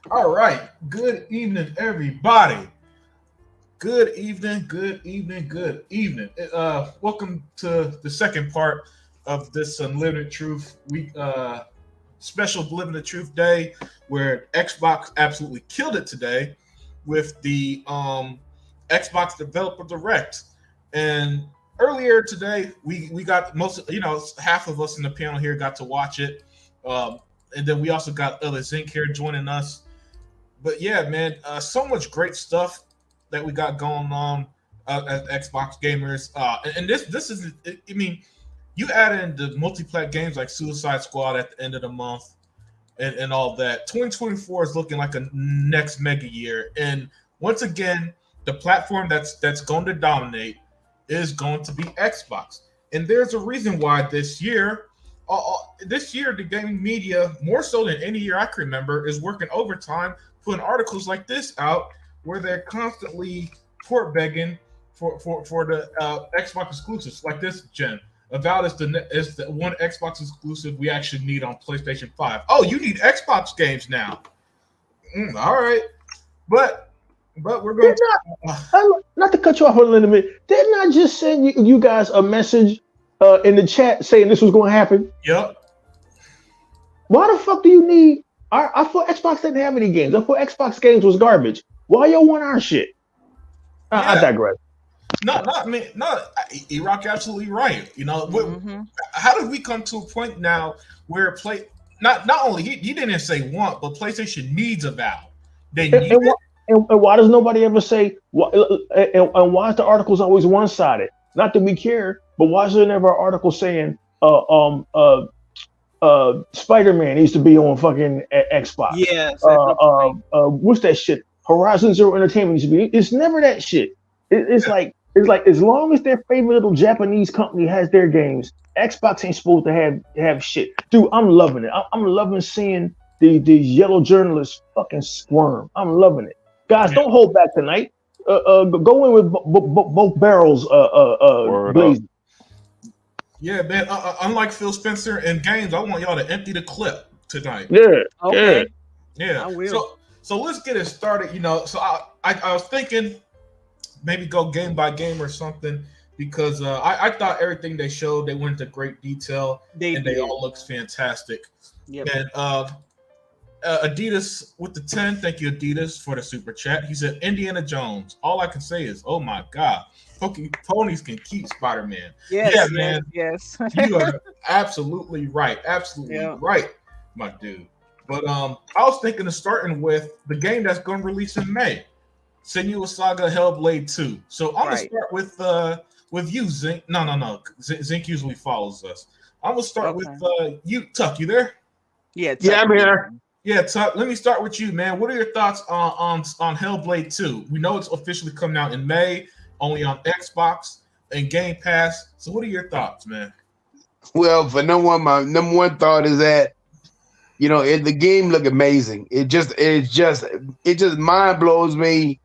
All right. Good evening, everybody. Good evening. Good evening. Good evening. Welcome to the second part of this Unlimited Truth week. Special Limited Truth Day, where Xbox absolutely killed it today with the Xbox Developer Direct. And earlier today, we got most, half of us in the panel here got to watch it. Um, and then we also got other Zinc here joining us. But yeah, man, so much great stuff that we got going on as Xbox gamers. And this is, I mean, you add in the multiplayer games like Suicide Squad at the end of the month and all that. 2024 is looking like a next mega year. And once again, the platform that's going to dominate is going to be Xbox. And there's a reason why this year, the gaming media, more so than any year I can remember, is working overtime, putting articles like this out where they're constantly port begging for the Xbox exclusives like this gen. Avowed is the one Xbox exclusive we actually need on PlayStation 5. Oh, you need Xbox games now. All right, but we're going not to cut you off a little bit. Didn't I just send you guys a message in the chat saying this was going to happen? Yep. Why the fuck do you need? I thought Xbox didn't have any games. I thought Xbox games was garbage. Why y'all want our shit? I digress. No, Iraq absolutely right. How did we come to a point now where not only he didn't say want, but PlayStation needs a vow. They need it. And why does nobody ever say? And why is the articles always one sided? Not that we care, but why is there never an article saying Spider-Man needs to be on fucking Xbox? Yes. What's that shit? Horizon Zero Entertainment needs to be. It's never that shit. It's like as long as their favorite little Japanese company has their games, Xbox ain't supposed to have shit. Dude, I'm loving it. I'm loving seeing these yellow journalists fucking squirm. I'm loving it. Guys, don't hold back tonight. Go in with both barrels blazing. Yeah, man. Unlike Phil Spencer in games, I want y'all to empty the clip tonight. Yeah. Okay. Yeah. I will. So let's get it started. So I was thinking maybe go game by game or something because I thought everything they showed, they went into great detail and they all looks fantastic. Yep. And Adidas with the 10, thank you Adidas for the super chat. He said Indiana Jones. All I can say is, oh my God, ponies can keep Spider-Man. Yes, man. Yes. You are absolutely right. Absolutely right, my dude. But I was thinking of starting with the game that's going to release in May, Senua Saga Hellblade 2. So I'm gonna start with you, Zink. No. Zink usually follows us. I'm gonna start with you, Tuck. You there? Yeah, I'm here. Yeah, Tuck. Let me start with you, man. What are your thoughts on Hellblade 2? We know it's officially coming out in May, only on Xbox and Game Pass. So what are your thoughts, man? Well, for my number one thought is that the game look amazing. It just mind blows me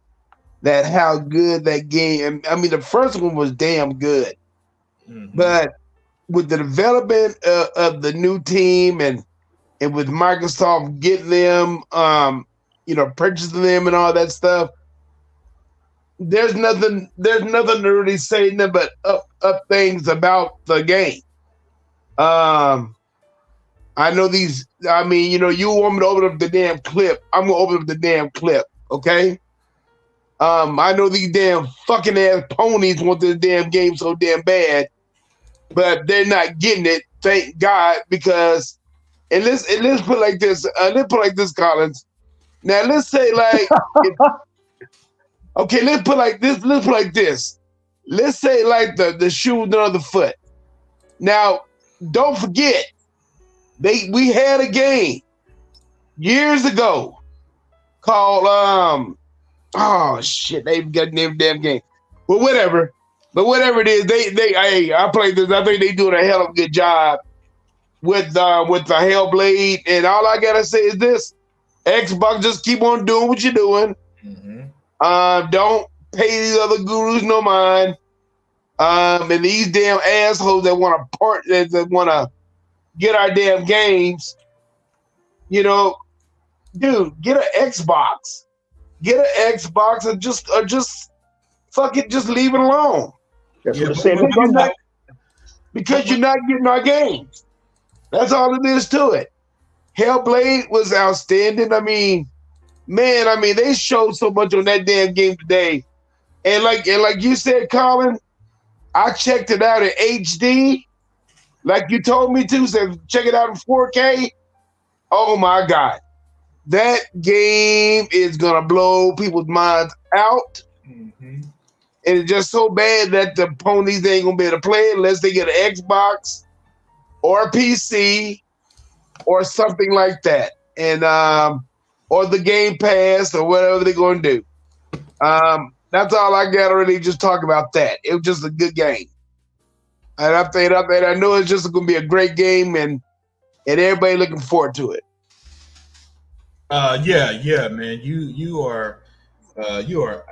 that how good that game. I mean, the first one was damn good, but with the development of the new team and with Microsoft getting them, purchasing them and all that stuff, there's nothing to really say nothing but up things about the game. I know these. I mean, you want me to open up the damn clip. I'm gonna open up the damn clip, okay? I know these damn fucking ass ponies want this damn game so damn bad, but they're not getting it. Thank God, because let's put it like this. Let's put it like this, Collins. Now let's say like, okay, let's put it like this. Let's put it like this. Let's say like the shoe with the other foot. Now, don't forget, we had a game years ago called oh shit, they got the name of the damn game. But whatever it is, I played this. I think they doing a hell of a good job with the Hellblade. And all I gotta say is this: Xbox, just keep on doing what you're doing. Don't pay these other gurus no mind. And these damn assholes that want to get our damn games, dude, get an Xbox. Get an Xbox or just fuck it, just leave it alone. That's Yeah, what I'm saying. Because you're not getting our games. That's all it is to it. Hellblade was outstanding. I mean, man, they showed so much on that damn game today. And like you said, Colin, I checked it out in HD. Like you told me to, so check it out in 4K. Oh my God. That game is gonna blow people's minds out. Mm-hmm. And it's just so bad that the ponies ain't gonna be able to play it unless they get an Xbox or a PC or something like that. And or the Game Pass or whatever they're gonna do. That's all I gotta really just talk about that. It was just a good game. And I know it's just gonna be a great game and everybody looking forward to it. Yeah, man. You are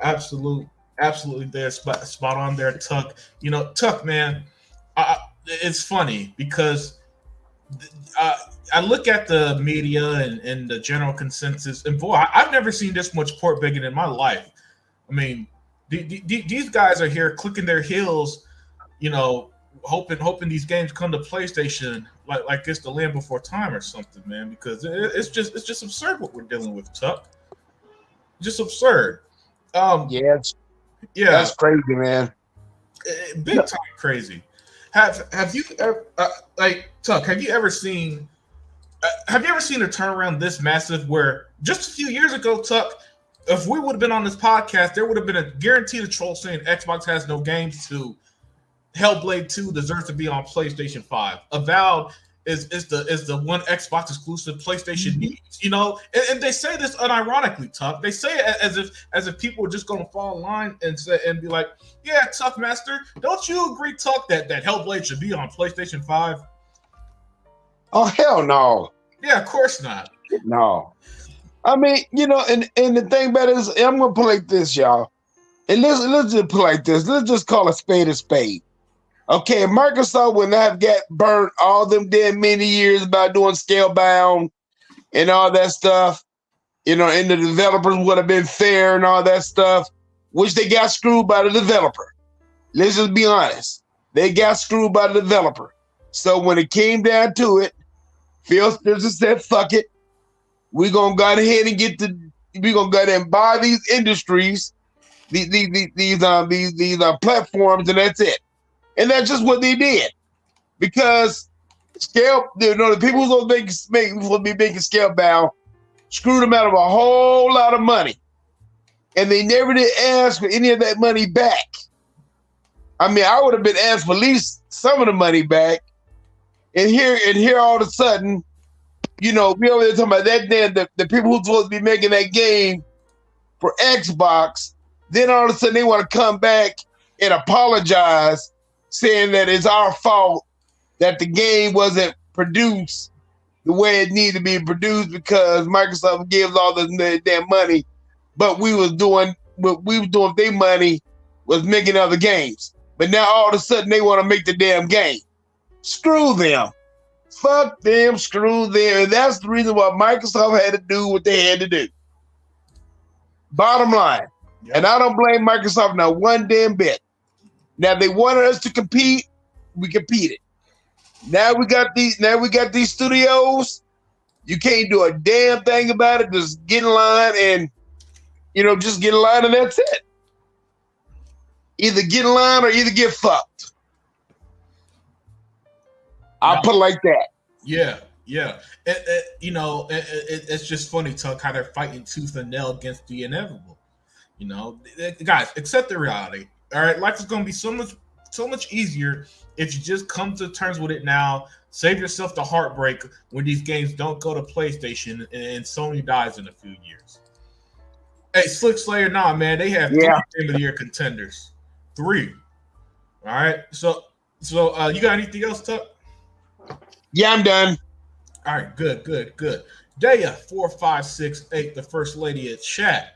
absolutely there, spot on there, Tuck. You know, Tuck, man. It's funny because I look at the media and the general consensus, and boy, I've never seen this much port begging in my life. I mean, these guys are here clicking their heels, you know, hoping these games come to PlayStation like it's the Land Before Time or something, man. Because it's just absurd what we're dealing with, Tuck. Just absurd. Yeah, that's crazy, man. Big time crazy. Have you ever Tuck? Have you ever seen a turnaround this massive? Where just a few years ago, Tuck, if we would have been on this podcast, there would have been a guaranteed troll saying Xbox has no games to Hellblade 2 deserves to be on PlayStation 5. Avowed is the one Xbox exclusive PlayStation needs, you know, and they say this unironically, Tuck. They say it as if people are just going to fall in line and be like, yeah, Tuck Master, don't you agree, Tuck, that Hellblade should be on PlayStation 5? Oh hell no. Yeah, of course not. No. I mean, you know, and the thing about it is, I'm gonna put like this, y'all. And let's just put like this. Let's just call a spade a spade. Okay, Microsoft would not have got burnt all them damn many years about doing Scalebound and all that stuff, you know, and the developers would have been fair and all that stuff, which they got screwed by the developer. Let's just be honest. They got screwed by the developer. So when it came down to it, Phil Spencer said, fuck it. We're gonna go ahead and we're gonna go ahead and buy these industries, these platforms, and that's it. And that's just what they did, because the people who will be making Scalebound screwed them out of a whole lot of money, and they never did ask for any of that money back. I mean, I would have been asked for at least some of the money back, and here all of a sudden, you know, we over there talking about that damn the people who's supposed to be making that game for Xbox, then all of a sudden they want to come back and apologize, saying that it's our fault that the game wasn't produced the way it needed to be produced because Microsoft gives all the damn money, but we was doing their money was making other games. But now all of a sudden they want to make the damn game. Screw them. Fuck them, screw them. And that's the reason why Microsoft had to do what they had to do. Bottom line. Yep. And I don't blame Microsoft not one damn bit. Now they wanted us to compete, we competed. Now we got these studios. You can't do a damn thing about it. Just get in line and, you know, just get in line and that's it. Either get in line or either get fucked. I'll put it like that. Yeah. You know, it's just funny, Tuck, how they're fighting tooth and nail against the inevitable. You know, guys, accept the reality. All right, life is going to be so much easier if you just come to terms with it now. Save yourself the heartbreak when these games don't go to PlayStation and Sony dies in a few years. Hey, Slick Slayer, nah, man, they have 3 Game of the Year contenders. 3. All right, so you got anything else, Tuck? Yeah, I'm done. All right, good. Daya 4568, the first lady at chat.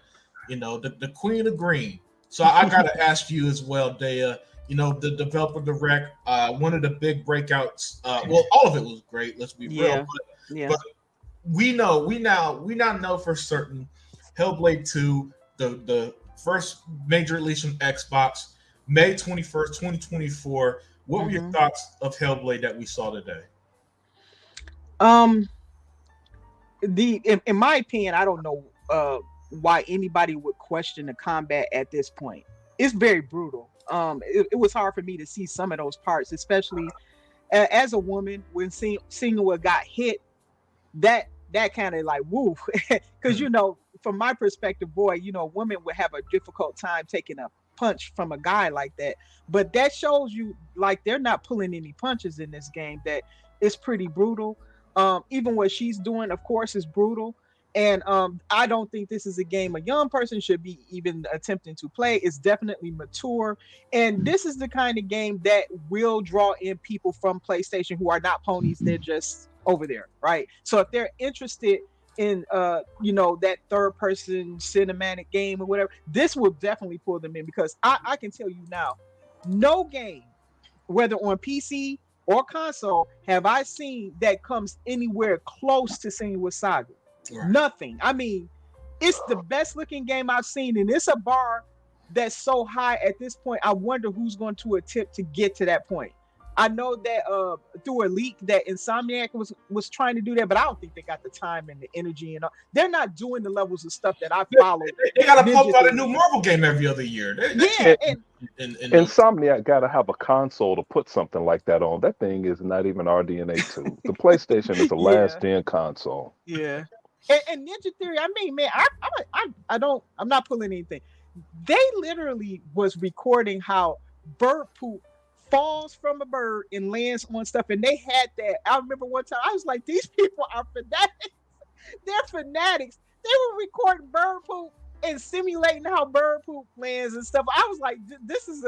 You know, the queen of green. So I got to ask you as well, Daya. You know, the developer direct, one of the big breakouts. Well, all of it was great. Let's be real. But we now know for certain Hellblade 2, the first major release on Xbox, May 21st, 2024. What were your thoughts of Hellblade that we saw today? In my opinion, I don't know why anybody would question the combat at this point. It's very brutal. It was hard for me to see some of those parts, especially as a woman when seeing what got hit. That kind of like woo, because from my perspective, boy, women would have a difficult time taking a punch from a guy like that. But that shows you like they're not pulling any punches in this game. That it's pretty brutal. Even what she's doing, of course, is brutal. And I don't think this is a game a young person should be even attempting to play. It's definitely mature. And this is the kind of game that will draw in people from PlayStation who are not ponies. They're just over there, right? So if they're interested in, that third person cinematic game or whatever, this will definitely pull them in, because I can tell you now, no game, whether on PC or console, have I seen that comes anywhere close to Senua's Saga. Right. Nothing. I mean, it's the best looking game I've seen, and it's a bar that's so high at this point. I wonder who's going to attempt to get to that point. I know that through a leak that Insomniac was trying to do that, but I don't think they got the time and the energy and all. They're not doing the levels of stuff that I follow. They got to pump out a new Marvel game every other year. Insomniac got to have a console to put something like that on. That thing is not even RDNA 2. The PlayStation is a last gen console. Yeah. And Ninja Theory, I mean, man, I'm not pulling anything. They literally was recording how bird poop falls from a bird and lands on stuff, and they had that. I remember one time I was like, these people are fanatics. They're fanatics. They were recording bird poop and simulating how bird poop lands and stuff. I was like, this is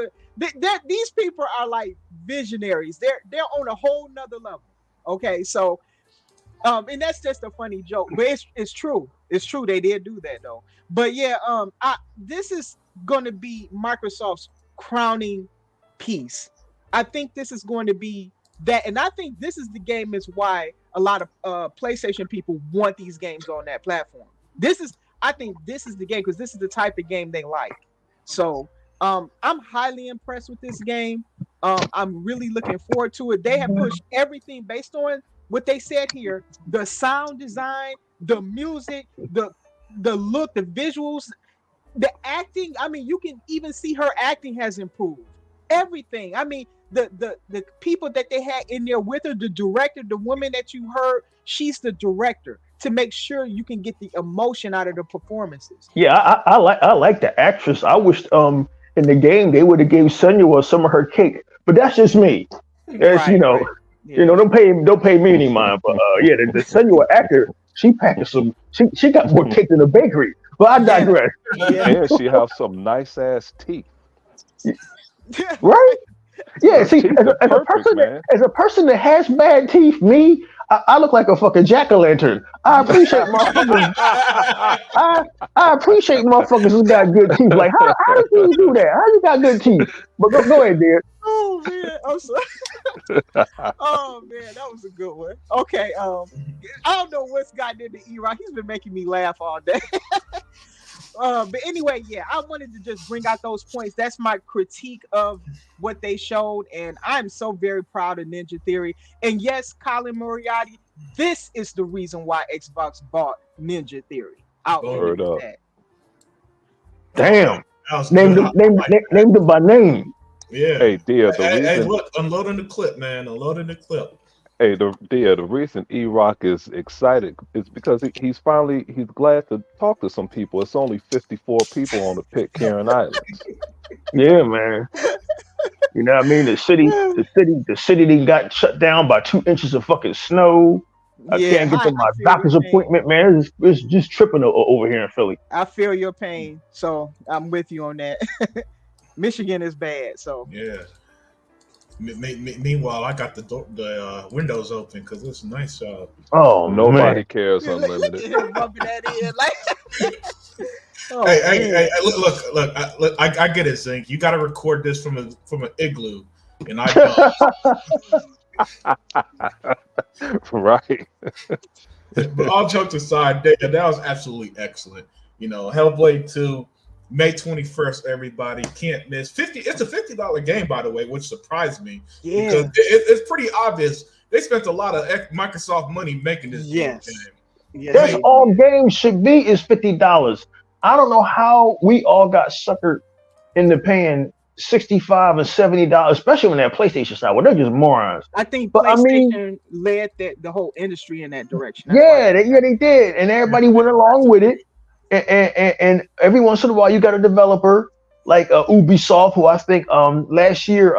these people are like visionaries. They're on a whole nother level. Okay, so and that's just a funny joke, but it's true. It's true. They did do that though. But yeah, this is going to be Microsoft's crowning piece. I think this is going to be that, and I think this is the game is why a lot of PlayStation people want these games on that platform. I think this is the game because this is the type of game they like. So I'm highly impressed with this game. I'm really looking forward to it. They have pushed everything based on what they said here: the sound design, the music, the look, the visuals, the acting. I mean, you can even see her acting has improved. Everything. I mean, the people that they had in there with her, the director, the woman that you heard, she's the director to make sure you can get the emotion out of the performances. Yeah, I like the actress. I wish in the game they would have gave Senua some of her cake, but that's just me. That's right. Yeah. Don't pay me any mind. But the Senua actor, she packed some. She got more cake than a bakery. But I digress. Yeah, she have some nice ass teeth. Right? Yeah. See, as a person that has bad teeth, I look like a fucking jack-o'-lantern. I appreciate motherfuckers. I appreciate motherfuckers who got good teeth. Like, how did you do that? How you got good teeth? But go ahead, dear. Oh man, I'm sorry. Oh man, that was a good one. Okay, I don't know what's gotten into E-Rock. He's been making me laugh all day. But anyway, yeah, I wanted to just bring out those points. That's my critique of what they showed, and I'm so very proud of Ninja Theory. And yes, Colin Moriarty, this is the reason why Xbox bought Ninja Theory. Word up. Damn. Named them by name. Yeah. Hey, Dia, hey, look, unloading the clip, man. Unloading the clip. Hey, the reason E-Rock is excited is because he's glad to talk to some people. It's only 54 people on the Pitcairn Islands. Yeah, man. You know what I mean? The city got shut down by 2 inches of fucking snow. I can't get to my doctor's appointment, man. It's just tripping over here in Philly. I feel your pain, so I'm with you on that. Michigan is bad, so yeah. Meanwhile, I got the windows open because it's nice. Oh, nobody cares unlimited. Hey, look! I get it, Zink. You got to record this from an igloo, and I don't. Right. But all jokes aside, that was absolutely excellent. Hellblade 2, May 21st, everybody can't miss. It's a $50 game, by the way, which surprised me because it's pretty obvious they spent a lot of Microsoft money making this game. Yes. That's all games should be is $50. I don't know how we all got suckered into paying $65 and $70, especially when they're PlayStation side. Well, they're just morons. I think PlayStation led the whole industry in that direction. They did, and everybody went along with it. And every once in a while, you got a developer like Ubisoft, who I think last year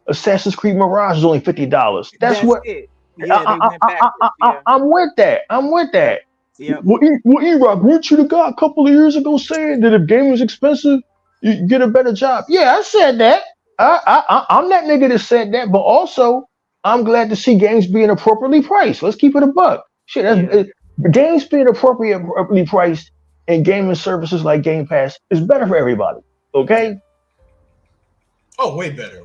Assassin's Creed Mirage was only $50. That's what. It. Yeah, they went backwards. I'm with that. Yeah. Well, E-Rock, weren't you the guy a couple of years ago saying that if game was expensive, you get a better job? Yeah, I said that. I'm that nigga that said that, but also I'm glad to see games being appropriately priced. Let's keep it a buck. Shit, games being appropriately priced and gaming services like Game Pass is better for everybody. Okay. Oh, way better.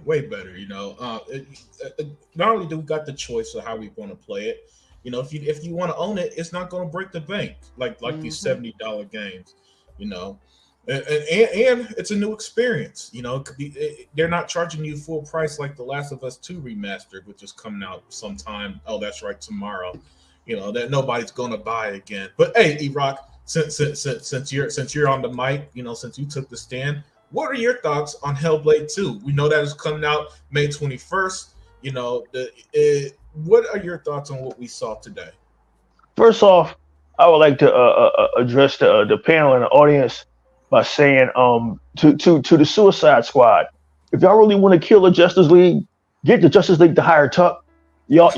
Not only do we got the choice of how we want to play it, if you want to own it, it's not going to break the bank like these $70 games, and it's a new experience. It could be, they're not charging you full price like The Last of Us 2 remastered, which is coming out sometime. Oh, that's right, tomorrow. That nobody's going to buy again. But hey, E-Rock, since you're on the mic, since you took the stand, what are your thoughts on Hellblade 2? We know that is coming out May 21st. What are your thoughts on what we saw today? First off, I would like to address the panel and the audience by saying to the Suicide Squad, if y'all really want to kill the Justice League, get the Justice League to hire Tuck. You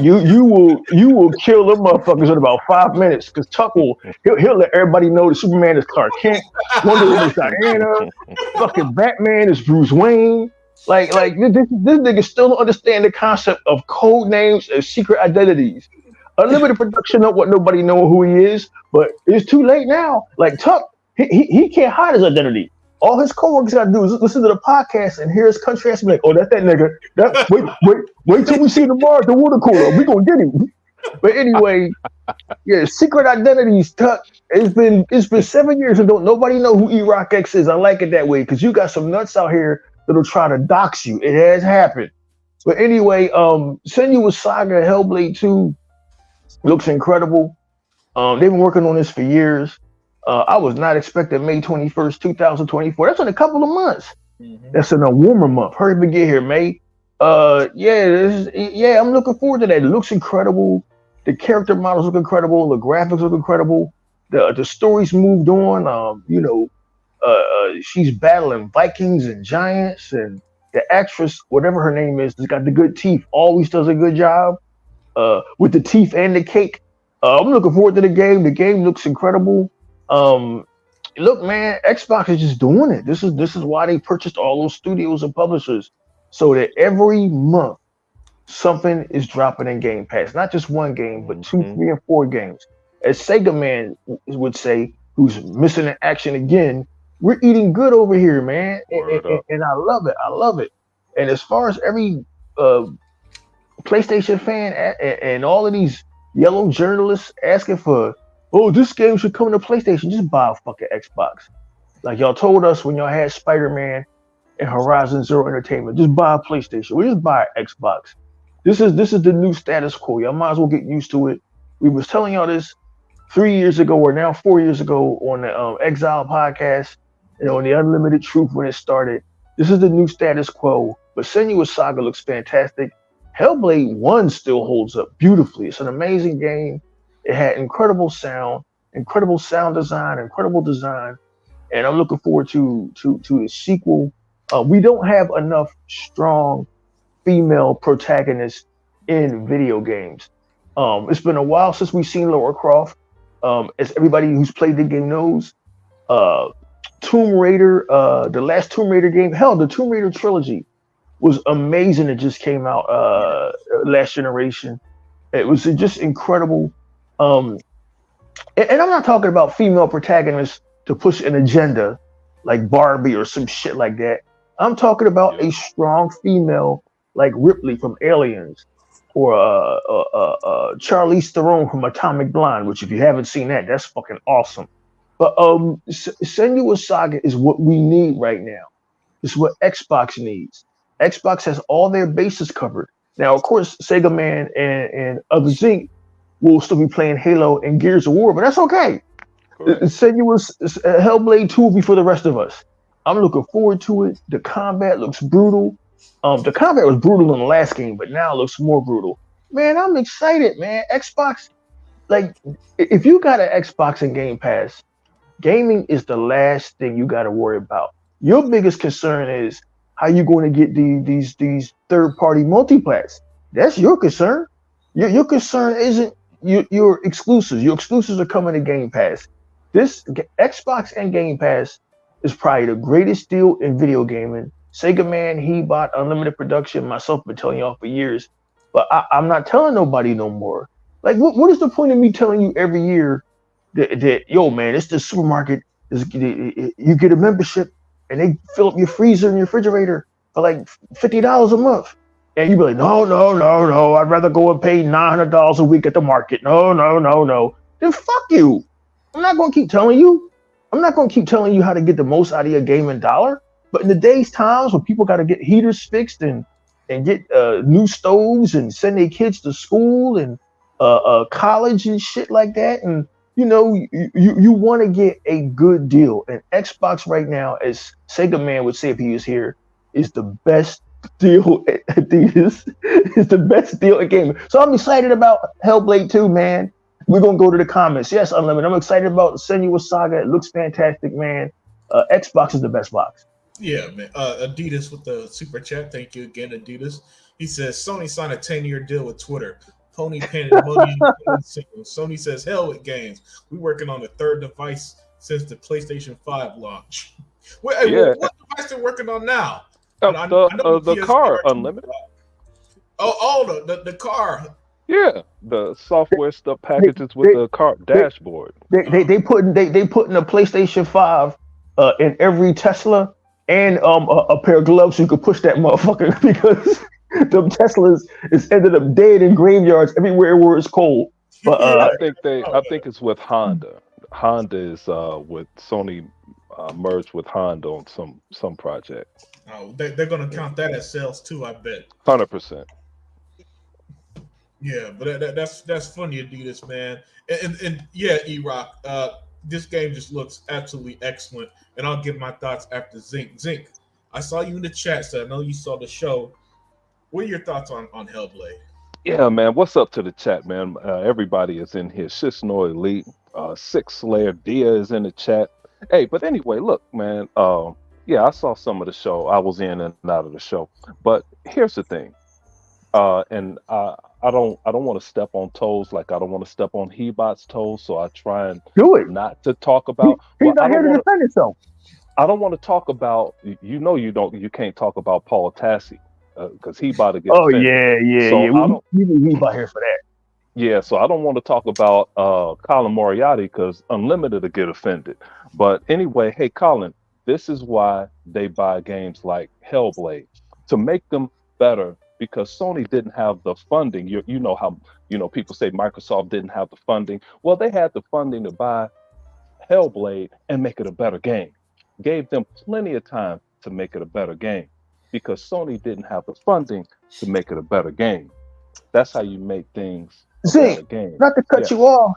will kill them motherfuckers in about 5 minutes because Tuck he'll let everybody know that Superman is Clark Kent, Wonder Woman is Diana, fucking Batman is Bruce Wayne. Like this nigga still don't understand the concept of code names and secret identities. Unlimited production don't want nobody knowing who he is, but it's too late now. Like Tuck, he can't hide his identity. All his coworkers got to do is listen to the podcast and hear his country ass be like, "Oh, that's that nigga. Wait till we see the bar at the water cooler. We gonna get him." But anyway, yeah, secret identities. Tuck. It's been 7 years and don't nobody know who E-Rock X is. I like it that way because you got some nuts out here that'll try to dox you. It has happened. But anyway, Senua's Saga Hellblade 2 looks incredible. They've been working on this for years. I was not expecting May 21st, 2024. That's in a couple of months. Mm-hmm. That's in a warmer month. Hurry up and get here, May. I'm looking forward to that. It looks incredible. The character models look incredible. The graphics look incredible. The story's moved on. She's battling Vikings and giants, and the actress, whatever her name is, has got the good teeth. Always does a good job with the teeth and the cake. I'm looking forward to the game. The game looks incredible. Look, man, Xbox is just doing it. This is why they purchased all those studios and publishers, so that every month something is dropping in Game Pass. Not just one game, but 2, 3, and 4 games. As Sega Man would say, who's missing in action again, we're eating good over here, man. And I love it. I love it. And as far as every PlayStation fan and all of these yellow journalists asking for, oh, this game should come to PlayStation, just buy a fucking Xbox. Like y'all told us when y'all had Spider-Man and Horizon Zero Entertainment, just buy a PlayStation. We just buy an Xbox. This is the new status quo. Y'all might as well get used to it. We was telling y'all this 3 years ago, or now 4 years ago, on the Exile podcast, and on the Unlimited Truth when it started. This is the new status quo. But Senua's Saga looks fantastic. Hellblade 1 still holds up beautifully. It's an amazing game. It had incredible sound design, incredible design, and I'm looking forward to the sequel. We don't have enough strong female protagonists in video games. It's been a while since we've seen Lara Croft. As everybody who's played the game knows, Tomb Raider, the last Tomb Raider game, hell, the Tomb Raider trilogy was amazing. It just came out last generation. It was just incredible. And I'm not talking about female protagonists to push an agenda like Barbie or some shit like that. I'm talking about a strong female like Ripley from Aliens. or Charlize Theron from Atomic Blonde, which if you haven't seen that, that's fucking awesome. But Senua Saga is what we need right now. It's what Xbox needs. Xbox has all their bases covered. Now, of course, Sega Man and Other Zinc will still be playing Halo and Gears of War, but that's okay. Correct. Senua's Hellblade 2 will be for the rest of us. I'm looking forward to it. The combat looks brutal. The combat was brutal in the last game, but now it looks more brutal. Man, I'm excited, man. Xbox, like, if you got an Xbox and Game Pass, gaming is the last thing you got to worry about. Your biggest concern is how you going to get these third party multiplats. That's your concern. Your concern isn't your exclusives. Your exclusives are coming to Game Pass. This Xbox and Game Pass is probably the greatest deal in video gaming. Sega Man, he bought unlimited production. Myself been telling y'all for years, but I'm not telling nobody no more. Like, what is the point of me telling you every year that yo man, it's the supermarket. You get a membership and they fill up your freezer and your refrigerator for like $50 a month, and you be like, no, I'd rather go and pay $900 a week at the market. No. Then fuck you. I'm not gonna keep telling you. I'm not gonna keep telling you how to get the most out of your gaming dollar. But in the days times when people got to get heaters fixed and get new stoves and send their kids to school and college and shit like that, and you want to get a good deal. And Xbox right now, as Sega Man would say if he was here, is the best deal at Adidas. It's the best deal at gaming. So I'm excited about Hellblade 2, man. We're going to go to the comments. Yes, Unlimited. I'm excited about Senua Saga. It looks fantastic, man. Xbox is the best box. Yeah, man. Adidas with the super chat. Thank you again, Adidas. He says Sony signed a 10-year deal with Twitter. Pony pandemonium. Sony says hell with games. We're working on the third device since the PlayStation 5 launch. What device they're working on now? The car Unlimited. The car. Yeah, the software stuff packages with the car dashboard. They put in a PlayStation 5 in every Tesla and a pair of gloves so you could push that motherfucker because the Teslas is ended up dead in graveyards everywhere where it's cold. But I think it's with Honda. Honda is with Sony merged with Honda on some project. Oh, they're gonna count that as sales too, I bet. 100%. Yeah, but that's funny, Adidas, man. And yeah, E-Rock, this game just looks absolutely excellent. And I'll give my thoughts after Zinc. Zinc, I saw you in the chat, so I know you saw the show. What are your thoughts on Hellblade? Yeah, man. What's up to the chat, man? Everybody is in here. Shisnor Elite, Six Slayer, Dia is in the chat. Hey, but anyway, look, man. Yeah, I saw some of the show. I was in and out of the show. But here's the thing. And I don't want to step on toes, like I don't want to step on Hebot's toes, so I try and do it. Not to talk about. He's not here to defend himself. I don't want to talk about. You can't talk about Paul Tassi because he about to get. Oh offended. yeah. So we about here for that. Yeah, so I don't want to talk about Colin Moriarty because Unlimited to get offended. But anyway, hey Colin, this is why they buy games like Hellblade to make them better. Because Sony didn't have the funding. You know how people say Microsoft didn't have the funding. Well, they had the funding to buy Hellblade and make it a better game. Gave them plenty of time to make it a better game because Sony didn't have the funding to make it a better game. That's how you make things a better game. Not to cut you off,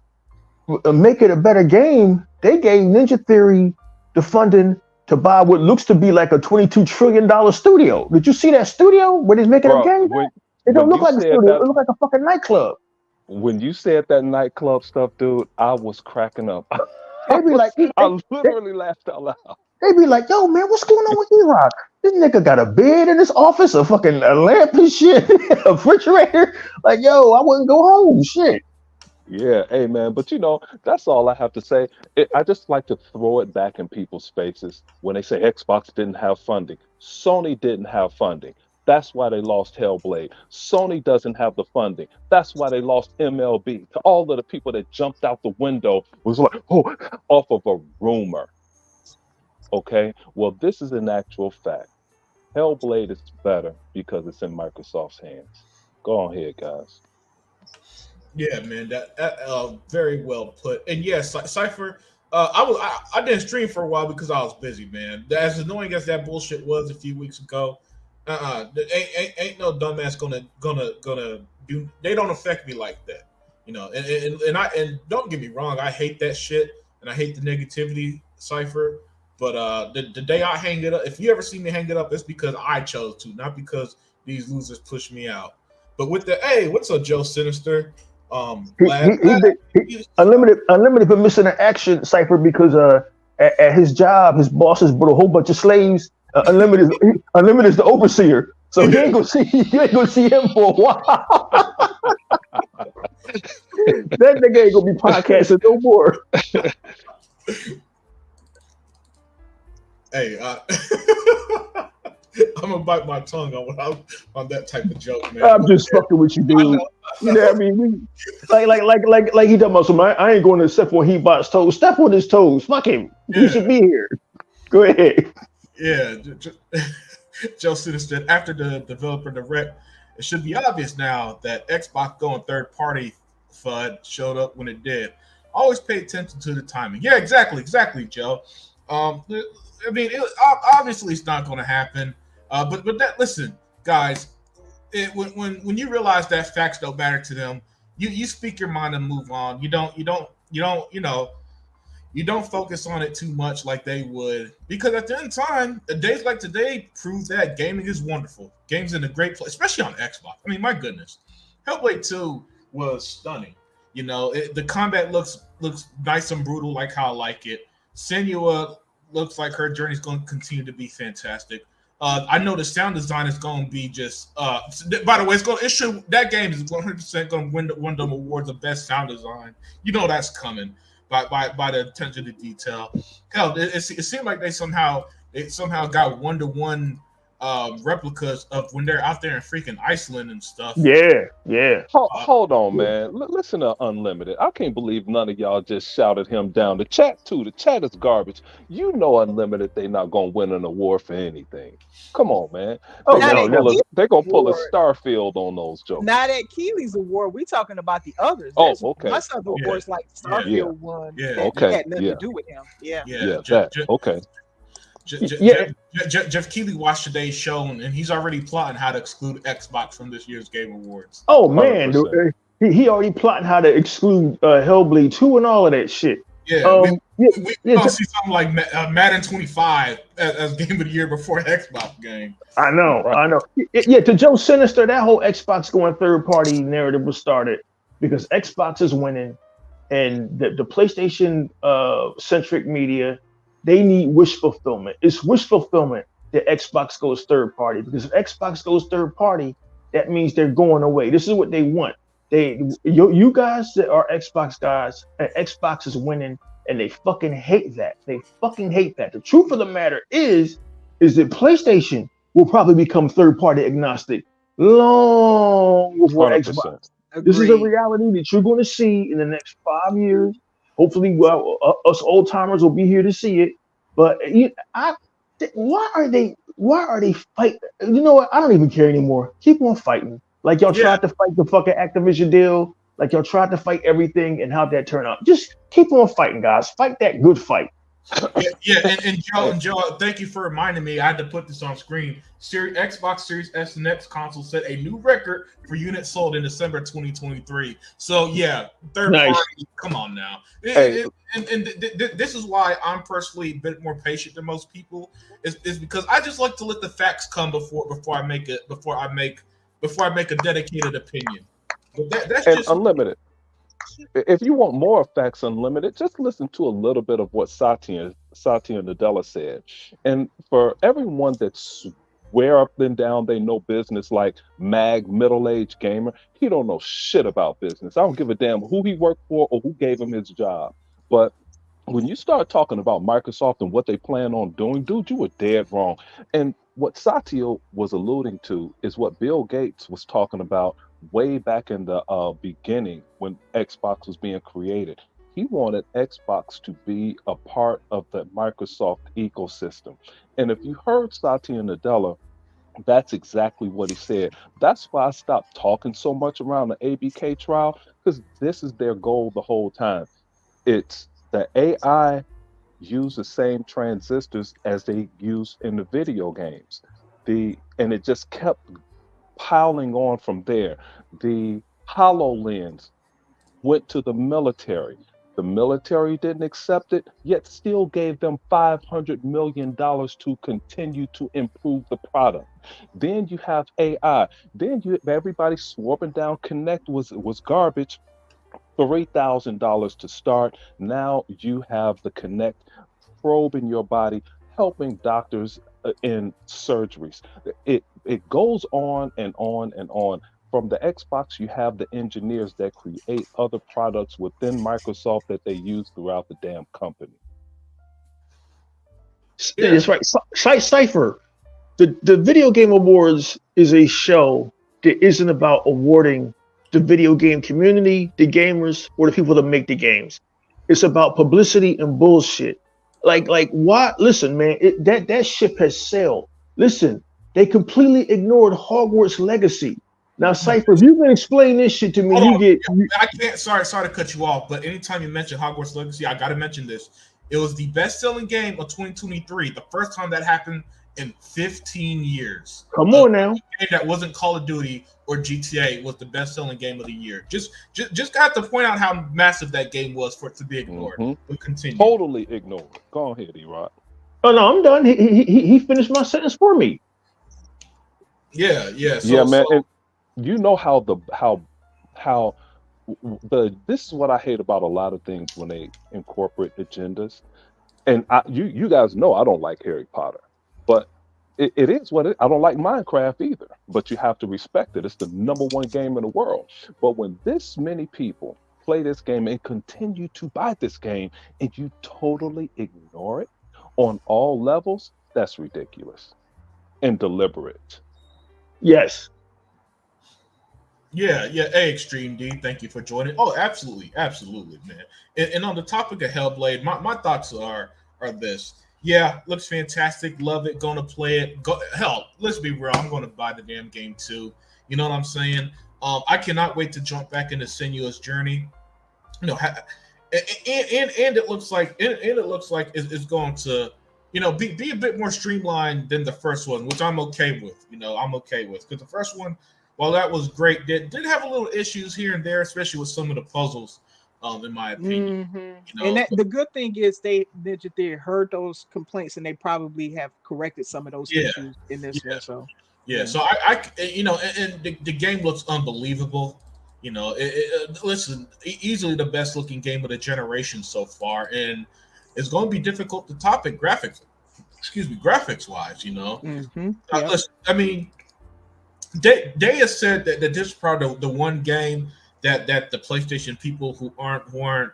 make it a better game. They gave Ninja Theory the funding to buy what looks to be like a $22 trillion studio. Did you see that studio where he's making a game? It don't look like a studio. It looks like a fucking nightclub. When you said that nightclub stuff, dude, I was cracking up. They be like, I literally laughed out loud. They be like, yo, man, what's going on with E-Rock? This nigga got a bed in his office, a fucking lamp and shit, a refrigerator. Like, yo, I wouldn't go home. Shit. Yeah, hey man, but that's all I have to say. I just like to throw it back in people's faces when they say Xbox didn't have funding. Sony didn't have funding. That's why they lost Hellblade. Sony doesn't have the funding. That's why they lost MLB. To all of the people that jumped out the window was like, off of a rumor. Okay, well, this is an actual fact. Hellblade is better because it's in Microsoft's hands. Go ahead, guys. Yeah, man, that very well put. And yes, Cipher. I didn't stream for a while because I was busy, man. As annoying as that bullshit was a few weeks ago, ain't no dumbass gonna do. They don't affect me like that, you know. And don't get me wrong, I hate that shit and I hate the negativity, Cipher. But the day I hang it up, if you ever see me hang it up, it's because I chose to, not because these losers pushed me out. But with the hey, what's up, Joe Sinister? Unlimited been missing an action cipher because at his job his bosses brought a whole bunch of slaves. Unlimited is the overseer, so you ain't gonna see him for a while. That nigga ain't gonna be podcasting no more. Hey, I'm gonna bite my tongue on that type of joke, man. I'm just fucking with you, dude. You know what I mean? Like he talking about some. I ain't going to step on Heatbot's toes. Step on his toes. Fuck him. Yeah. He should be here. Go ahead. Yeah, Joe Sinister. After the developer direct, it should be obvious now that Xbox going third party FUD showed up when it did. Always pay attention to the timing. Yeah, exactly, Joe. I mean, obviously it's not going to happen. But that, listen, guys, when you realize that facts don't matter to them, you speak your mind and move on. You don't focus on it too much like they would, because at the end of time, days like today prove that gaming is wonderful. Games in a great place, especially on Xbox. I mean, my goodness, Hellblade 2 was stunning. You know, the combat looks nice and brutal, like how I like it. Senua looks like her journey is going to continue to be fantastic. I know the sound design is going to be just. By the way, that game is 100% going to win them awards of best sound design. You know that's coming by the attention to detail. Hell, it seemed like they somehow got 1-to-1 replicas of when they're out there in freaking Iceland and stuff. Yeah. Hold on, man. Listen to Unlimited. I can't believe none of y'all just shouted him down. The chat is garbage. You know Unlimited, they not gonna win an award for anything. Come on, man. They're gonna pull a Starfield on those jokes. Not at Keeley's award. We're talking about the others. Okay. My other awards like Starfield won. Yeah. That had nothing to do with him. Okay. Jeff Keighley watched today's show and he's already plotting how to exclude Xbox from this year's Game Awards. Oh man, he already plotting how to exclude Hellblade 2 and all of that shit. Yeah, we gonna see something like Madden 25 as Game of the Year before Xbox game. I know. Yeah, to Joe Sinister, that whole Xbox going third party narrative was started because Xbox is winning, and the PlayStation centric media, they need wish fulfillment. It's wish fulfillment that Xbox goes third party, because if Xbox goes third party, that means they're going away. This is what they want. You guys that are Xbox guys, Xbox is winning, and they fucking hate that. They fucking hate that. The truth of the matter is that PlayStation will probably become third party agnostic long before 100%. Xbox. Agreed. This is a reality that you're going to see in the next 5 years. Hopefully, us old timers will be here to see it. But why are they fighting? You know what? I don't even care anymore. Keep on fighting. Like y'all tried to fight the fucking Activision deal. Like y'all tried to fight everything, and how'd that turn out? Just keep on fighting, guys. Fight that good fight. And Joe, thank you for reminding me. I had to put this on screen. Xbox Series S and X console set a new record for units sold in December 2023. So yeah, third party. Come on now. This is why I'm personally a bit more patient than most people. Is because I just like to let the facts come before I make a dedicated opinion. But that's just Unlimited. If you want more facts, Unlimited, just listen to a little bit of what Satya Nadella said. And for everyone that swear up and down they know business, like middle-aged gamer, he don't know shit about business. I don't give a damn who he worked for or who gave him his job. But when you start talking about Microsoft and what they plan on doing, dude, you were dead wrong. And what Satya was alluding to is what Bill Gates was talking about way back in the beginning when Xbox was being created. He wanted Xbox to be a part of the Microsoft ecosystem. And if you heard Satya Nadella, That's exactly what he said. That's why I stopped talking so much around the ABK trial, because this is their goal the whole time. It's the AI use the same transistors as they use in the video games. And it just kept piling on from there. The HoloLens went to the military. The military didn't accept it, yet still gave them $500 million to continue to improve the product. Then you have AI. Then everybody swapping down Connect was garbage. $3,000 to start. Now you have the Connect probe in your body, helping doctors in surgeries. It goes on and on and on. From the Xbox, you have the engineers that create other products within Microsoft that they use throughout the damn company. Yeah. That's right. Cypher. The Video Game Awards is a show that isn't about awarding the video game community, the gamers, or the people that make the games. It's about publicity and bullshit. Like why? Listen, man, that ship has sailed. Listen, they completely ignored Hogwarts Legacy. Now, Cypher, if you can explain this shit to me, Hold you on. get. I can't. Sorry to cut you off, but anytime you mention Hogwarts Legacy, I got to mention this. It was the best-selling game of 2023. The first time that happened in 15 years. Come on now. A game that wasn't Call of Duty or GTA was the best-selling game of the year. Just got to point out how massive that game was for it to be ignored. But continue. Totally ignored. Go ahead, E-Rod. Oh no, I'm done. He finished my sentence for me. Yeah. Man. And you know how this is what I hate about a lot of things when they incorporate agendas. And you guys know I don't like Harry Potter, but it is what I don't like Minecraft either. But you have to respect it. It's the #1 game in the world. But when this many people play this game and continue to buy this game, and you totally ignore it on all levels, that's ridiculous and deliberate. Yes. Yeah. Hey, Extreme D, thank you for joining. Oh, absolutely, man. And on the topic of Hellblade, my thoughts are this. Yeah, looks fantastic. Love it. Gonna play it. Hell, let's be real. I'm gonna buy the damn game too. You know what I'm saying? I cannot wait to jump back into Senua's Journey. You know, and it looks like it's going to, you know, be a bit more streamlined than the first one, which I'm okay with. You know, I'm okay with, because the first one, while that was great, did have a little issues here and there, especially with some of the puzzles. In my opinion, you know, and the good thing is Ninja Theory heard those complaints and they probably have corrected some of those issues in this one. So so I you know, and the game looks unbelievable. You know, listen, easily the best looking game of the generation so far, and it's going to be difficult to top it graphics wise. You know, listen, I mean, they have said that this is probably the one game that the PlayStation people who aren't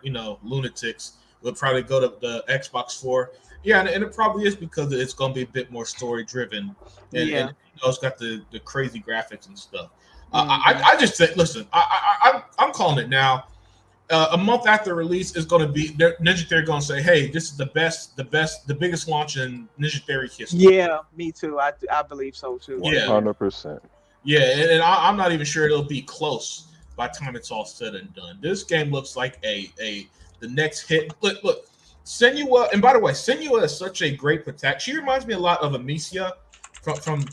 you know, lunatics would probably go to the Xbox for. Yeah, and it probably is because it's going to be a bit more story driven, and you know, it's got the crazy graphics and stuff. I just think, listen, I'm calling it now. A month after release is going to be Ninja Theory going to say, "Hey, this is the biggest launch in Ninja Theory history." Yeah, me too. I believe so too. 100%. Yeah, and I'm not even sure it'll be close by the time it's all said and done. This game looks like the next hit. Look, Senua, and by the way, Senua is such a great protagonist. She reminds me a lot of Amicia from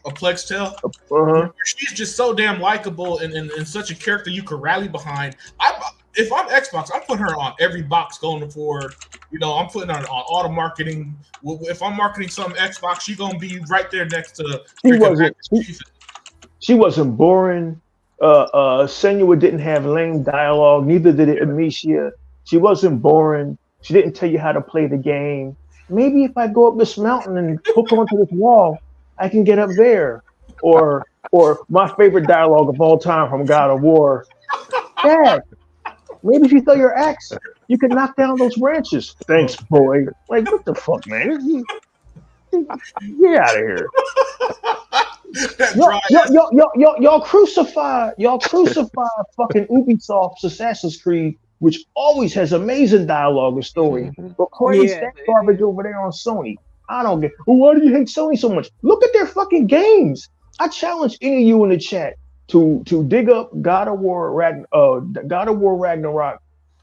A Plague's Tale. She's just so damn likable and such a character you could rally behind. If I'm Xbox, I'm putting her on every box going forward. You know, I'm putting her on auto marketing. If I'm marketing some Xbox, she's gonna be right there next to. She wasn't boring. Senua didn't have lame dialogue. Neither did Amicia. She wasn't boring. She didn't tell you how to play the game. Maybe if I go up this mountain and hook onto this wall, I can get up there. Or my favorite dialogue of all time from God of War. Dad, maybe if you throw your axe, you can knock down those branches. Thanks, boy. Like, what the fuck, man? Get out of here. Y'all crucify fucking Ubisoft's Assassin's Creed, which always has amazing dialogue and story, but praise that garbage over there on Sony. I don't get. Well, why do you hate Sony so much? Look at their fucking games. I challenge any of you in the chat to dig up God of War Ragnarok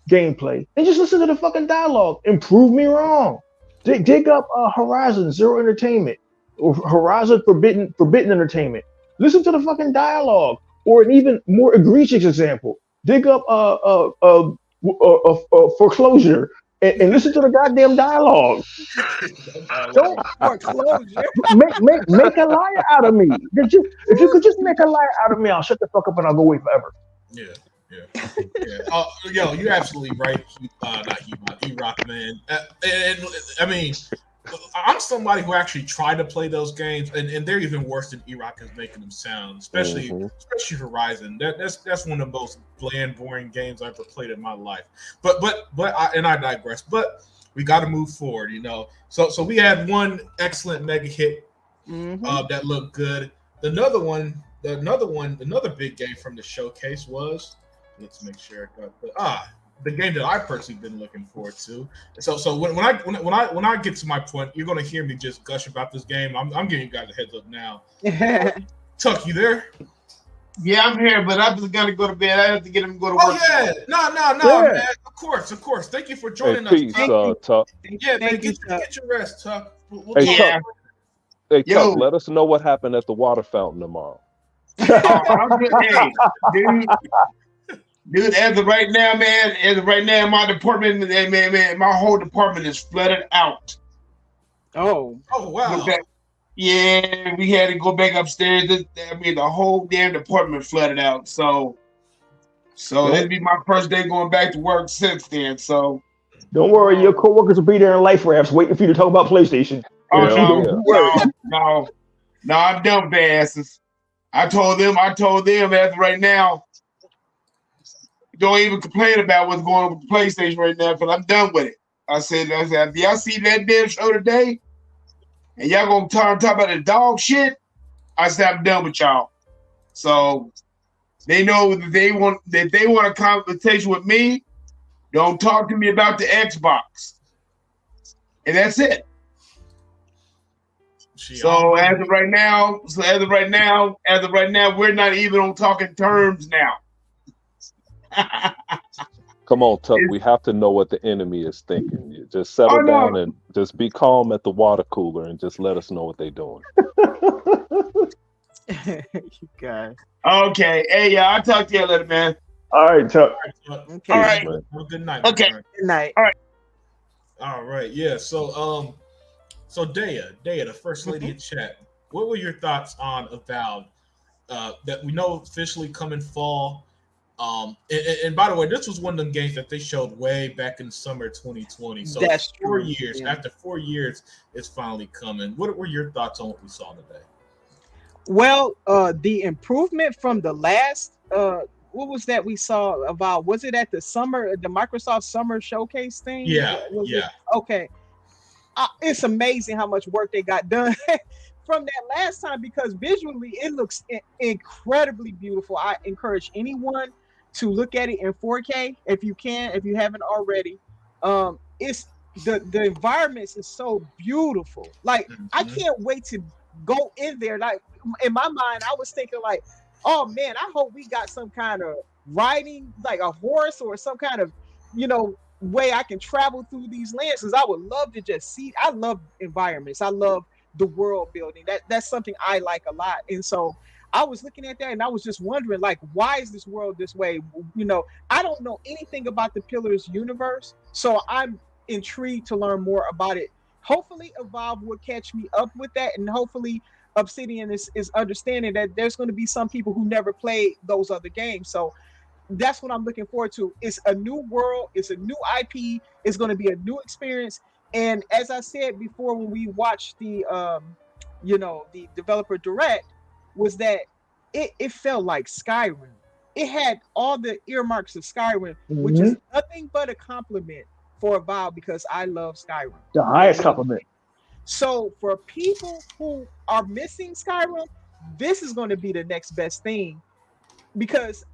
gameplay and just listen to the fucking dialogue and prove me wrong. Dig up Horizon Zero Entertainment or Horizon Forbidden Entertainment. Listen to the fucking dialogue, or an even more egregious example. Dig up Foreclosure and listen to the goddamn dialogue. Don't Foreclosure. make a liar out of me. If you could just make a liar out of me, I'll shut the fuck up and I'll go away forever. Yeah. Yo, you're absolutely right. Not E-Rock, man. And I mean, I'm somebody who actually tried to play those games, and they're even worse than E-Rock is making them sound. Especially Horizon. That's one of the most bland, boring games I've ever played in my life. But I digress. But we got to move forward, you know. So we had one excellent mega hit that looked good. Another big game from the showcase was. Let's make sure I got the game that I've personally been looking forward to. So when I get to my point, you're gonna hear me just gush about this game. I'm giving you guys a heads up now. Tuck, you there? Yeah, I'm here, but I'm just gonna go to bed. I have to get him to go to work. Oh yeah, no, man. Of course. Thank you for joining us. Peace, Tuck. Yeah, man, get your rest, Tuck. Tuck, let us know what happened at the water fountain tomorrow. Dude, as of right now, my department, man, my whole department is flooded out. Oh wow. Yeah, we had to go back upstairs. The whole damn department flooded out. So that'll be my first day going back to work since then. So don't worry, your coworkers will be there in life rafts waiting for you to talk about PlayStation. No, I'm done with the asses. I told them as of right now, don't even complain about what's going on with the PlayStation right now, because I'm done with it. I said, if y'all see that damn show today, and y'all gonna talk about the dog shit, I said I'm done with y'all. So they know that they want a conversation with me. Don't talk to me about the Xbox, and that's it. So as of right now, we're not even on talking terms now. Come on, Tuck. We have to know what the enemy is thinking. You just settle down and just be calm at the water cooler and just let us know what they're doing. You guys. Okay. Hey, I'll talk to you later, man. All right, Tuck. Okay. All right. Well, good night. Okay. Good night. All right. Yeah. So Daya, the first lady in chat. What were your thoughts on Avowed? That we know officially coming fall. And by the way, this was one of them games that they showed way back in summer 2020. So that's 4 true. years. Yeah. After 4 years, it's finally coming. What were your thoughts on what we saw today? Well, the improvement from the last what was that we saw about? Was it at the Microsoft Summer Showcase thing? Yeah. Okay. It's amazing how much work they got done from that last time, because visually it looks incredibly beautiful. I encourage anyone to look at it in 4K if you haven't already. It's the environments is so beautiful. Like I can't wait to go in there. Like in my mind, I was thinking like, oh man, I hope we got some kind of riding, like a horse or some kind of, way I can travel through these lands, because I would love to just see. I love environments. I love the world building. That's something I like a lot. And so I was looking at that and I was just wondering, like, why is this world this way? I don't know anything about the Pillars universe, so I'm intrigued to learn more about it. Hopefully Evolve will catch me up with that, and hopefully Obsidian is understanding that there's going to be some people who never played those other games. So that's what I'm looking forward to. It's a new world. It's a new IP. It's going to be a new experience. And as I said before, when we watched the developer direct, was that it felt like Skyrim. It had all the earmarks of Skyrim, which is nothing but a compliment for Avowed, because I love Skyrim. The highest compliment. So for people who are missing Skyrim, this is going to be the next best thing, because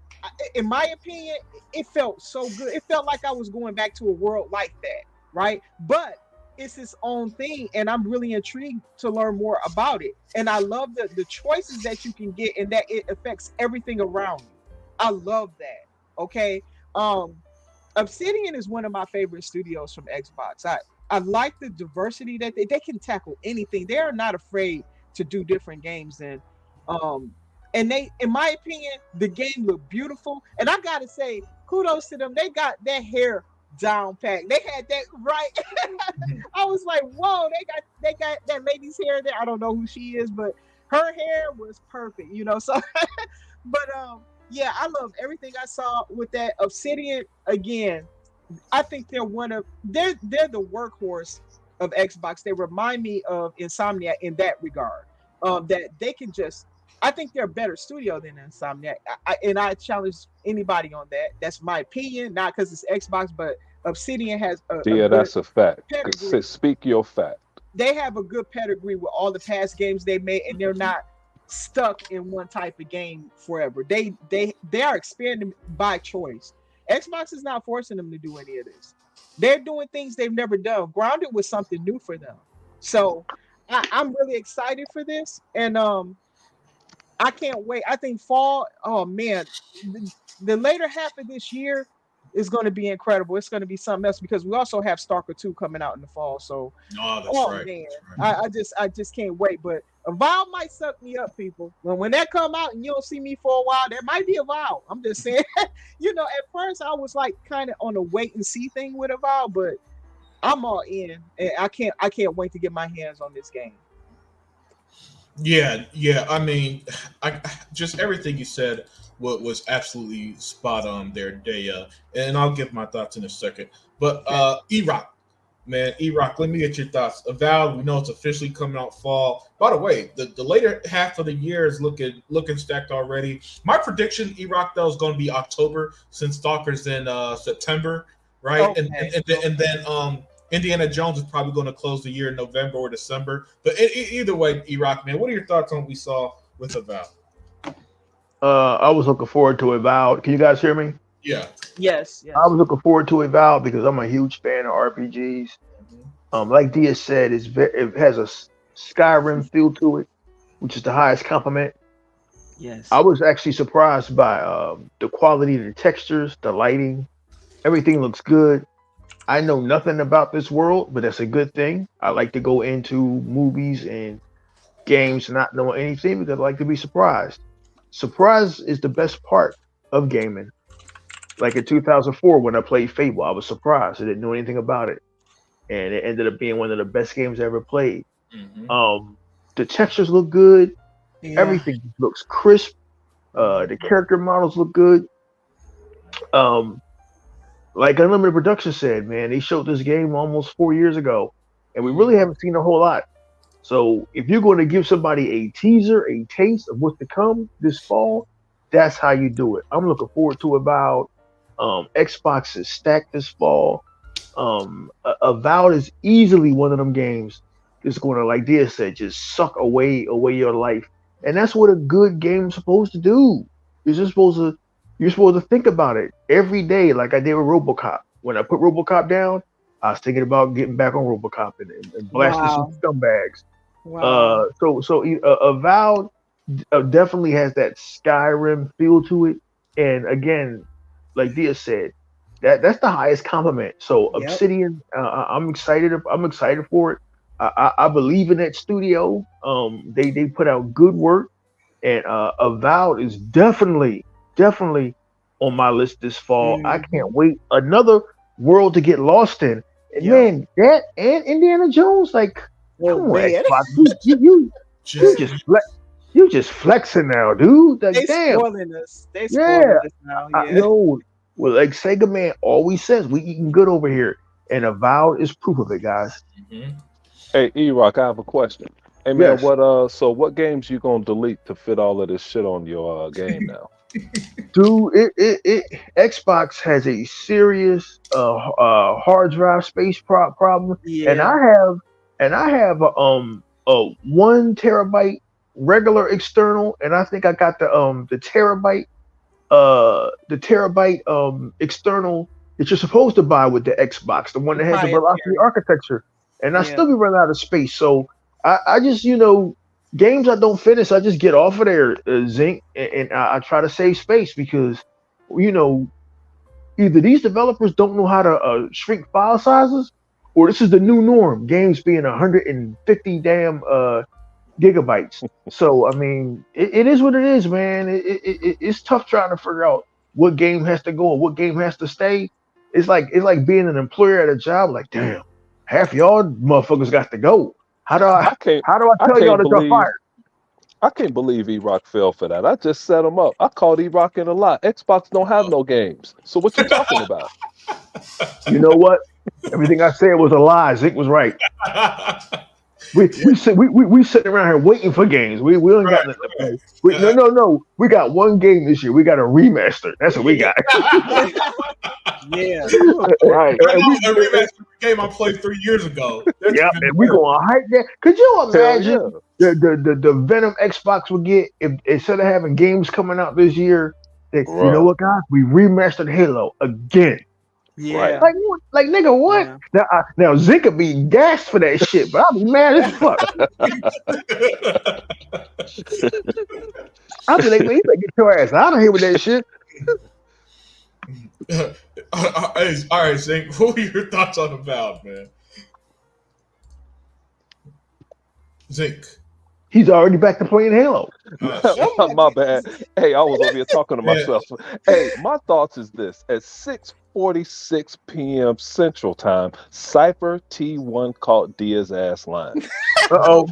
in my opinion, it felt so good. It felt like I was going back to a world like that, right? But it's its own thing, and I'm really intrigued to learn more about it. And I love the choices that you can get, and that it affects everything around you. I love that. Okay. Um, Obsidian is one of my favorite studios from Xbox. I like the diversity that they can tackle anything. They are not afraid to do different games, um and they, in my opinion, the game looked beautiful. And I gotta say, kudos to them. They got that hair down pat. They had that right. I was like, whoa, they got that lady's hair there. I don't know who she is, but her hair was perfect, you know. So but yeah, I love everything I saw with that. Obsidian, again, I think they're the workhorse of Xbox. They remind me of Insomniac in that regard. That they can just, I think they're a better studio than Insomniac. And I challenge anybody on that. That's my opinion, not because it's Xbox, but Obsidian has Yeah, that's a fact. pedigree. Speak your fact. They have a good pedigree with all the past games they made, and they're not stuck in one type of game forever. They are expanding by choice. Xbox is not forcing them to do any of this. They're doing things they've never done. Grounded was something new for them. So I'm really excited for this, and I can't wait. I think fall. Oh man, the later half of this year is going to be incredible. It's going to be something else because we also have Stalker 2 coming out in the fall. So, Oh, that's oh right. man, That's right. I just can't wait. But a Avowed might suck me up, people. When that come out and you don't see me for a while, there might be a Avowed. I'm just saying. You know, at first I was like kind of on a wait and see thing with Avowed, but I'm all in, and I can't wait to get my hands on this game. Yeah. I mean, I just everything you said was absolutely spot on there, Daya. And I'll give my thoughts in a second. But E-Rock, man, E-Rock, let me get your thoughts. Avowed, we know it's officially coming out fall. By the way, the later half of the year is looking stacked already. My prediction, E-Rock, though, is going to be October since Stalker's in September, right? Okay. And then Indiana Jones is probably going to close the year in November or December. But either way, E-Rock, man, what are your thoughts on what we saw with Avowed? I was looking forward to Avowed. Can you guys hear me? Yeah. Yes. I was looking forward to Avowed because I'm a huge fan of RPGs. Like Dia said, it has a Skyrim feel to it, which is the highest compliment. Yes. I was actually surprised by the quality of the textures, the lighting. Everything looks good. I know nothing about this world, but that's a good thing. I like to go into movies and games not knowing anything because I like to be surprised. Surprise is the best part of gaming. Like in 2004 when I played Fable, I was surprised. I didn't know anything about it. And it ended up being one of the best games I ever played. Mm-hmm. The textures look good. Yeah. Everything looks crisp. The character models look good. Like Unlimited Production said, man, they showed this game almost 4 years ago, and we really haven't seen a whole lot. So if you're going to give somebody a teaser, a taste of what's to come this fall, that's how you do it. I'm looking forward to Avowed. Xbox is stacked this fall. Avowed is easily one of them games that's going to, like Dia said, just suck away your life, and that's what a good game is supposed to do. You're supposed to think about it every day, like I did with RoboCop. When I put RoboCop down, I was thinking about getting back on RoboCop and blasting some scumbags. Wow. Avowed definitely has that Skyrim feel to it, and again, like Dia said, that's the highest compliment. So Yep. Obsidian, I'm excited. I'm excited for it. I believe in that studio. They put out good work, and Avowed is definitely on my list this fall. I can't wait. Another world to get lost in. And Yep. man, that and Indiana Jones, like, Oh, come on, man. Xbox, you just flexing now, dude. Like, They damn. spoiling us. They spoiling us now. I Yeah. know. Well, like Sega Man always says, we eating good over here, and Avowed is proof of it, guys. Mm-hmm. Hey, E-Rock, I have a question. Hey man, Yes. what games you gonna delete to fit all of this shit on your game now? Dude, Xbox has a serious hard drive space problem, Yeah. and I have a 1 terabyte regular external, and I think I got the terabyte external that you're supposed to buy with the Xbox, the one that has the velocity Proprietary. architecture. and I still be running out of space. So I just games I don't finish, I just get off of there, Zinc, and I try to save space because you know either these developers don't know how to shrink file sizes, or this is the new norm. Games being 150 damn gigabytes. So I mean, it is what it is, man. It's tough trying to figure out what game has to go and what game has to stay. It's like being an employer at a job. Like, damn, half y'all motherfuckers got to go. How do I tell y'all that y'all fired? I can't believe E-Rock fell for that. I just set him up. I called E-Rock in a lot. Xbox don't have no games. So what you talking about? You know what? Everything I said was a lie. Zink was right. We sitting around here waiting for games. We don't got nothing to play. No. We got one game this year. We got a remaster. That's what we got. Yeah. Right. A remaster game I played 3 years ago. Yeah, and we gonna hype that. Could you imagine the Venom Xbox would get if instead of having games coming out this year, you know what, guys? We remastered Halo again. Yeah. Like nigga, what? Yeah. Now Zink could be gassed for that shit, but I'll be mad as fuck. I'll be like, man, you better get your ass out of here with that shit. All right, Zink, what were your thoughts on the Valve, man? Zink. He's already back to playing Halo. My bad. Hey, I was over here talking to myself. Hey, my thoughts is this. At 6:46 p.m. Central Time, Cypher T1 caught Dia's ass line. Uh-oh.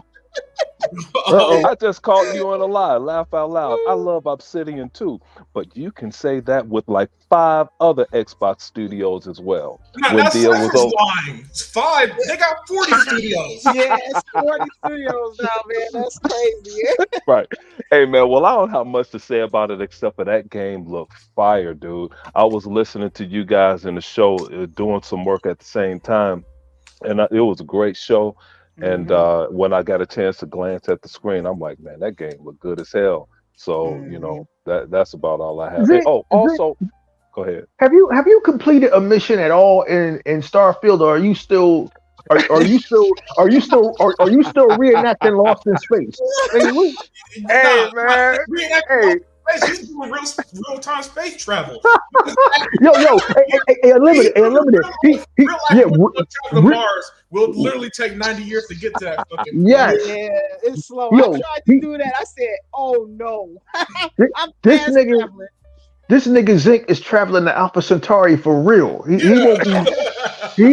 I just caught you on a lie. Laugh out loud. I love Obsidian too, but you can say that with like 5 other Xbox studios as well. When Dia was lying. It's 5. They got 40 studios. Yeah, it's 40 studios now, man. That's crazy. Right. Hey, man. Well, I don't have much to say about it except for that game looked fire, dude. I was listening to you guys in the show, doing some work at the same time, and it was a great show. And when I got a chance to glance at the screen, I'm like, man, that game looked good as hell. So that's about all I have. Also, go ahead. Have you completed a mission at all in Starfield, or are you still reenacting Lost in Space? Hey man, hey. She's doing real time space travel. Yo, hey, unlimited. Mars will literally take 90 years to get to that fucking. Yes. Yeah, it's slow. I tried to do that. I said, "Oh no, I'm this fast nigga." traveling. This nigga Zink is traveling to Alpha Centauri for real. He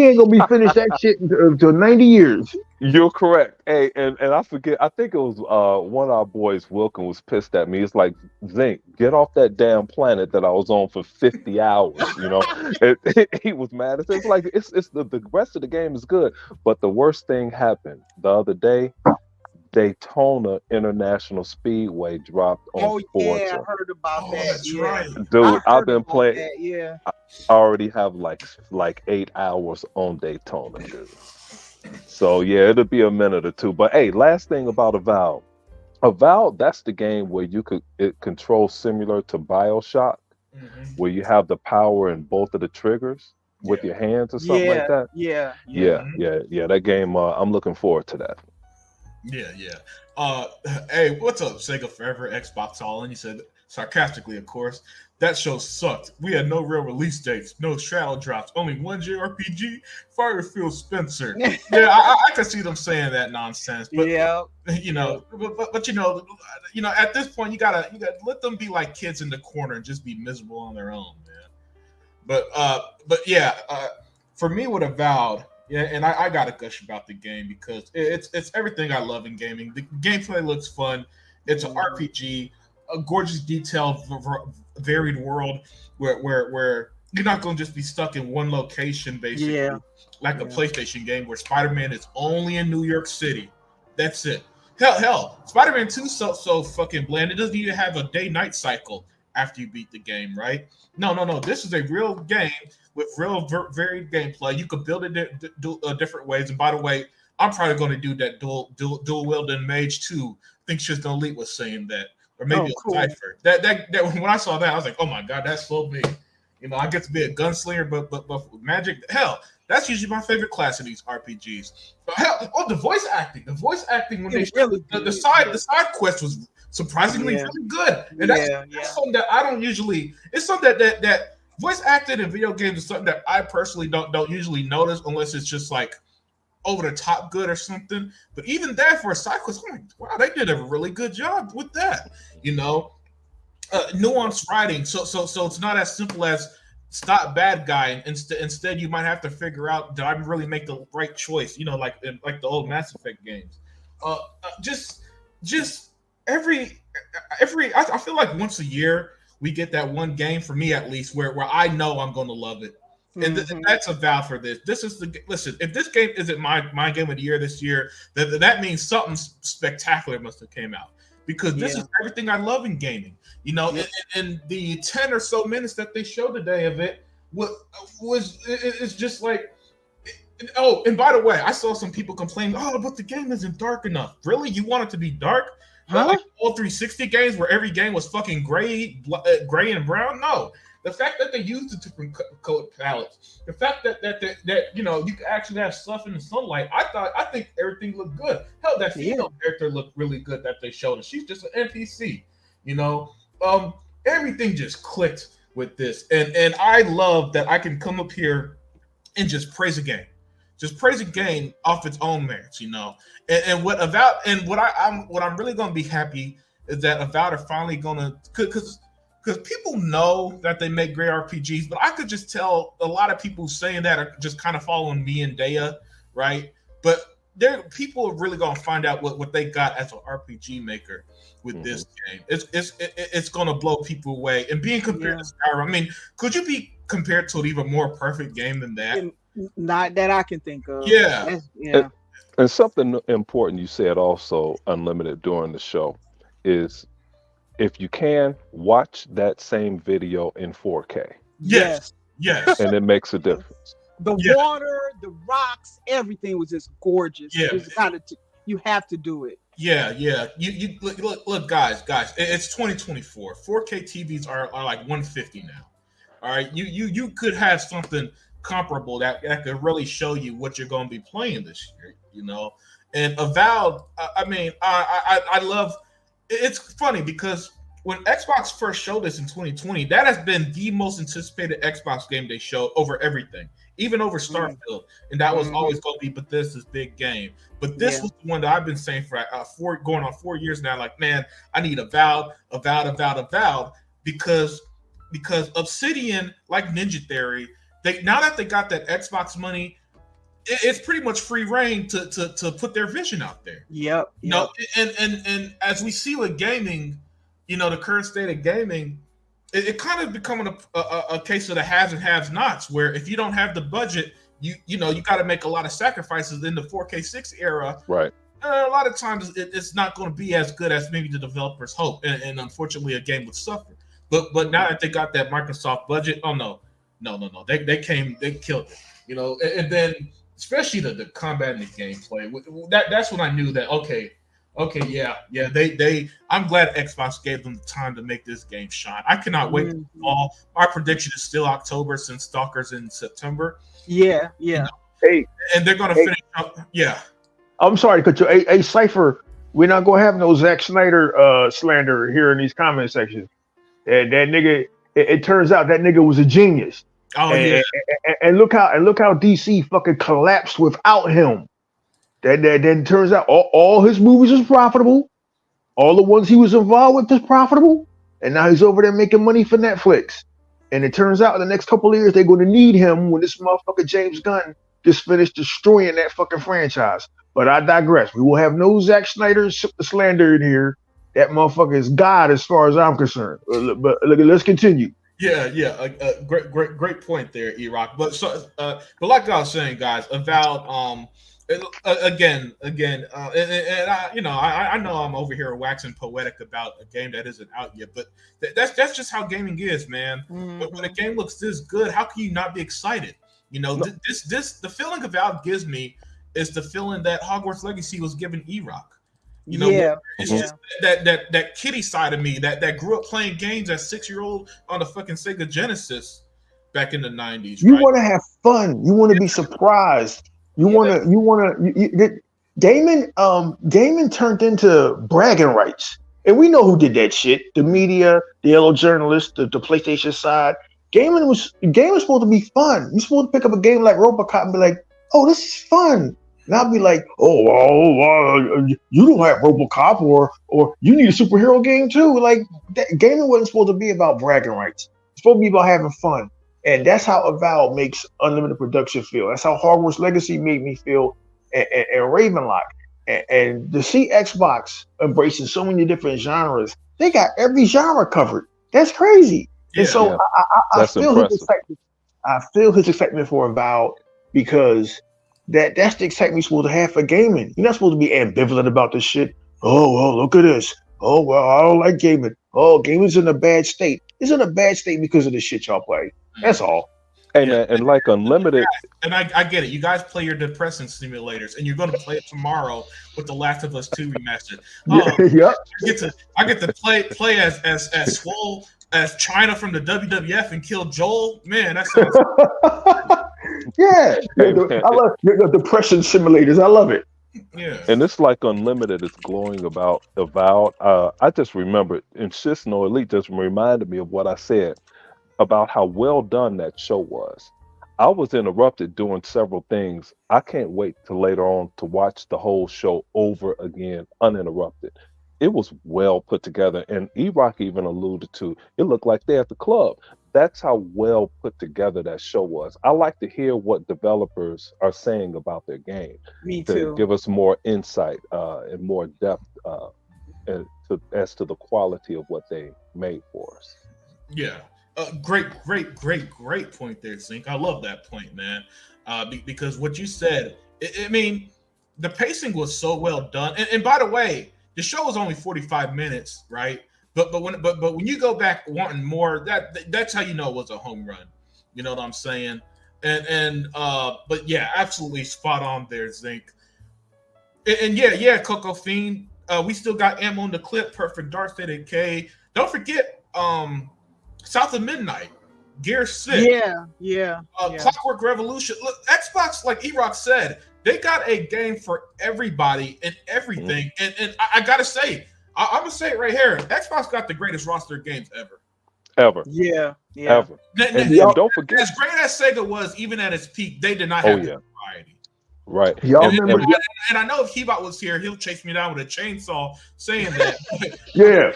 ain't gonna be finished that shit until 90 years. You're correct. Hey, and I forget, I think it was one of our boys, Wilkin, was pissed at me. It's like, Zink, get off that damn planet that I was on for 50 hours, you know? He was mad. It's like, it's the rest of the game is good, but the worst thing happened the other day. Daytona International Speedway dropped on Forza. Yeah, I heard about that. That's right. Dude, I've been playing. That, yeah. I already have like 8 hours on Daytona, dude. So yeah, it'll be a minute or two. But hey, last thing about Avowed. Avowed, that's the game where it controls similar to BioShock, where you have the power in both of the triggers with your hands or something like that. Yeah. That game, I'm looking forward to that. Yeah. Hey, what's up, Sega Forever, Xbox All? And he said, sarcastically, of course, that show sucked. We had no real release dates, no shadow drops, only one JRPG, Firefield Spencer. Yeah, I could see them saying that nonsense. But but at this point, you gotta let them be like kids in the corner and just be miserable on their own, man. But for me with Avowed. Yeah, and I got to gush about the game because it's everything I love in gaming. The gameplay looks fun. It's an RPG, a gorgeous, detailed, varied world where you're not going to just be stuck in one location, basically, like a PlayStation game where Spider-Man is only in New York City. That's it. Hell, Spider-Man 2 so fucking bland. It doesn't even have a day-night cycle after you beat the game, right? No. This is a real game with real varied gameplay. You could build it different ways. And by the way, I'm probably going to do that dual wielding mage too. I think Shiz Elite was saying that, or maybe Cypher. That when I saw that, I was like, oh my god, that's so big. You know, I get to be a gunslinger, but with magic, hell, that's usually my favorite class of these RPGs. But hell, the voice acting when they really the side quest was surprisingly really good, and that's something that I don't usually. It's something that voice acting in video games is something that I personally don't usually notice unless it's just like over the top good or something. But even that for a side quest, I'm like, wow, they did a really good job with that. You know, nuanced writing. So it's not as simple as stop bad guy. And instead, you might have to figure out, did I really make the right choice? You know, like the old Mass Effect games. Just every I feel like once a year we get that one game, for me at least, where I know I'm going to love it. And that's a vow for this. This is listen. If this game isn't my game of the year this year, that means something spectacular must have came out, because this is everything I love in gaming. You know, and the 10 or so minutes that they showed today of it it's just like. Oh, and by the way, I saw some people complaining, but the game isn't dark enough. Really, you want it to be dark? Like all 360 games where every game was fucking gray and brown? No. The fact that they used the different color palettes, the fact that you know you can actually have stuff in the sunlight, I think everything looked good. Hell, that female character looked really good that they showed us. She's just an NPC, you know. Everything just clicked with this, and I love that I can come up here and just praise a game. Just praise a game off its own merits, you know. And what I'm really gonna be happy is that Avowed are finally gonna, because people know that they make great RPGs, but I could just tell a lot of people saying that are just kind of following me and Daya, right? But people are really gonna find out what they got as an RPG maker with this game. It's gonna blow people away. And being compared to Skyrim, I mean, could you be compared to an even more perfect game than that? Not that I can think of. Yeah. And something important you said also, Unlimited, during the show is, if you can, watch that same video in 4K. Yes. And it makes a difference. The water, the rocks, everything was just gorgeous. Yeah. You have to do it. Yeah. You look, guys. It's 2024. 4K TVs are like 150 now. All right. You could have something comparable that could really show you what you're going to be playing this year, you know. And Avowed, I mean, I love. It's funny because when Xbox first showed this in 2020, that has been the most anticipated Xbox game they showed over everything, even over Starfield, and that was always going to be Bethesda's big game. But this was the one that I've been saying for going on 4 years now. Like, man, I need Avowed, because Obsidian, like Ninja Theory, now that they got that Xbox money, it's pretty much free reign to put their vision out there. Yep. You know, and as we see with gaming, you know, the current state of gaming, it kind of becoming a case of the haves and have-nots, where if you don't have the budget, you got to make a lot of sacrifices in the 4K6 era. Right. A lot of times it's not going to be as good as maybe the developers hope, and unfortunately a game would suffer. But now that they got that Microsoft budget, no, they killed it, you know. And then especially the combat and the gameplay, that's when I knew that okay, they I'm glad Xbox gave them the time to make this game shine. I cannot wait for fall. My prediction is still October, since Stalker's in September. Yeah. You know? Hey, and they're gonna finish up. Yeah. I'm sorry to cut you. Hey, Cypher, we're not gonna have no Zack Snyder slander here in these comment sections. And that nigga, it turns out that nigga was a genius. Oh, and look how DC fucking collapsed without him. Then turns out all his movies was profitable. All the ones he was involved with was profitable. And now he's over there making money for Netflix. And it turns out in the next couple of years they're going to need him when this motherfucker James Gunn just finished destroying that fucking franchise. But I digress. We will have no Zack Snyder slander in here. That motherfucker is God as far as I'm concerned. But let's continue. Yeah. Great point there, E-Rock. But like I was saying, guys, Avowed, again, and I know I'm over here waxing poetic about a game that isn't out yet, but that's just how gaming is, man. But when a game looks this good, how can you not be excited? You know, the feeling Avowed gives me is the feeling that Hogwarts Legacy was giving E-Rock. You know, it's just that kiddie side of me that grew up playing games as 6-year-old on the fucking Sega Genesis. back in the 90s, You right? want to have fun. You want to be surprised. You Yeah. want to. Gaming turned into bragging rights, and we know who did that shit. The media, the yellow journalists, the PlayStation side. Gaming was supposed to be fun. You're supposed to pick up a game like RoboCop and be like, "Oh, this is fun." And I'll be like, you don't have RoboCop, or you need a superhero game too. Like gaming wasn't supposed to be about bragging rights. It's supposed to be about having fun. And that's how Avowed makes Unlimited Production feel. That's how Hogwarts Legacy made me feel, and Ravenlock. And to see Xbox embracing so many different genres, they got every genre covered. That's crazy. Yeah. And so I feel impressive. his excitement. I feel his excitement for Avowed because that's the excitement you're supposed to have for gaming. You're not supposed to be ambivalent about this shit. Oh, well, look at this. Oh, well, I don't like gaming. Oh, gaming's in a bad state. It's in a bad state because of the shit y'all play. That's all. Hey, Yeah. man, and like Unlimited, And I get it. You guys play your depressing simulators, and you're going to play it tomorrow with The Last of Us 2 remastered. Yep. I get to play as Swole as China from the WWF and kill Joel. Man, that sounds. Yeah. Hey, I love the depression simulators. I love it. Yeah. and it's like Unlimited is glowing about Avowed. I just remember, and Shis No Elite just reminded me of what I said about how well done that show was. I was interrupted doing several things. I can't wait till later on to watch the whole show over again, uninterrupted. It was well put together, and E-Rock even alluded to it looked like they're at the club. That's how well put together that show was. I like to hear what developers are saying about their game Me to too. give us more insight and more depth as to the quality of what they made for us. Yeah. Great point there, Zink. I love that point, man. Because what you said, I mean, the pacing was so well done. And by the way, the show was only 45 minutes, right? But when you go back wanting more, that's how you know it was a home run. You know what I'm saying? But yeah, absolutely spot on there, Zink. And yeah, Coco Fiend. We still got ammo in the clip. Perfect Dark State of K. Don't forget, South of Midnight, Gear 6. Yeah. Clockwork Revolution. Look, Xbox, like E-Rock said, they got a game for everybody and everything. And I gotta say, I'm gonna say it right here. Xbox got the greatest roster of games ever. Yeah. Ever. And don't forget, As great as Sega was, even at its peak, they did not have the variety. right. Y'all And, remember? and I know if Hebot was here, he'll chase me down with a chainsaw saying that. Yeah.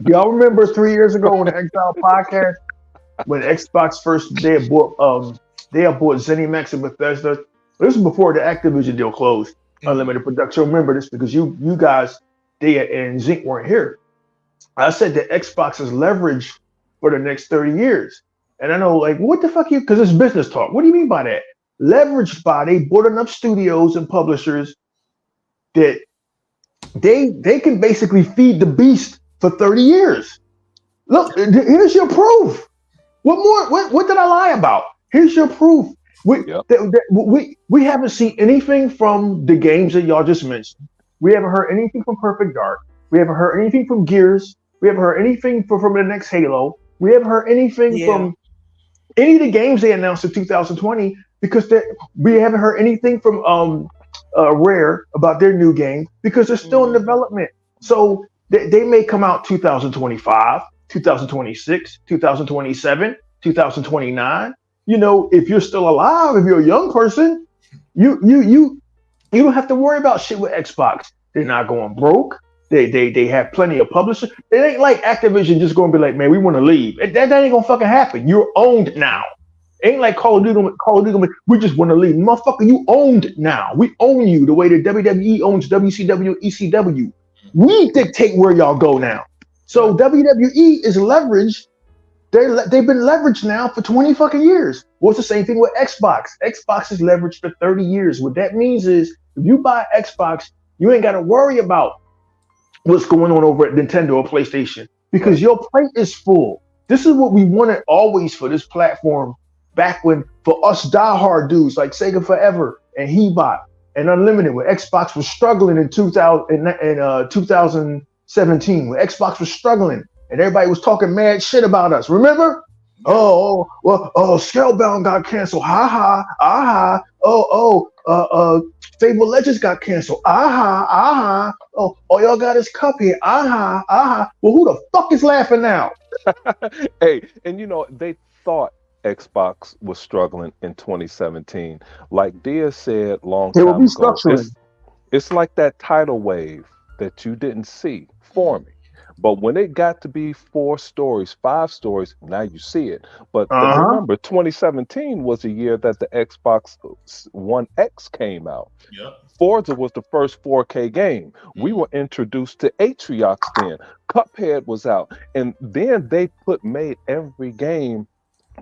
Y'all remember 3 years ago on the Exile podcast when Xbox first they had bought ZeniMax and Bethesda. This was before the Activision deal closed. Unlimited Production. Remember this because you guys, they and Zink weren't here. I said that Xbox is leverage for the next 30 years. And I know, like, what the fuck you, because it's business talk. What do you mean by that? Leveraged by, they bought enough studios and publishers that they can basically feed the beast for 30 years. Look, here's your proof. What more? What did I lie about? Here's your proof. We haven't seen anything from the games that y'all just mentioned. We haven't heard anything from Perfect Dark. We haven't heard anything from Gears. We haven't heard anything from the next Halo. We haven't heard anything from any of the games they announced in 2020 because we haven't heard anything from Rare about their new game because they're still in development. So they may come out 2025, 2026, 2027, 2029. You know, if you're still alive, if you're a young person, you don't have to worry about shit with Xbox. They're not going broke. They have plenty of publishers. It ain't like Activision just going to be like, man, we want to leave. That ain't gonna fucking happen. You're owned now. Ain't like Call of Duty. We just want to leave, motherfucker. You owned now. We own you the way the WWE owns WCW, ECW. We dictate where y'all go now. So WWE is leveraged. They've been leveraged now for 20 fucking years. Well, it's the same thing with Xbox. Xbox is leveraged for 30 years. What that means is if you buy Xbox, you ain't got to worry about what's going on over at Nintendo or PlayStation because your plate is full. This is what we wanted always for this platform back when, for us diehard dudes like Sega Forever and Hebot and Unlimited, when Xbox was struggling in 2017, when Xbox was struggling and everybody was talking mad shit about us. Remember? Yeah. Well, Scalebound got canceled. Ha ha, aha. Fable Legends got canceled. Aha, aha. Oh, all y'all got is Cuphead. Aha, aha. Well, who the fuck is laughing now? Hey, and they thought Xbox was struggling in 2017. Like Dia said long They were time ago, restructuring. it's like that tidal wave that you didn't see forming. But when it got to be 4 stories, 5 stories, now you see it. But Uh-huh. remember, 2017 was the year that the Xbox One X came out. Yep. Forza was the first 4K game. We were introduced to Atriox then. Cuphead was out. And then they made every game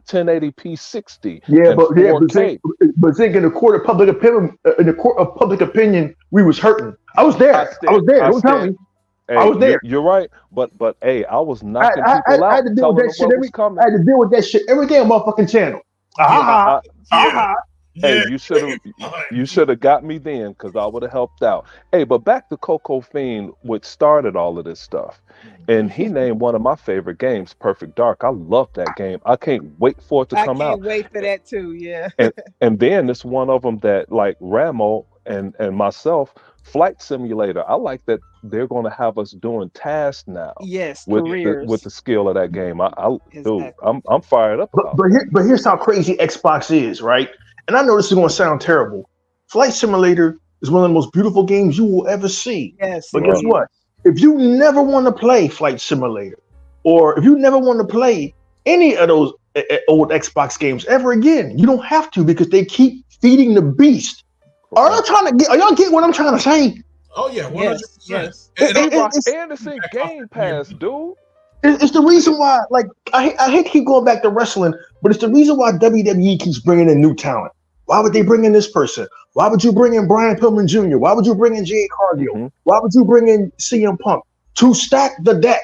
1080p 60 Yeah, and but 4K. in the court of public opinion, we was hurting. I was there. I was there. I Don't tell stand. me. I Hey, was there. you're right, but hey, I was I, knocking I, I, people I out, had to deal with telling that them shit what was coming. I had to deal with that shit every day on my fucking channel. Yeah. Aha, Yeah. aha. Hey, Yeah. you should have got me then, because I would have helped out. Hey, but back to Coco Fiend, which started all of this stuff, and he named one of my favorite games, Perfect Dark. I love that game. I can't wait for it to I come out. can't wait for that too. Yeah. And then it's one of them that, like Ramo and myself, Flight Simulator. I like that they're going to have us doing tasks now Yes, with careers. the skill of that game. Dude, Exactly. I'm fired up about that. But here's how crazy Xbox is, right? And I know this is going to sound terrible. Flight Simulator is one of the most beautiful games you will ever see. Yes, But it guess is. what? If you never want to play Flight Simulator, or if you never want to play any of those old Xbox games ever again, you don't have to, because they keep feeding the beast. Are y'all get what I'm trying to say? Oh yeah, 100%. Yes. And And it's in Game Pass, dude. It's the reason why, like, I hate to keep going back to wrestling, but it's the reason why WWE keeps bringing in new talent. Why would they bring in this person? Why would you bring in Brian Pillman Jr.? Why would you bring in Jade Cargill? Mm-hmm. Why would you bring in CM Punk? To stack the deck.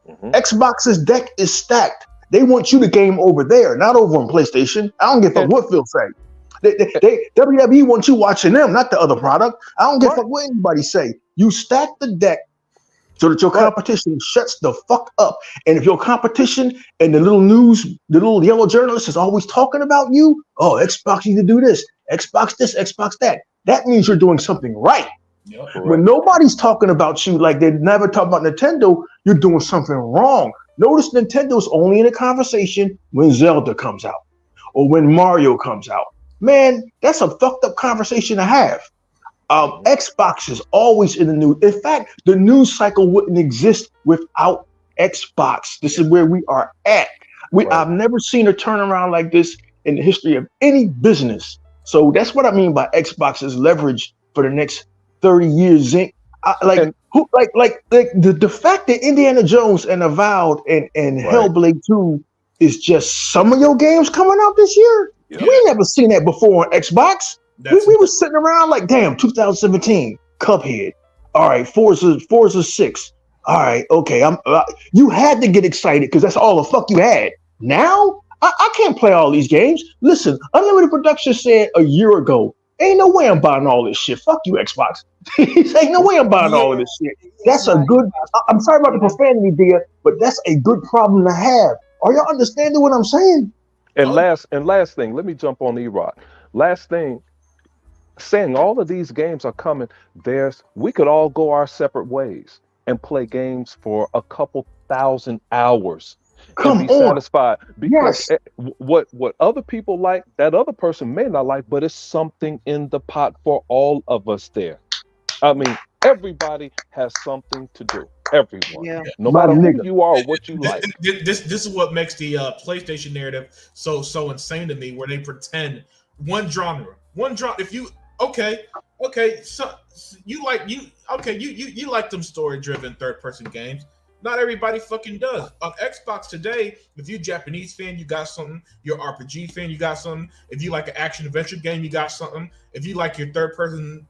Mm-hmm. Xbox's deck is stacked. They want you to game over there, not over on PlayStation. I don't give a fuck what Phil say. WWE wants you watching them, not the other product. I don't give a fuck what anybody say. You stack the deck so that your competition shuts the fuck up. And if your competition and the little news, the little yellow journalist is always talking about you, oh, Xbox need to do this, Xbox that. That means you're doing something right. Yep. When nobody's talking about you, like they never talk about Nintendo, you're doing something wrong. Notice Nintendo's only in a conversation when Zelda comes out or when Mario comes out. Man, that's a fucked up conversation to have. Xbox is always in the news. In fact, the news cycle wouldn't exist without Xbox. This is where we are at. I've never seen a turnaround like this in the history of any business. So that's what I mean by Xbox's leverage for the next 30 years. The fact that Indiana Jones and Avowed and Hellblade 2 is just some of your games coming out this year. Yep. We never seen that before on Xbox. We were sitting around like, damn, 2017, Cuphead. All right, Forza 6. All right, okay. You had to get excited because that's all the fuck you had. Now, I can't play all these games. Listen, Unlimited Productions said a year ago, ain't no way I'm buying all this shit. Fuck you, Xbox. Ain't no way I'm buying all of this shit. That's a good, I'm sorry about the profanity, dear, but that's a good problem to have. Are y'all understanding what I'm saying? And last thing, let me jump on E-Rock. Last thing, saying all of these games are coming, we could all go our separate ways and play games for a couple thousand hours and be satisfied, because what other people like, that other person may not like, but it's something in the pot for all of us there. I mean, everybody has something to do. Everyone, no matter who you are or what you like. This is what makes the PlayStation narrative so insane to me, where they pretend one genre. If you so you like them story driven third person games. Not everybody fucking does. On Xbox today, if you're a Japanese fan, you got something. You're an RPG fan, you got something. If you like an action adventure game, you got something. If you like your third person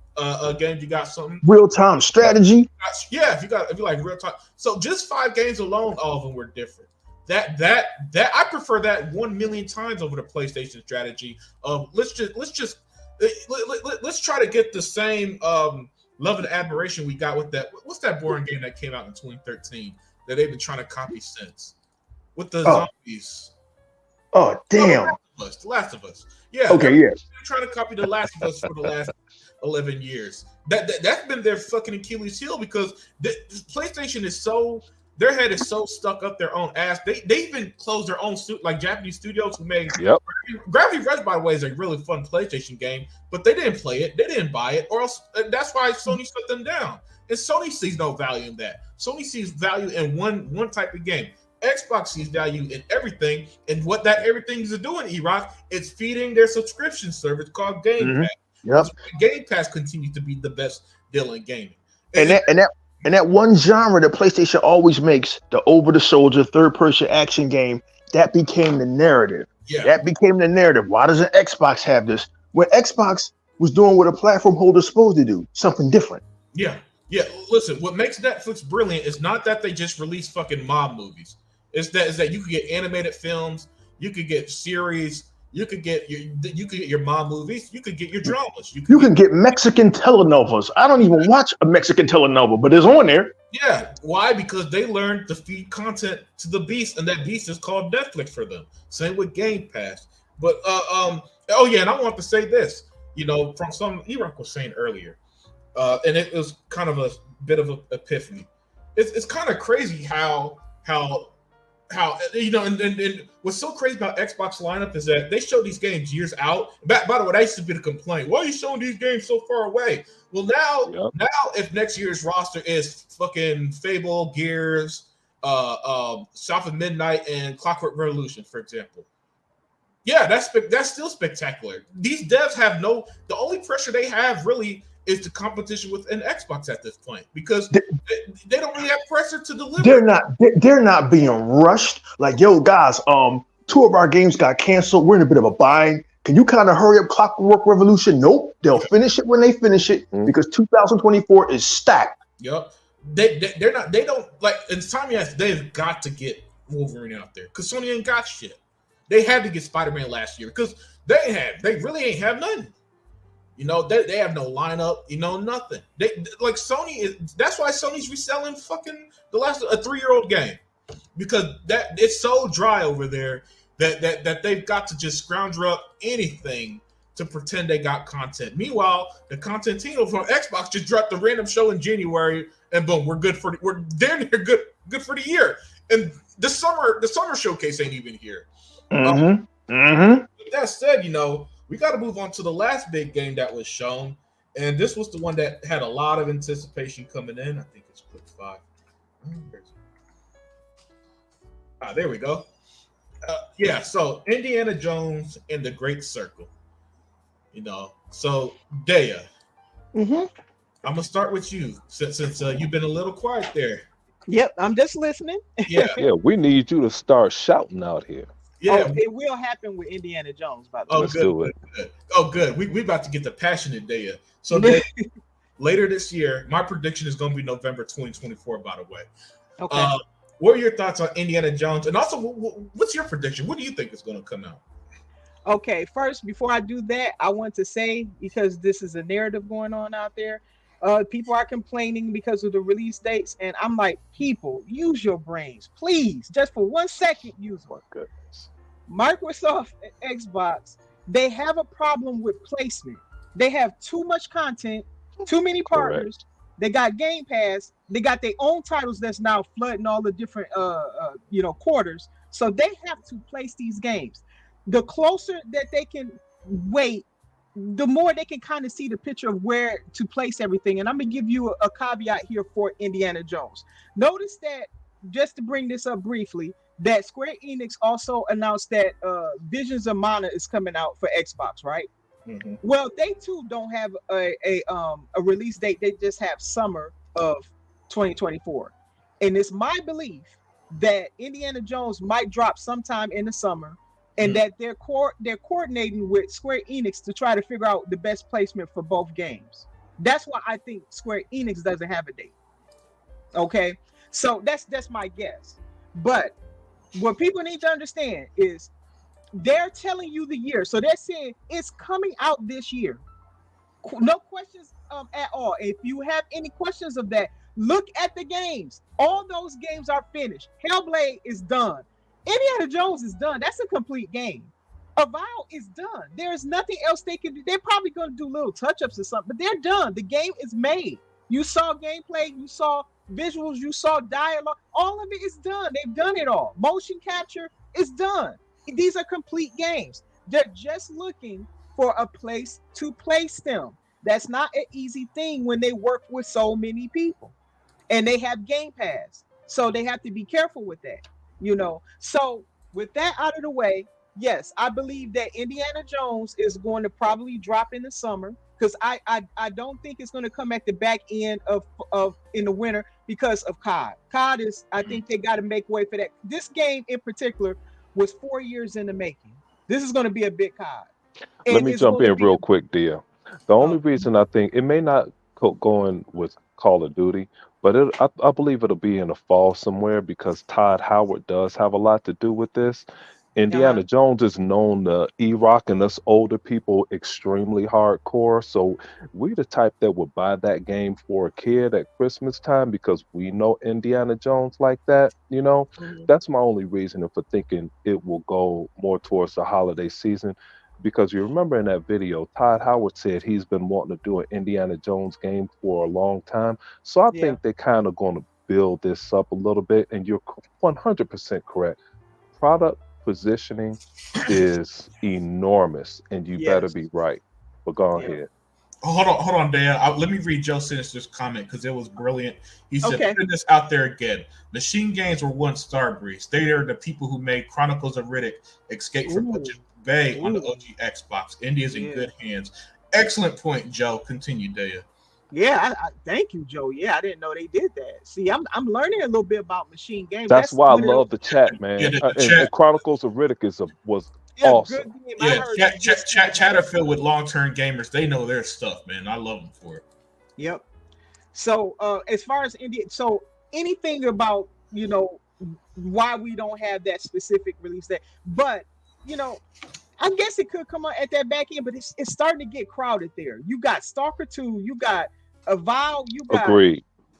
game, you got something. Real time strategy. Yeah, if you like real time. So just 5 games alone, all of them were different. That I prefer that 1,000,000 times over the PlayStation strategy of let's try to get the same love and admiration we got with that. What's that boring game that came out in 2013 that they've been trying to copy since? With the zombies. Oh damn. The Last of Us. Yeah. Okay, yeah. They're trying to copy The Last of Us for the last 11 years. That's been their fucking Achilles heel because PlayStation is so, their head is so stuck up their own ass. They even closed their own like Japanese studios who made Gravity Rush, by the way, is a really fun PlayStation game, but they didn't play it, they didn't buy it, or else that's why Sony shut them down. And Sony sees no value in that. Sony sees value in one type of game. Xbox sees value in everything, and what that everything is doing, E-Rock, it's feeding their subscription service called Game Pass. Yep. Game Pass continues to be the best deal in gaming. And that one genre that PlayStation always makes, the over-the-shoulder third-person action game, that became the narrative. Yeah. That became the narrative. Why doesn't Xbox have this? When Xbox was doing what a platform holder's supposed to do, something different. Yeah. Yeah. Listen, what makes Netflix brilliant is not that they just release fucking mob movies. Is that you could get animated films, you could get series, you could get your mob movies, you could get your dramas. You can get Mexican telenovelas. I don't even watch a Mexican telenovela, but it's on there. Yeah. Why? Because they learned to feed content to the beast, and that beast is called Netflix for them. Same with Game Pass. But oh yeah, and I want to say this, from something E-Rock was saying earlier, and it was kind of a bit of an epiphany. It's kind of crazy how and what's so crazy about Xbox lineup is that they show these games years out. By the way, that used to be the complaint. Why are you showing these games so far away? Well, now if next year's roster is fucking Fable, Gears, South of Midnight, and Clockwork Revolution, for example. Yeah, that's still spectacular. These devs have the only pressure they have really is the competition with an Xbox at this point, because they don't really have pressure to deliver. They're not being rushed. Like, yo, guys, 2 of our games got canceled. We're in a bit of a bind. Can you kind of hurry up Clockwork Revolution? Nope. They'll finish it when they finish it because 2024 is stacked. Yep. They don't like, in time, yes, they've got to get Wolverine out there because Sony ain't got shit. They had to get Spider-Man last year because they really ain't have nothing. They have no lineup, nothing. They like Sony is. That's why Sony's reselling fucking a 3-year-old game, because that it's so dry over there that they've got to just scrounge up anything to pretend they got content. Meanwhile, the Contentino from Xbox just dropped a random show in January, and boom, we're good for we're damn near good for the year. And the summer showcase ain't even here. With that said, we got to move on to the last big game that was shown, and this was the one that had a lot of anticipation coming in. I think it's clip 5. There we go. Yeah, so Indiana Jones and the Great Circle. So Daya, I'm gonna start with you since you've been a little quiet there. Yep, I'm just listening. Yeah, we need you to start shouting out here. Yeah, it will happen with Indiana Jones. By the way. Let's do it. Good. Oh, good. We about to get the passionate Daya. So Daya, later this year, my prediction is going to be November 2024. By the way, okay. What are your thoughts on Indiana Jones? And also, what's your prediction? What do you think is going to come out? Okay, first, before I do that, I want to say, because this is a narrative going on out there, people are complaining because of the release dates, and I'm like, people, use your brains, please, just for 1 second, use one. Good. Microsoft and Xbox, they have a problem with placement. They have too much content, too many partners. Correct. They got Game Pass. They got their own titles that's now flooding all the different quarters. So they have to place these games. The closer that they can wait, the more they can kind of see the picture of where to place everything. And I'm gonna give you a caveat here for Indiana Jones. Notice that, just to bring this up briefly, that Square Enix also announced that Visions of Mana is coming out for Xbox, right? Mm-hmm. Well, they too don't have a release date. They just have summer of 2024. And it's my belief that Indiana Jones might drop sometime in the summer, and that they're coordinating with Square Enix to try to figure out the best placement for both games. That's why I think Square Enix doesn't have a date. Okay, so that's my guess. But what people need to understand is they're telling you the year. So they're saying it's coming out this year. No questions at all. If you have any questions of that, look at the games. All those games are finished. Hellblade is done. Indiana Jones is done. That's a complete game. Avowed is done. There is nothing else they can do. They're probably going to do little touch-ups or something, but they're done. The game is made. You saw gameplay, you saw visuals, you saw dialogue. All of it is done. They've done it all. Motion capture is done. These are complete games. They're just looking for a place to place them. That's not an easy thing when they work with so many people. And they have Game Pass. So they have to be careful with that, you know. So with that out of the way, yes, I believe that Indiana Jones is going to probably drop in the summer because I don't think it's going to come at the back end of in the winter because of COD. COD is, I think they got to make way for that. This game in particular was 4 years in the making. This is going to be a big COD. Let me jump in real quick, dear. The only reason I think it may not go in with Call of Duty, but I believe it'll be in the fall somewhere because Todd Howard does have a lot to do with this. Indiana Jones is known to E-Rock and us older people extremely hardcore. So we the type that would buy that game for a kid at Christmas time because we know Indiana Jones like that, you know. That's my only reason for thinking it will go more towards the holiday season. Because you remember in that video, Todd Howard said he's been wanting to do an Indiana Jones game for a long time. So I think they're kind of going to build this up a little bit. And you're 100% correct. Product positioning is enormous, and you better be right. But go ahead. Hold on, Dan. Let me read Joe Sinister's comment because it was brilliant. He said, putting this out there again. Machine Games were once Starbreeze. They are the people who made Chronicles of Riddick, Escape from Butcher Bay on the OG Xbox. India's in good hands. Excellent point, Joe. Continue, Daya. Yeah, I thank you, Joe. Yeah, I didn't know they did that. See, I'm learning a little bit about Machine Games. That's why I love the chat, man. And Chronicles of Riddick was awesome. Yeah, Chatterfield with long-term gamers, they know their stuff, man. I love them for it. Yep. So as far as India, so anything about, you know, why we don't have that specific release date, but you know, I guess it could come out at that back end, but it's starting to get crowded there. You got Stalker 2, you got Avowed, you got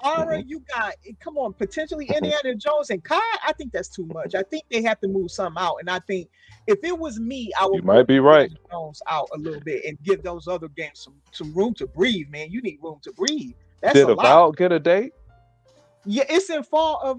Aura, you got, come on, potentially Indiana Jones and COD. I think that's too much. I think they have to move something out. And I think if it was me, I would you might be right. Jones out a little bit and give those other games some room to breathe, man. You need room to breathe. That's Did Avowed get a date? Yeah, it's in fall of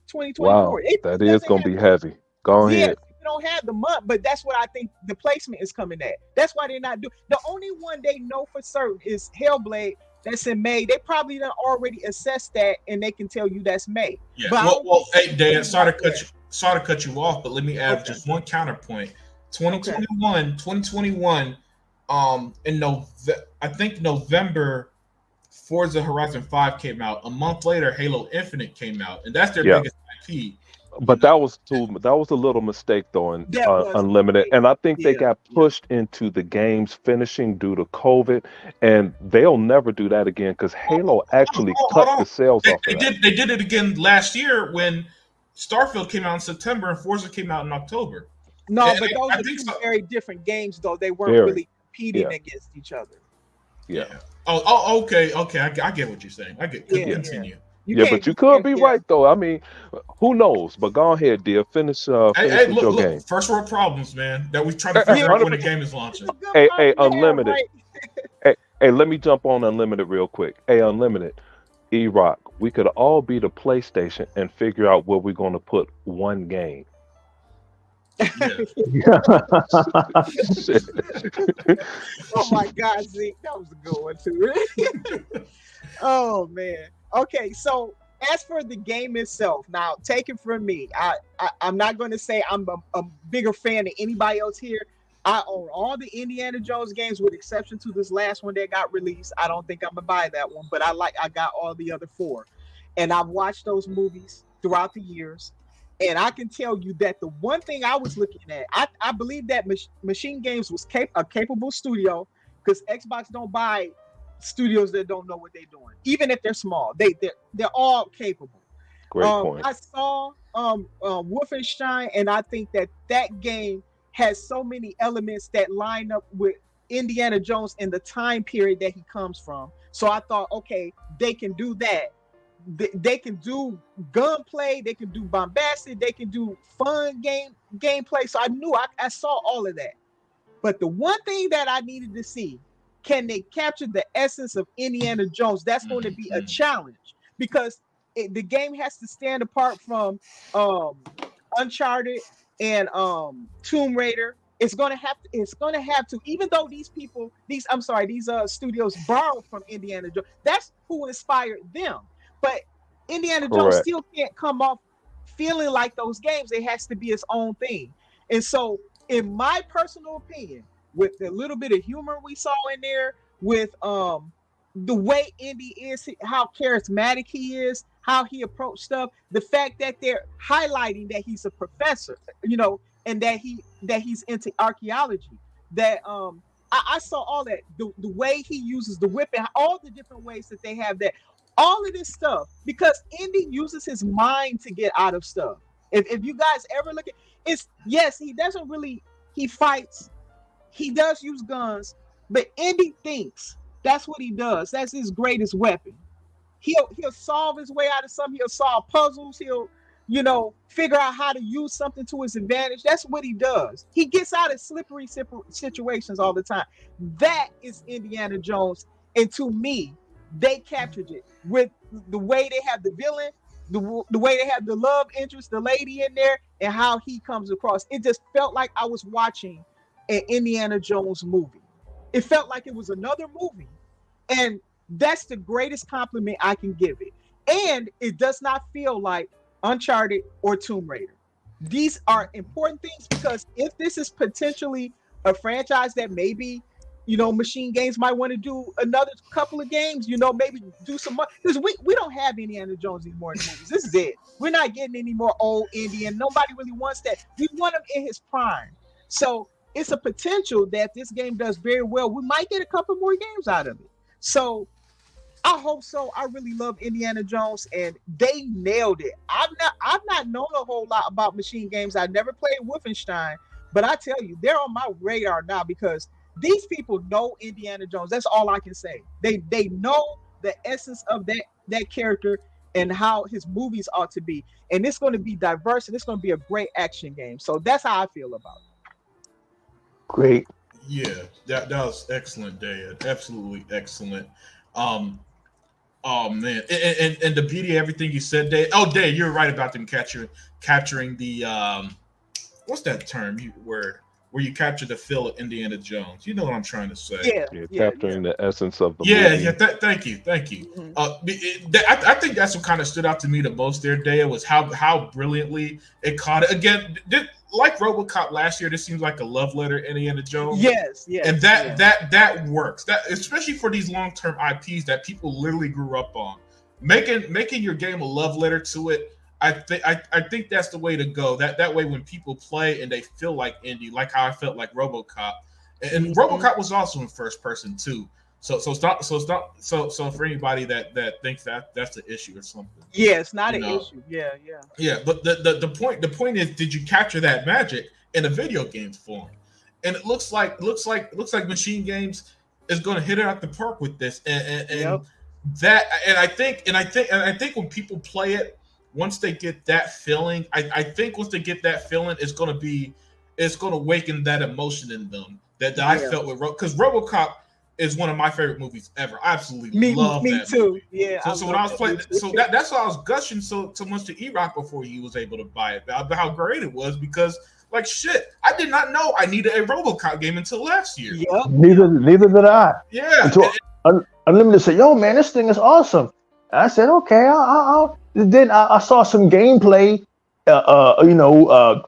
2024. Wow, that is gonna be heavy. Go ahead. We don't have the month, but that's what I think the placement is coming at. That's why they're not doing. The only one they know for certain is Hellblade. That's in May. They probably done already assessed that, and they can tell you that's May. Yeah. But well, hey, Dan, sorry to cut you off, but let me add just one counterpoint. 2021, I think November, Forza Horizon 5 came out. A month later, Halo Infinite came out, and that's their biggest IP. But that was a little mistake though in Unlimited, and I think they got pushed into the game's finishing due to COVID, and they'll never do that again because Halo actually cut the sales off. They did it again last year when Starfield came out in September and Forza came out in October. No, but those are two very different games though. They weren't really competing against each other. Yeah. Oh, okay. I get what you're saying. I get. Continue. But you could be right though. I mean, who knows? But go ahead, dear. Finish your game. First world problems, man. That we try to figure out when the game is launching. Hey, Unlimited. Hey, let me jump on Unlimited real quick. Hey, Unlimited, E-Rock. We could all be the PlayStation and figure out where we're going to put one game. Oh my God, Zeke, that was a good one too. Oh man. Okay, so as for the game itself, now take it from me. I'm not going to say I'm a bigger fan than anybody else here. I own all the Indiana Jones games with exception to this last one that got released. I don't think I'm gonna buy that one, but I got all the other 4, and I've watched those movies throughout the years. And I can tell you that the one thing I was looking at, I believe that Machine Games was a capable studio because Xbox don't buy studios that don't know what they're doing, even if they're small. They're all capable. Great point. I saw Wolfenstein, and I think that game has so many elements that line up with Indiana Jones in the time period that he comes from. So I thought, okay, they can do that. they can do gunplay, they can do bombastic, they can do fun gameplay. So I knew I saw all of that. But the one thing that I needed to see, can they capture the essence of Indiana Jones? That's going to be a challenge because the game has to stand apart from Uncharted and Tomb Raider. It's gonna have to, even though these studios borrowed from Indiana Jones. That's who inspired them. But Indiana Jones still can't come off feeling like those games. It has to be its own thing. And so, in my personal opinion, with the little bit of humor we saw in there, with the way Indy is, how charismatic he is, how he approached stuff, the fact that they're highlighting that he's a professor, and that he's into archaeology, that I saw all that, the way he uses the whip and all the different ways that they have that, all of this stuff, because Indy uses his mind to get out of stuff. If you guys ever look at he fights, he does use guns, but Indy thinks. That's what he does. That's his greatest weapon. He'll solve his way out of something. He'll solve puzzles. He'll, figure out how to use something to his advantage. That's what he does. He gets out of slippery situations all the time. That is Indiana Jones. And to me, they captured it with the way they have the villain, the way they have the love interest, the lady in there, and how he comes across. It just felt like I was watching an Indiana Jones movie. It felt like it was another movie. And that's the greatest compliment I can give it. And it does not feel like Uncharted or Tomb Raider. These are important things because if this is potentially a franchise that maybe, Machine Games might want to do another couple of games, maybe do some more. Because we don't have Indiana Jones anymore in the movies. This is it. We're not getting any more old Indian. Nobody really wants that. We want him in his prime. So it's a potential that this game does very well. We might get a couple more games out of it. So I hope so. I really love Indiana Jones, and they nailed it. I've not known a whole lot about Machine Games. I never played Wolfenstein, but I tell you, they're on my radar now because these people know Indiana Jones. That's all I can say. They know the essence of that character and how his movies ought to be, and it's going to be diverse, and it's going to be a great action game. So that's how I feel about it. Great. Yeah, that was excellent, Dad. Absolutely excellent. Oh man, and the beauty of everything you said, Dave. Oh, Dave, you're right about them capturing the what's that term where you capture the feel of Indiana Jones. You know what I'm trying to say? Capturing the essence of the movie. Thank you. Mm-hmm. I think that's what kind of stood out to me the most there, Dave, was how brilliantly it caught it. Again, like RoboCop last year, this seems like a love letter to Indiana Jones. Yes. And that works. That especially for these long-term IPs that people literally grew up on. Making your game a love letter to it. I think that's the way to go. That way, when people play and they feel like Indy, like how I felt like RoboCop, and RoboCop was also in first person too. So for anybody that thinks that's an issue or something. Yeah, it's not an issue. Yeah. Yeah, but the point is, did you capture that magic in a video game form? And it looks like Machine Games is going to hit it out the park with this, and I think when people play it, once they get that feeling, I think once they get that feeling, it's going to awaken that emotion in them that I felt with because RoboCop is one of my favorite movies ever. I absolutely love that. Me too. Movie. Yeah. So when I was playing, that's why I was gushing so much to E-Rock before he was able to buy it. About how great it was because like shit, I did not know I needed a RoboCop game until last year. Yep. Neither did I. Yeah. Unlimited said, "Yo, man, this thing is awesome." I said, "Okay, I'll." Then I saw some gameplay. The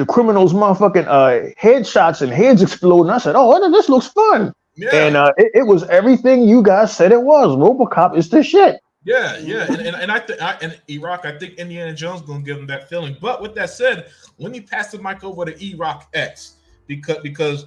criminals' motherfucking headshots and heads exploding. I said, "Oh, this looks fun." Yeah. And it was everything you guys said it was. RoboCop is the shit. Yeah, and E-Rock, I think Indiana Jones gonna give him that feeling. But with that said, let me pass the mic over to E-Rock X because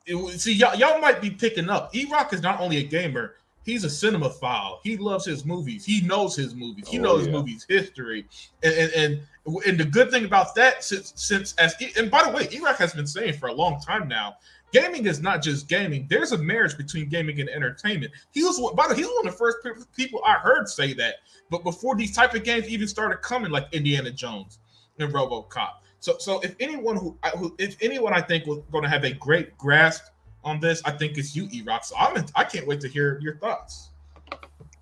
y'all might be picking up. E-Rock is not only a gamer, he's a cinemaphile. He loves his movies. He knows his movies. He knows his movies' history. And the good thing about that, since and by the way, E-Rock has been saying for a long time now gaming is not just gaming. There's a marriage between gaming and entertainment. He was one of the first people I heard say that. But before these type of games even started coming, like Indiana Jones and RoboCop. So if anyone I think was going to have a great grasp on this, I think it's you, E-Rock. So I can't wait to hear your thoughts.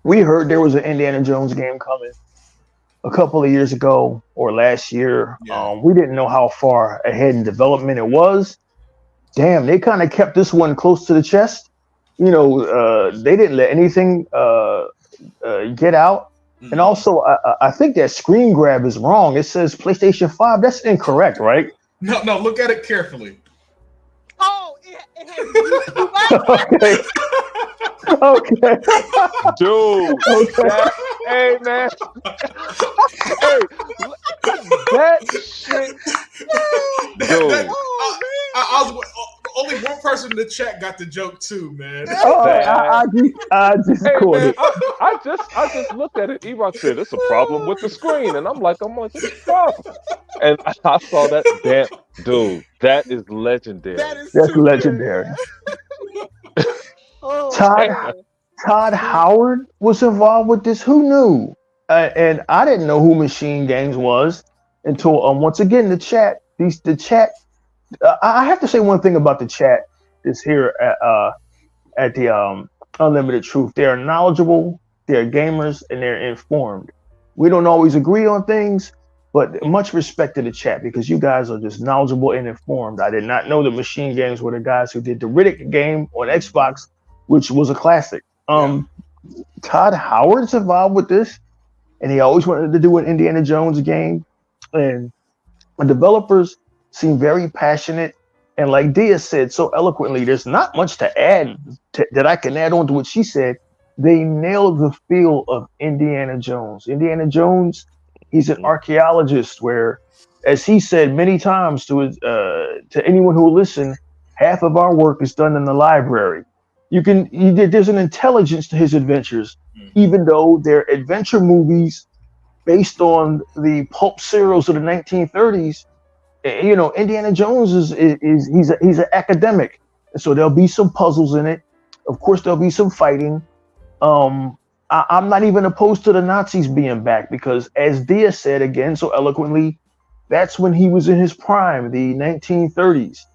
We heard there was an Indiana Jones game coming a couple of years ago or last year. Yeah. We didn't know how far ahead in development it was. Damn, they kind of kept this one close to the chest. You know, they didn't let anything get out. Mm-hmm. And also, I think that screen grab is wrong. It says PlayStation 5. That's incorrect, right? No, look at it carefully. Oh, it has okay. Okay. Dude. Okay. Hey, man. Hey, that shit. Dude. Only one person in the chat got the joke too, man. Oh, I just hey, caught man, it. I just looked at it. E-Rock said it's a problem with the screen, and I'm like, what's the problem? And I saw that. Damn, dude, that is legendary. That's legendary. Todd Howard was involved with this. Who knew? And I didn't know who Machine Games was until once again the chat. The chat. I have to say one thing about the chat is here at the Unlimited Truth. They are knowledgeable, they're gamers, and they're informed. We don't always agree on things, but much respect to the chat because you guys are just knowledgeable and informed. I did not know that Machine Games were the guys who did the Riddick game on Xbox, which was a classic. Todd Howard's involved with this, and he always wanted to do an Indiana Jones game. And the developers seem very passionate. And like Dia said so eloquently, there's not much to add that I can add on to what she said. They nailed the feel of Indiana Jones. Indiana Jones, he's an archaeologist where, as he said many times to anyone who will listen, half of our work is done in the library. There's an intelligence to his adventures, even though they're adventure movies based on the pulp serials of the 1930s. You know, Indiana Jones he's an academic, and so there'll be some puzzles in it. Of course, there'll be some fighting. I'm not even opposed to the Nazis being back because, as Dia said again so eloquently, that's when he was in his prime, the 1930s.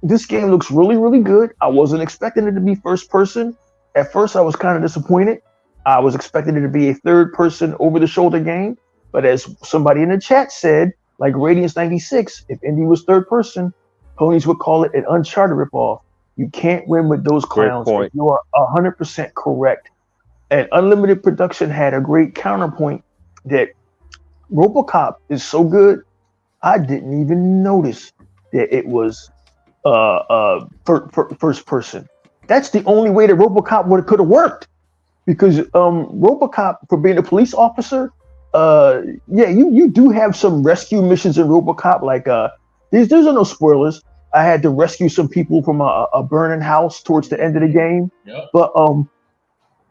This game looks really, really good. I wasn't expecting it to be first person. At first, I was kind of disappointed. I was expecting it to be a third person over the shoulder game. But as somebody in the chat said, like Radiance 96, if Indy was third person, ponies would call it an Uncharted ripoff. You can't win with those clowns. You are 100% correct. And Unlimited Production had a great counterpoint that RoboCop is so good, I didn't even notice that it was first person. That's the only way that RoboCop could have worked, because RoboCop, for being a police officer, you do have some rescue missions in RoboCop. Like there's no spoilers. I had to rescue some people from a burning house towards the end of the game. Yep. But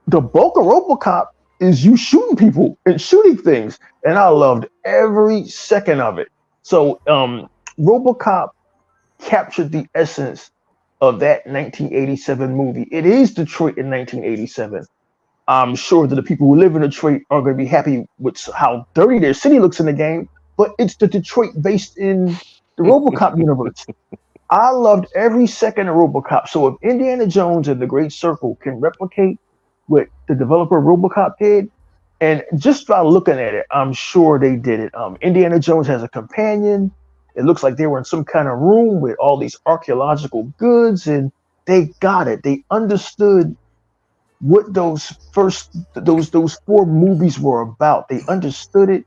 the bulk of RoboCop is you shooting people and shooting things, and I loved every second of it. So RoboCop captured the essence of that 1987 movie. It is Detroit in 1987. I'm sure that the people who live in Detroit are going to be happy with how dirty their city looks in the game, but it's the Detroit based in the RoboCop universe. I loved every second of RoboCop. So if Indiana Jones and the Great Circle can replicate what the developer of RoboCop did, and just by looking at it, I'm sure they did it. Indiana Jones has a companion. It looks like they were in some kind of room with all these archaeological goods, and they got it. They understood what those four movies were about. They understood it,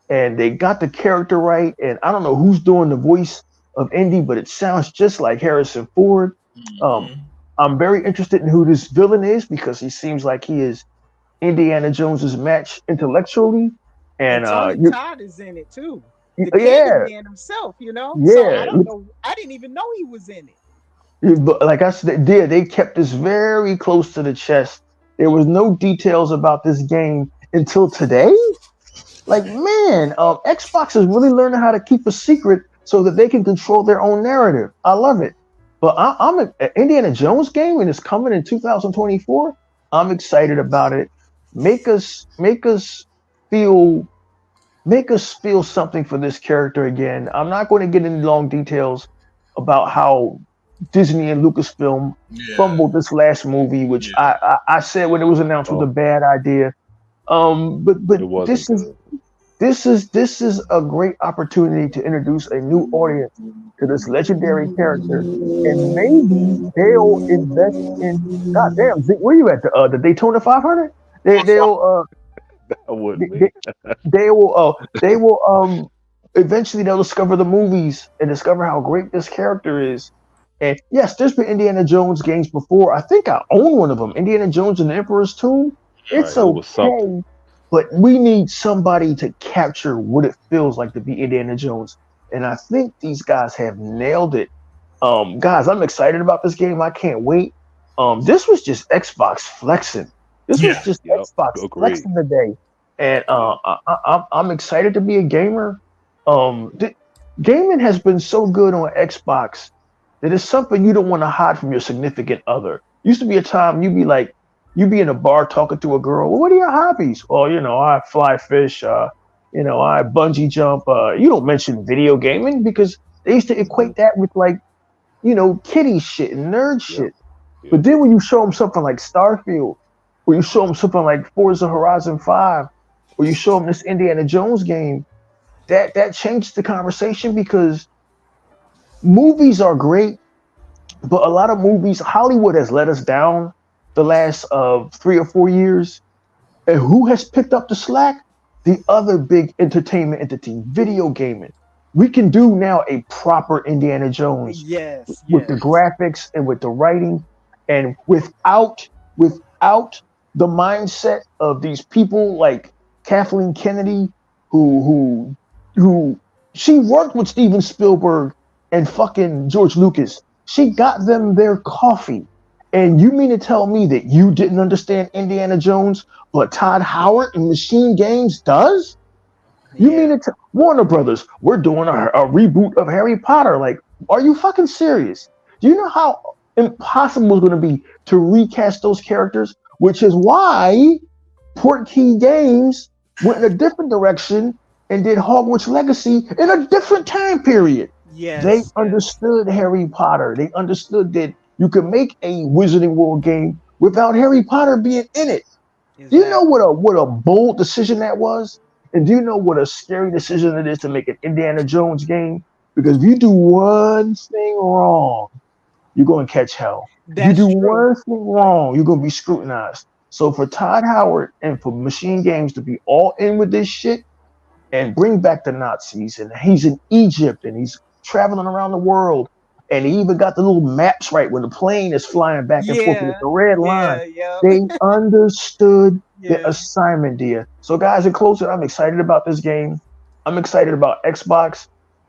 and they got the character right. And I don't know who's doing the voice of Indy, but it sounds just like Harrison Ford. I'm very interested in who this villain is because he seems like he is Indiana Jones's match intellectually. And Tony Todd is in it too. The man himself, you know. Yeah, so I don't know. I didn't even know he was in it. But like I said, they kept this very close to the chest. There was no details about this game until today. Like, man, Xbox is really learning how to keep a secret so that they can control their own narrative. I love it. But I'm an Indiana Jones game, and it's coming in 2024. I'm excited about it. Make us feel make us feel something for this character again. I'm not going to get into long details about how Disney and Lucasfilm Yeah, fumbled this last movie, which yeah. I said when it was announced was a Oh, bad idea. But it wasn't this is good. this is a great opportunity to introduce a new audience to this legendary character, and maybe they'll invest in. God damn, Zeke, where you at the Daytona 500? They On Fox, they'll That wasn't they, me. they will eventually they'll discover the movies and discover how great this character is. And yes, there's been Indiana Jones games before. I think I own one of them, Indiana Jones and the Emperor's Tomb. It's Right. It was something. okay, but we need somebody to capture what it feels like to be Indiana Jones. And I think these guys have nailed it. Guys, I'm excited about this game. I can't wait. This was just Xbox flexing. This was yeah, just Yep. Xbox Agreed. flexing today. And I'm excited to be a gamer. Gaming has been so good on Xbox that it's something you don't want to hide from your significant other. Used to be a time you'd be in a bar talking to a girl. Well, what are your hobbies? Well, I fly fish. I bungee jump. You don't mention video gaming because they used to equate that with kiddie shit and nerd Yep. shit. But Yep. then when you show them something like Starfield, or you show them something like Forza Horizon 5, or you show them this Indiana Jones game, that changed the conversation because movies are great, but a lot of movies, Hollywood has let us down the last 3 or 4 years. And who has picked up the slack? The other big entertainment entity, video gaming. We can do now a proper Indiana Jones Yes, with the yes. graphics and with the writing, and without the mindset of these people like Kathleen Kennedy, who she worked with Steven Spielberg and fucking George Lucas. She got them their coffee. And you mean to tell me that you didn't understand Indiana Jones, but Todd Howard and Machine Games does? You mean Yeah. it? Warner Brothers, we're doing a reboot of Harry Potter. Like, are you fucking serious? Do you know how impossible it's going to be to recast those characters? Which is why Portkey Games went in a different direction and did Hogwarts Legacy in a different time period. Yes. They yes. understood Harry Potter. They understood that you could make a Wizarding World game without Harry Potter being in it. Do you know what a bold decision that was? And do you know what a scary decision it is to make an Indiana Jones game? Because if you do one thing wrong, you're going to catch hell. If you That's do true. one thing wrong, you're going to be scrutinized. So for Todd Howard and for Machine Games to be all in with this shit and bring back the Nazis, and he's in Egypt and he's traveling around the world, and he even got the little maps right when the plane is flying back and forth with Yeah. the red line. Yeah. They understood the Yeah. assignment, dear. So, guys, in closing, I'm excited about this game. I'm excited about Xbox.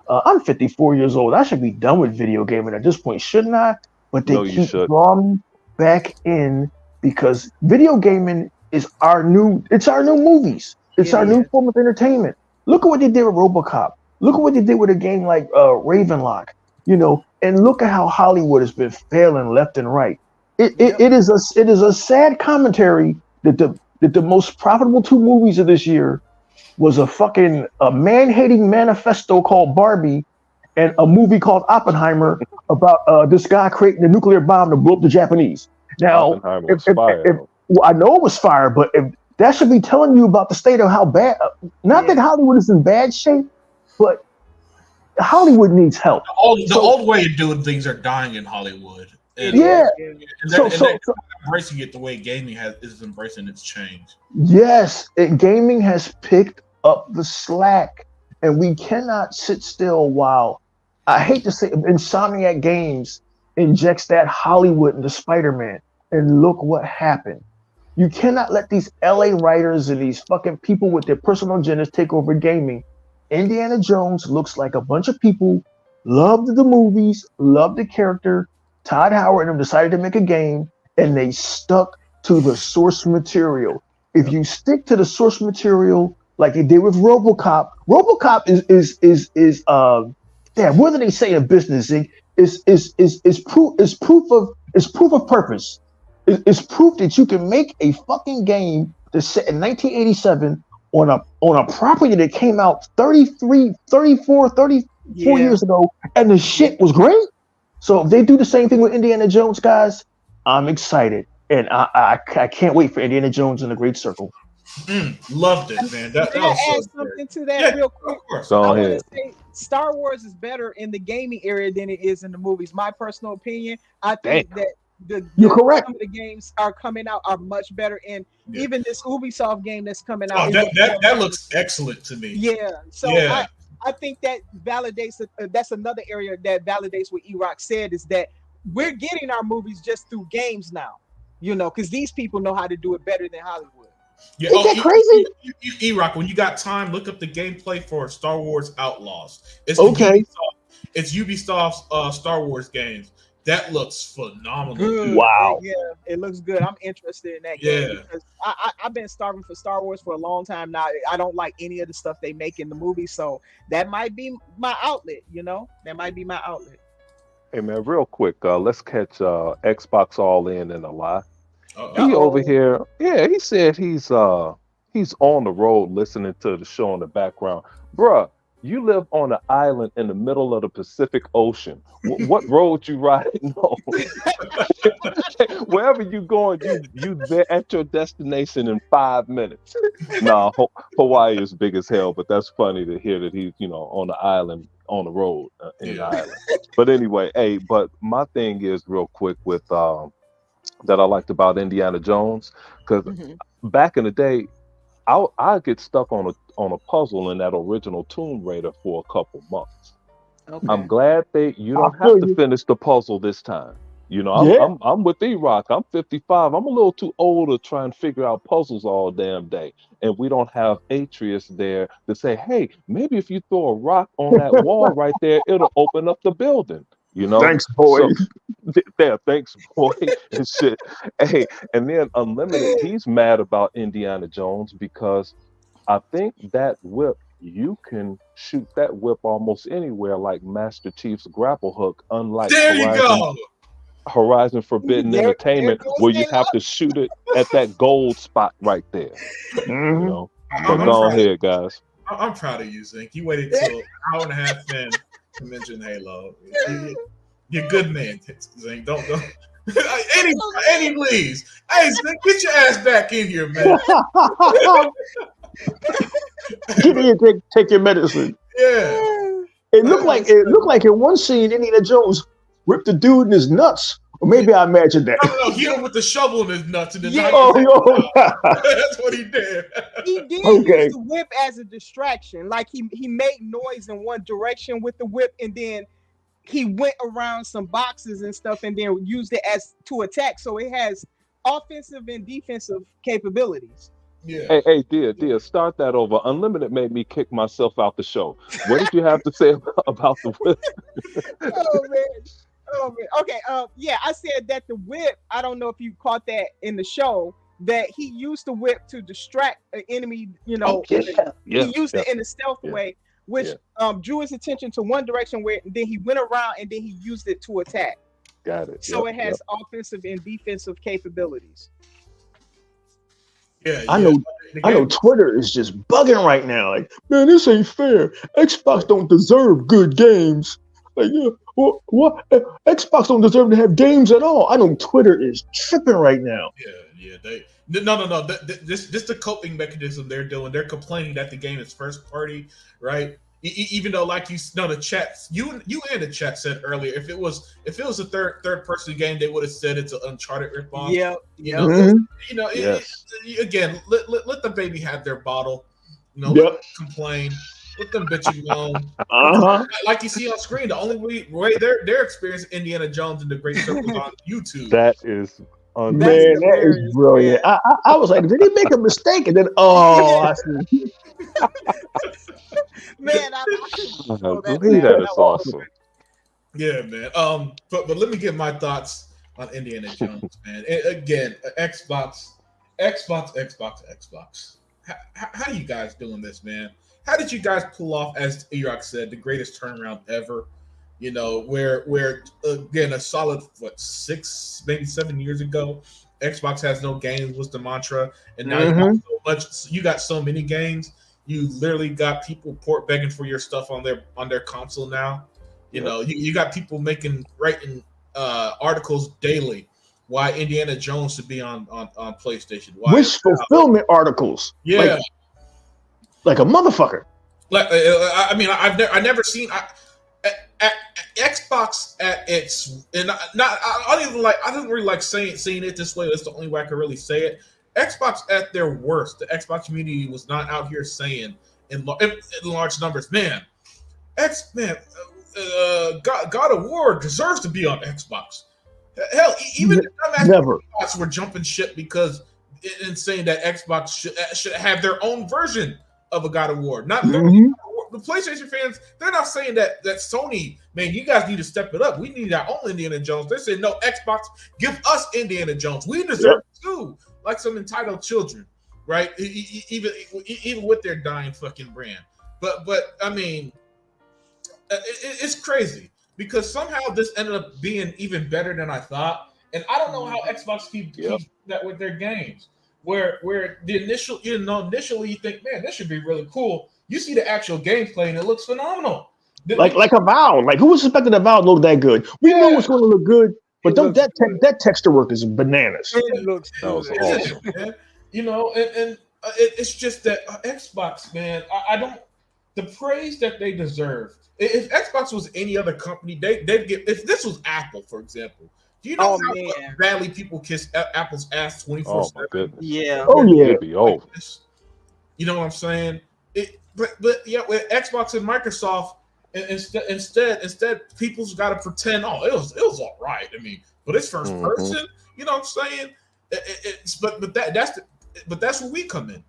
I'm 54 years old. I should be done with video gaming at this point, shouldn't I? But they No, you keep should. drawing me back in because video gaming is our new movies. It's It our new is. form of entertainment. Look at what they did with RoboCop. Look at what they did with a game like Ravenlock. And look at how Hollywood has been failing left and right. Yep. It is a sad commentary that the most profitable two movies of this year was a man-hating manifesto called Barbie and a movie called Oppenheimer about this guy creating a nuclear bomb to blow up the Japanese. Now, Oppenheimer was fire. well, I know it was fire, but if that should be telling you about the state of how bad. Not that Yeah. Hollywood is in bad shape, but Hollywood needs help. The old way of doing things are dying in Hollywood. And, Yeah. and So, they're embracing it the way gaming is embracing its change. yes, gaming has picked up the slack, and we cannot sit still while I hate to say Insomniac Games injects that Hollywood into Spider-Man, and look what happened. You cannot let these LA writers and these fucking people with their personal agendas take over gaming. Indiana Jones looks like a bunch of people loved the movies, loved the character. Todd Howard and them decided to make a game, and they stuck to the source material. If you stick to the source material like they did with RoboCop is what do they say in business? proof of purpose. It's proof that you can make a fucking game that's set in 1987 on a property that came out 34 years ago, and the shit was great. So if they do the same thing with Indiana Jones, guys, I'm excited, and I can't wait for Indiana Jones and the Great Circle. Loved it, man. That Can was I add so something to that real quick? Of course. Go I ahead. want to say Star Wars is better in the gaming area than it is in the movies. My personal opinion. I think that You're correct. some of the games are coming out are much better, and even this Ubisoft game that's coming out. That looks excellent to me. Yeah. So I think that validates. That's another area that validates what E-Rock said, is that we're getting our movies just through games now. You know, because these people know how to do it better than Hollywood. Yeah, Is that crazy? E-Rock, when you got time, look up the gameplay for Star Wars Outlaws. It's okay. It's Ubisoft's Star Wars games. That looks phenomenal. Good. Wow. Yeah, it looks good. I'm interested in that game because I've been starving for Star Wars for a long time now. I don't like any of the stuff they make in the movie, so that might be my outlet. You know, that might be my outlet. Hey man, real quick, let's catch Xbox All In and a lie. Uh-oh. He over here, he said he's on the road listening to the show in the background. Bruh, you live on an island in the middle of the Pacific Ocean. What road you riding on? Wherever you going, you there at your destination in 5 minutes. Nah, Hawaii is big as hell, but that's funny to hear that he's on the island on the road in the island. But anyway, but my thing is real quick with that I liked about Indiana Jones, because back in the day, I get stuck on a puzzle in that original Tomb Raider for a couple months. Okay. I'm glad you don't have to finish the puzzle this time. I'm with E-Rock. I'm 55. I'm a little too old to try and figure out puzzles all damn day. And we don't have Atreus there to say, hey, maybe if you throw a rock on that wall right there, it'll open up the building. Thanks, boy. Thanks, boy. And shit. Hey, and then Unlimited, he's mad about Indiana Jones because I think that whip, you can shoot that whip almost anywhere, like Master Chief's grapple hook, unlike Horizon Forbidden Entertainment, where you have to shoot it at that gold spot right there. But go ahead, guys. I'm proud of you, Zink. You waited till an hour and a half in to mention Halo. You're a good man, Zink. Don't. Any please. Hey, Zink, get your ass back in here, man. Get in here, take your medicine. Yeah. It looked like in one scene, Indiana Jones ripped the dude in his nuts. Or maybe I imagined that. No, he went with the shovel in his nuts and then that's what he did. He did use the whip as a distraction. Like he made noise in one direction with the whip, and then he went around some boxes and stuff and then used it as to attack. So it has offensive and defensive capabilities. Yeah. Hey, dear, start that over. Unlimited made me kick myself out the show. What did you have to say about the whip? Oh man. Okay. I said that the whip, I don't know if you caught that in the show, that he used the whip to distract an enemy, He used it in a stealth way, which drew his attention to one direction where then he went around and then he used it to attack. Got it. So it has offensive and defensive capabilities. I know Twitter is just bugging right now. Like, man, this ain't fair. Xbox don't deserve good games. Like, what? Xbox don't deserve to have games at all. I know Twitter is tripping right now. Yeah. No. This the coping mechanism they're doing. They're complaining that the game is first party, right? Even though, like the chat, you and the chat said earlier, if it was a third person game, they would have said it's an Uncharted ripoff. Yeah. Again, let the baby have their bottle. Complain. Let them bitch alone. Like you see on screen, the only way they're experiencing Indiana Jones and the Great Circle on YouTube. That is. Man, that is brilliant. I was like, did he make a mistake? And then, I see. Man, that is awesome. Yeah, man. But let me get my thoughts on Indiana Jones, man. And again, Xbox. How you guys doing this, man? How did you guys pull off, as E-Rock said, the greatest turnaround ever? You know, where again a solid 6 maybe 7 years ago, Xbox has no games was the mantra, and now you got so many games. You literally got people begging for your stuff on their console now. You know, you got people writing articles daily why Indiana Jones should be on PlayStation. Why Wish fulfillment articles. Yeah, like a motherfucker. Like I mean, I've never seen Xbox at its and I don't really like saying it this way. That's the only way I can really say it. Xbox at their worst, the Xbox community was not out here saying in large numbers, man, God of War deserves to be on Xbox. Hell, even the Xbox were jumping ship because and saying that Xbox should have their own version of a God of War. Not the PlayStation fans, they're not saying that Sony, man, you guys need to step it up. We need our own Indiana Jones. They're saying, no, Xbox, give us Indiana Jones. We deserve it too, like some entitled children, right? Even with their dying fucking brand. But I mean, it's crazy because somehow this ended up being even better than I thought. And I don't know how Xbox keeps that with their games. Where the initially you think, man, this should be really cool. You see the actual gameplay and it looks phenomenal. Like a Vow. Like who was expecting a Vow to look that good? We know it's going to look good, but that texture work is bananas. It looks awesome. Man. You know, and it's just that Xbox, man, I don't the praise that they deserve. If Xbox was any other company, they'd get. If this was Apple, for example. Do you know how badly people kiss Apple's ass 24/7? Yeah. Oh yeah. It'd be over. You know what I'm saying? But yeah, with Xbox and Microsoft, instead, people's got to pretend. Oh, it was all right. I mean, but it's first person. You know what I'm saying? But that's where we come in.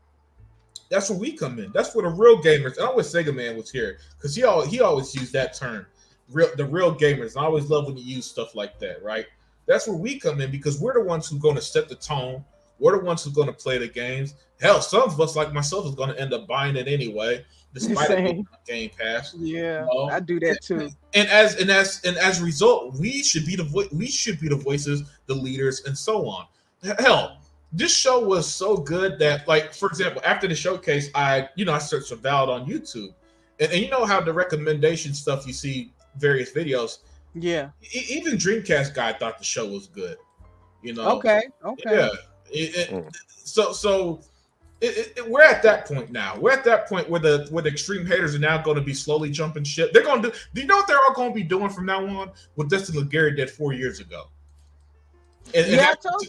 That's where we come in. That's where the real gamers. And I wish Sega Man was here because he always used that term. The real gamers. I always love when you use stuff like that, right? That's where we come in because we're the ones who are going to set the tone. We're the ones who are going to play the games. Hell, some of us, like myself, is going to end up buying it anyway, despite it being on Game Pass. Yeah, you know? I do that too. And as a result, we should be the voices, the leaders, and so on. Hell, this show was so good that, like, for example, after the showcase, I searched for Valid on YouTube, and you know how the recommendation stuff you see various videos. Yeah. Even Dreamcast guy thought the show was good. You know. Okay. Yeah. So we're at that point now. We're at that point where the extreme haters are now going to be slowly jumping ship. They're going to do. Do you know what they're all going to be doing from now on? What Dustin Legary did 4 years ago. I told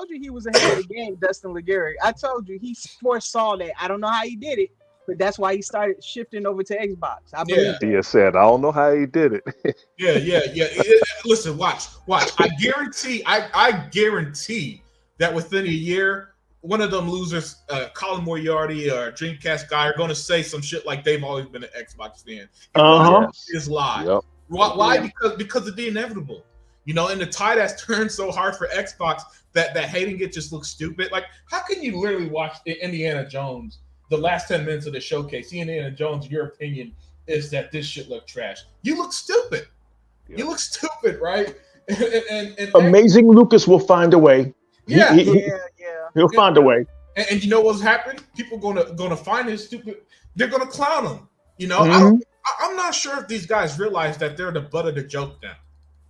you he was ahead of the game, Dustin Legary. I told you he foresaw that. I don't know how he did it. But that's why he started shifting over to Xbox. I believe. He said, "I don't know how he did it." Yeah. Listen, watch. I guarantee that within a year, one of them losers, Colin Moriarty or Dreamcast guy, are going to say some shit like they've always been an Xbox fan. It's live. Yep. Why? Because of the inevitable. You know, and the tide has turned so hard for Xbox that hating it just looks stupid. Like, how can you literally watch Indiana Jones? The last 10 minutes of the showcase, Indiana Jones, your opinion is that this shit look trash. You look stupid. Yep. You look stupid, right? and Amazing Lucas will find a way. Yeah. He'll find a way. And you know what's happened? People gonna find his stupid. They're gonna clown him. You know, I'm not sure if these guys realize that they're the butt of the joke now.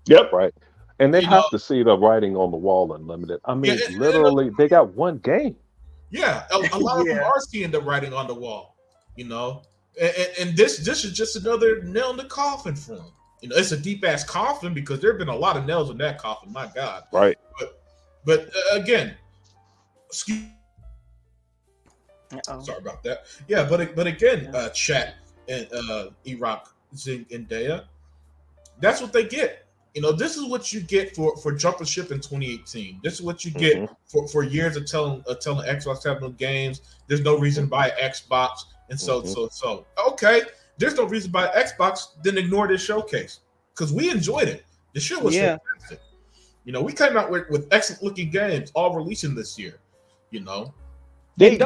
Yep. Right. And they have to see the writing on the wall Unlimited. I mean, literally, they got one game. Yeah, a lot of them are seeing the writing on the wall, you know, and this is just another nail in the coffin for them. You know, it's a deep ass coffin because there have been a lot of nails in that coffin. My God, right? But again, sorry about that. Yeah, but again, chat and Iraq, Zing, and Daya, that's what they get. You know, this is what you get for jumping ship in 2018. This is what you get for years of telling Xbox to have no games. There's no reason to buy Xbox, and so. Okay, there's no reason to buy Xbox. Then ignore this showcase because we enjoyed it. The shit was fantastic. You know, we came out with excellent looking games, all releasing this year. You know, I'm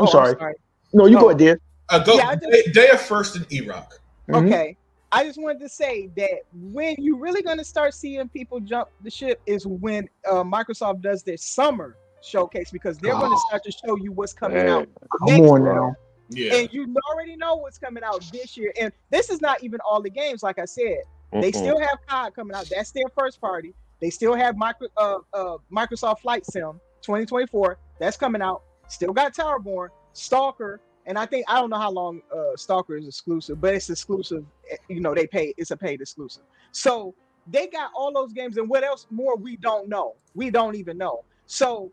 sorry. No, you go ahead, dear. Daya first in Iraq. Okay. I just wanted to say that when you're really going to start seeing people jump the ship is when Microsoft does their summer showcase, because they're going to start to show you what's coming out Come next on year. now. Yeah. And you already know what's coming out this year. And this is not even all the games. Like I said, they still have COD coming out. That's their first party. They still have Microsoft Flight Sim 2024. That's coming out. Still got Towerborn, Stalker, and I don't know how long Stalker is exclusive, but it's exclusive. You know, it's a paid exclusive. So they got all those games, and what else more we don't know. We don't even know. So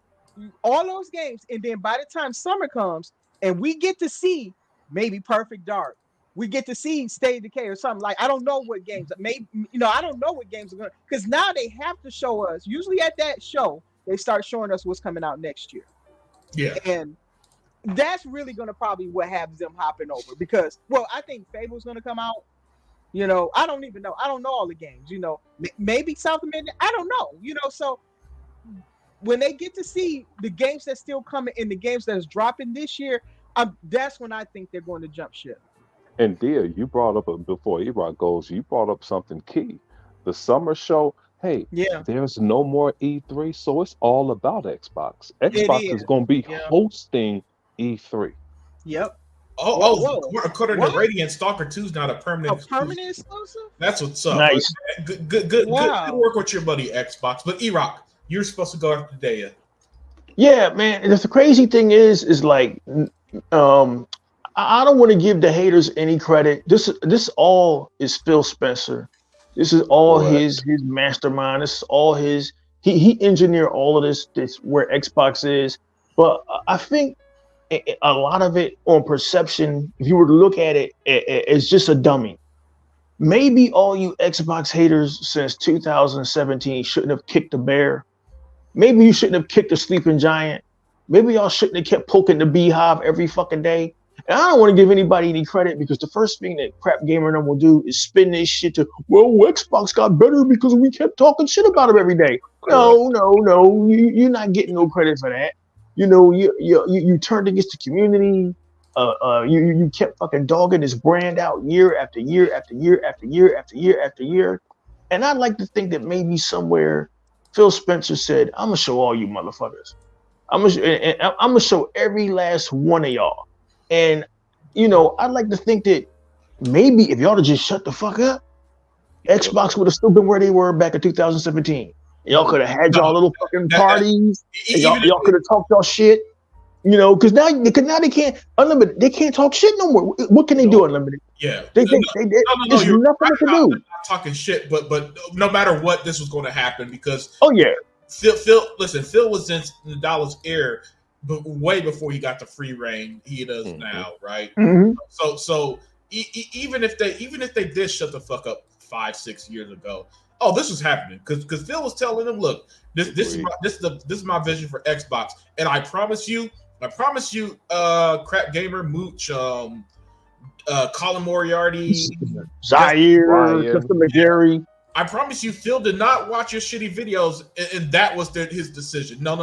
all those games, and then by the time summer comes, and we get to see maybe Perfect Dark, we get to see State of Decay or something. Like, I don't know what games. Maybe, I don't know what games are going to, because now they have to show us. Usually at that show, they start showing us what's coming out next year. Yeah. And that's really going to probably what has them hopping over, because, well, I think Fable's going to come out. I don't even know. I don't know all the games. Maybe South America. I don't know. So when they get to see the games that's still coming and the games that's dropping this year, that's when I think they're going to jump ship. And dear, you brought up before E-Rock goes, you brought up something key. The summer show, hey, Yeah, there's no more E3, so it's all about Xbox. Xbox is going to be hosting E3. Yep. According to Radiant, Stalker 2 is not a permanent exclusive? That's what's up. Nice. Good work with your buddy Xbox. But E-Rock, you're supposed to go after Daya. Yeah, man. The crazy thing is like, I don't want to give the haters any credit. This all is Phil Spencer. This is all his mastermind. This is all his. He engineered all of this. This where Xbox is. But I think a lot of it on perception, if you were to look at it, it's just a dummy. Maybe all you Xbox haters since 2017 shouldn't have kicked the bear. Maybe you shouldn't have kicked the sleeping giant. Maybe y'all shouldn't have kept poking the beehive every fucking day. And I don't want to give anybody any credit, because the first thing that Crap Gamer will do is spin this shit to, well, Xbox got better because we kept talking shit about them every day. No. You're not getting no credit for that. You turned against the community. You kept fucking dogging this brand out year after year after year after year after year after year. And I'd like to think that maybe somewhere Phil Spencer said, I'm gonna show all you motherfuckers. I'm gonna show every last one of y'all. And I'd like to think that maybe if y'all had just shut the fuck up, Xbox would have still been where they were back in 2017. Y'all could have had y'all little fucking parties. And y'all could have talked y'all shit. Because now they can't unlimited. They can't talk shit no more. What can they do unlimited? Yeah, there's nothing they can do. I'm not talking shit, but no matter what, this was going to happen because. Oh yeah. Phil was in Nadal's ear, but way before he got the free reign he does now, right? Mm-hmm. So even if they did shut the fuck up 5-6 years ago, this was happening because Phil was telling them, look, this is my vision for Xbox, and I promise you, Crap Gamer, Mooch, Colin Moriarty, Zaire, Custom McGarry. I promise you, Phil did not watch your shitty videos, and that was his decision. No.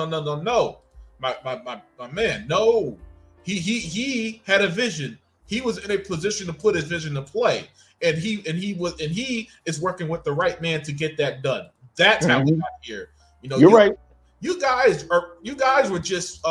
My man, no. He had a vision. He was in a position to put his vision to play, and he is working with the right man to get that done. That's how we got here. You're right. You guys were just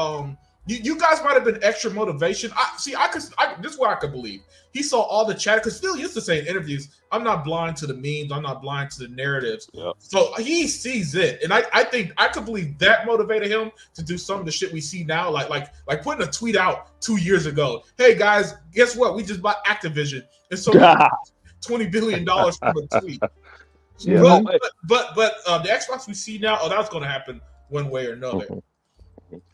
you guys might have been extra motivation. This is what I could believe. He saw all the chat because Phil used to say in interviews, "I'm not blind to the memes. I'm not blind to the narratives." Yep. So he sees it, and I think I could believe that motivated him to do some of the shit we see now, like putting a tweet out 2 years ago. Hey guys, guess what? We just bought Activision, and so $20 billion from a tweet. Yeah. But the Xbox we see now, that's going to happen one way or another.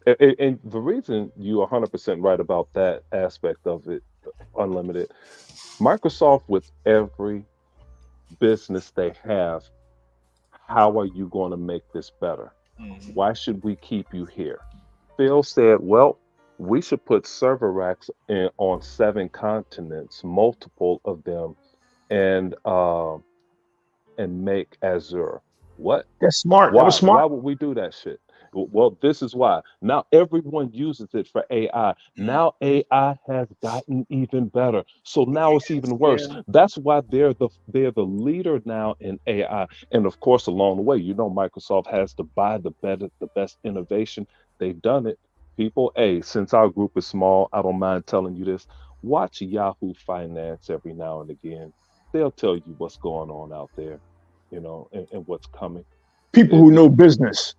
And the reason you're 100% right about that aspect of it, unlimited, Microsoft, with every business they have, how are you going to make this better? Mm-hmm. Why should we keep you here? Phil said, well, we should put server racks on 7 continents, multiple of them, and make Azure. What? That's smart. Why? That was smart. Why would we do that shit? Well, this is why. Now everyone uses it for AI. Now AI has gotten even better. So now it's even worse. Yeah. That's why they're the leader now in AI. And of course, along the way, Microsoft has to buy the best innovation. They've done it. People, hey, since our group is small, I don't mind telling you this. Watch Yahoo Finance every now and again. They'll tell you what's going on out there, and what's coming. People It, who know business.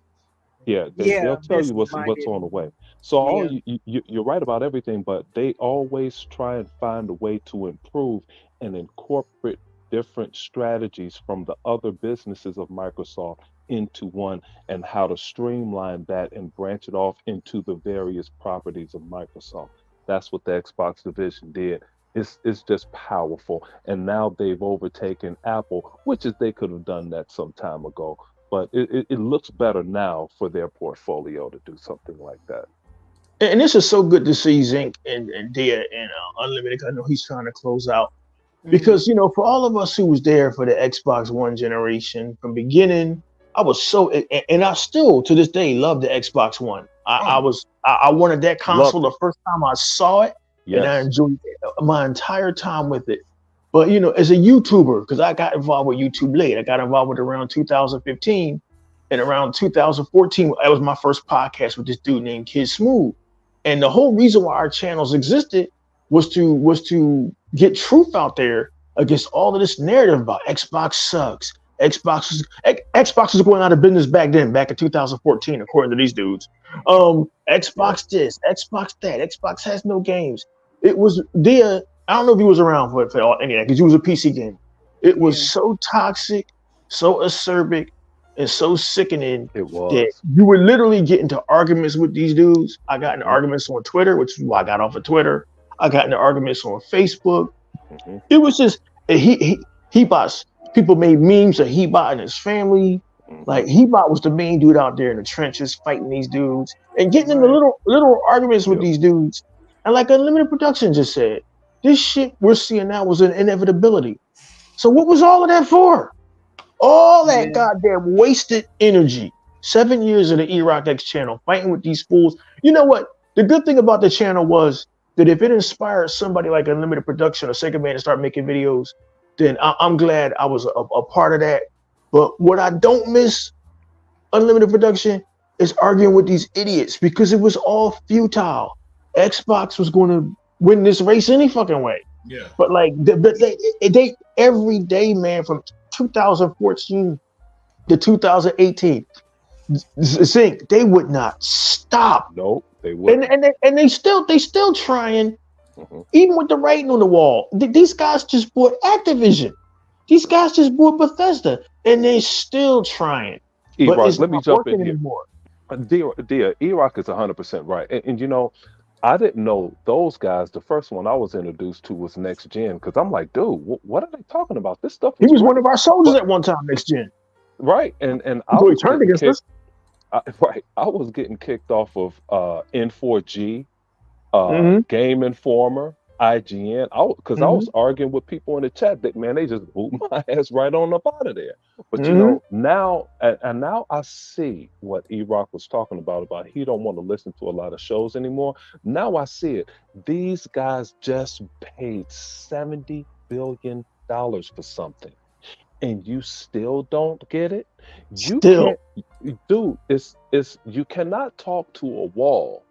yeah, they'll Yeah, tell you business what's minded. on the way. So all Yeah. you're right about everything, but they always try and find a way to improve and incorporate different strategies from the other businesses of Microsoft into one, and how to streamline that and branch it off into the various properties of Microsoft. That's what the Xbox division did. It's just powerful. And now they've overtaken Apple, which is they could have done that some time ago, but it looks better now for their portfolio to do something like that. And this is so good to see Zinc and Dia and Unlimited. I know he's trying to close out Mhm. because for all of us who was there for the Xbox One generation from beginning, I was so and I still to this day love the Xbox One. Oh, I wanted that console Loved the it. first time I saw it, and I Yes. enjoyed my entire time with it. But as a YouTuber, because I got involved with YouTube late, I got involved with around 2015, and around 2014, that was my first podcast with this dude named Kid Smooth. And the whole reason why our channels existed was to get truth out there against all of this narrative about Xbox sucks. Xbox was going out of business back then, back in 2014, according to these dudes. Yep. Xbox this, Xbox that, Xbox has no games. It was there. I don't know if he was around for any of that because he was a PC game. It was Yeah. so toxic, so acerbic, and so sickening It that was. you would literally get into arguments with these dudes. I got into Hmm. arguments on Twitter, which is why I got off of Twitter. I got into arguments on Facebook. Hmm. It was just he bots. People made memes of Hebot and his family. Hmm. Like Hebot was the main dude out there in the trenches fighting these dudes and getting into Right. little arguments with Yep. these dudes. And like Unlimited Production just said, this shit we're seeing now was an inevitability. So what was all of that for? All that Yeah. goddamn wasted energy. 7 years of the E-Rock X channel fighting with these fools. You know what? The good thing about the channel was that if it inspired somebody like Unlimited Production or Sega Man to start making videos, then I'm glad I was a part of that. But what I don't miss, Unlimited Production, is arguing with these idiots because it was all futile. Xbox was going to win this race any fucking way. yeah. But like they every day, man, from 2014 to 2018, Zinc, they would not stop. Nope, they And wouldn't. and they still trying, Hmm. even with the writing on the wall. These guys just bought Activision. These guys just bought Bethesda, and they still trying, but E-Rock, it's let me not jump in working here. anymore. Dear, E-Rock is 100% right. And I didn't know those guys. The first one I was introduced to was Next Gen, because I'm like, dude, what are they talking about? This stuff He was was one of great. our soldiers But at one time. Next gen, right, and I until he was turned getting against us. kicked. Right, I was getting kicked off of N4G, Mm-hmm. Game Informer, IGN. Because I Mm-hmm. was arguing with people in the chat that, man, they just boot my ass right on up out of there. But Mm-hmm. now, and now I see what E-Rock was talking about he don't want to listen to a lot of shows anymore. Now I see it. These guys just paid $70 billion for something, and you still don't get it. You Still, can't, dude. It's you cannot talk to a wall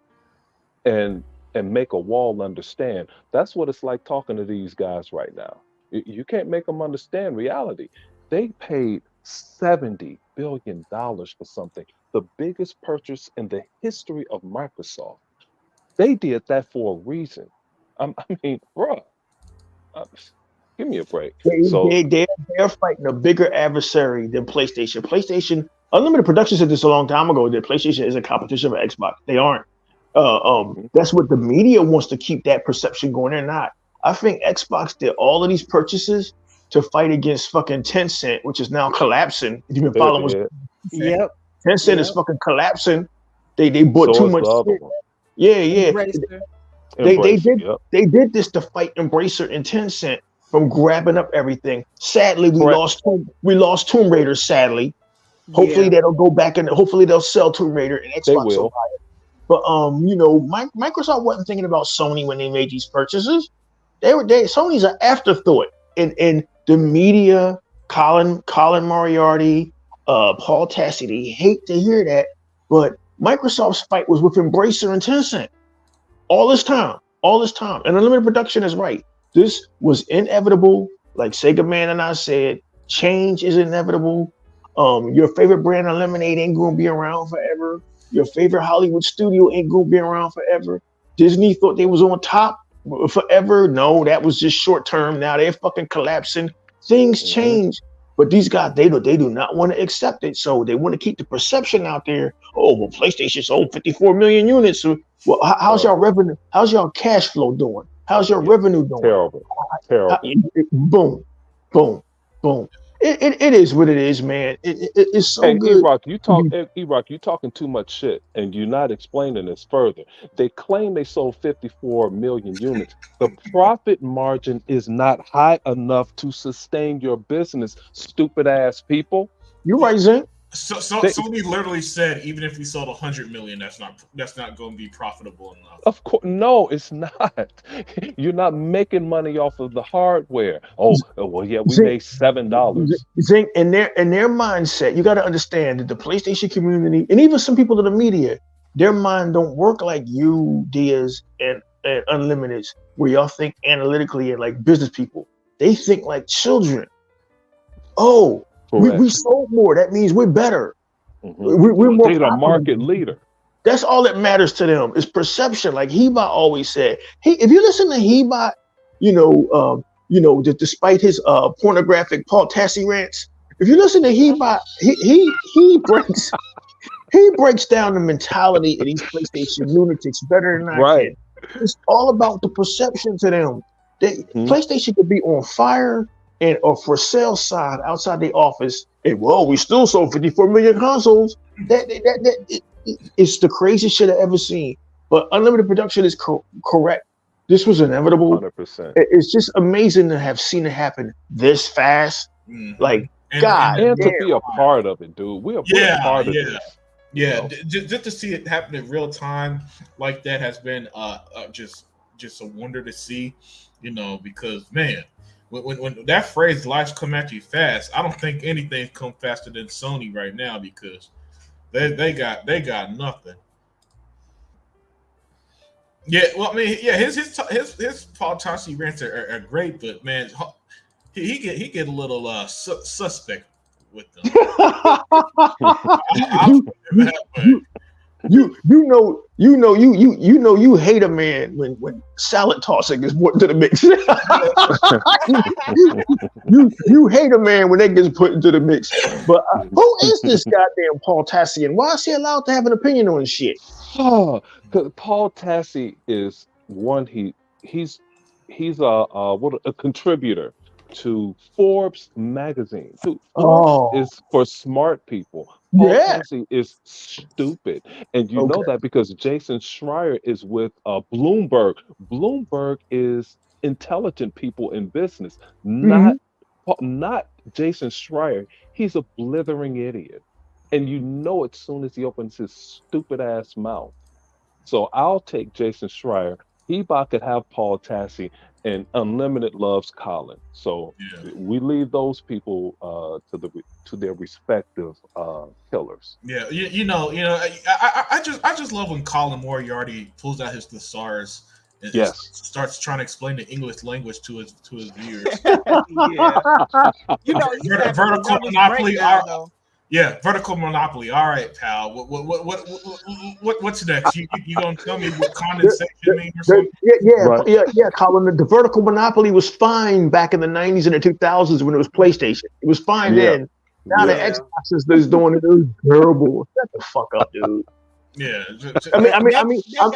and make a wall understand. That's what it's like talking to these guys right now. You can't make them understand reality. They paid $70 billion for something, the biggest purchase in the history of Microsoft. They did that for a reason. I mean, bruh, uh, give me a break. They, So, they, they, they're fighting a bigger adversary than PlayStation. PlayStation, Unlimited Production said this a long time ago that PlayStation is a competition for Xbox. They aren't. mhm, That's what the media wants to keep that perception going. They're not. I think Xbox did all of these purchases to fight against fucking Tencent, which is now collapsing. If you've been they following what's did. Yep. Tencent is Yep. fucking collapsing. They bought So too is the much other shit. one. Yeah, yeah. Embracer. They Embracer. did Yep. they did this to fight Embracer and Tencent from grabbing up everything. Sadly, we Correct. lost Tomb Raider. Sadly, Hopefully Yeah. that'll go back and hopefully they'll sell Tomb Raider and They Xbox will will. buy it. But you know, Microsoft wasn't thinking about Sony when they made these purchases. Sony's an afterthought. And the media, Colin Moriarty, Paul Tassi, they hate to hear that, but Microsoft's fight was with Embracer and Tencent all this time. And Unlimited Production is right. This was inevitable. Like Sega Man and I said, change is inevitable. Your favorite brand of lemonade ain't gonna be around forever. Your favorite Hollywood studio ain't gonna be around forever. Disney thought they was on top forever. No, that was just short term. Now they're fucking collapsing. Things change. But these guys, they do not want to accept it. So they want to keep the perception out there. Oh, well, PlayStation sold 54 million units. So, well, how's y'all revenue? How's y'all cash flow doing? How's your revenue doing? Terrible. Boom, boom, boom. It is what it is, man. It's so Hey, good. E-Rock, you talking too much shit, and you're not explaining this further. They claim they sold 54 million units. The profit margin is not high enough to sustain your business, stupid ass people. You're right, Zink. So Sony literally said even if we sold 100 million, that's not going to be profitable enough. Of course, no, it's not. You're not making money off of the hardware. Oh, well, yeah, we made $7. Zink, in their mindset, you got to understand that the PlayStation community and even some people in the media, their mind don't work like you, Diaz, and Unlimited's, where y'all think analytically and like business people. They think like children. Oh, we sold more. That means we're better. We're more. They're the market leader. That's all that matters to them is perception. Like Heba always said. If you listen to Heba, despite his pornographic Paul Tassi rants, if you listen to Heba, he breaks down the mentality of these PlayStation lunatics better than I can. It's all about the perception to them. PlayStation could be on fire or for sale side outside the office, and we still sold 54 million consoles. It's the craziest shit I've ever seen. But Unlimited Production is correct. This was inevitable. 100%. It's just amazing to have seen it happen this fast. Like, and to be a part of it, dude. We're a part of this. Yeah, just to see it happen in real time like that has been just a wonder to see, because man, when that phrase "lives come at you fast," I don't think anything come faster than Sony right now because they got nothing. Yeah, well, I mean, yeah, his Paul Tassi rants are great, but man, he get a little suspect with them. You hate a man when salad tossing is put into the mix. you hate a man when that gets put into the mix. But who is this goddamn Paul Tassi, and why is he allowed to have an opinion on shit? Oh, because Paul Tassi is one. He's a contributor to Forbes magazine. Dude, Forbes is for smart people. Paul Tassi is stupid. And you know that because Jason Schreier is with Bloomberg. Bloomberg is intelligent people in business, not Jason Schreier. He's a blithering idiot. And you know as soon as he opens his stupid ass mouth. So I'll take Jason Schreier. Heba could have Paul Tassi, and Unlimited loves Colin. So we leave those people to their respective killers. Yeah, I just love when Colin Moriarty pulls out his thesaurus and starts trying to explain the English language to his viewers. Vertical monopoly. Yeah, vertical monopoly. All right, pal. What's next? You gonna tell me what condensation means or something? Yeah. Colin, the vertical monopoly was fine back in the 90s and the 2000s when it was PlayStation. It was fine then. Now the Xbox is doing it. It was terrible. Shut the fuck up, dude. Yeah. Up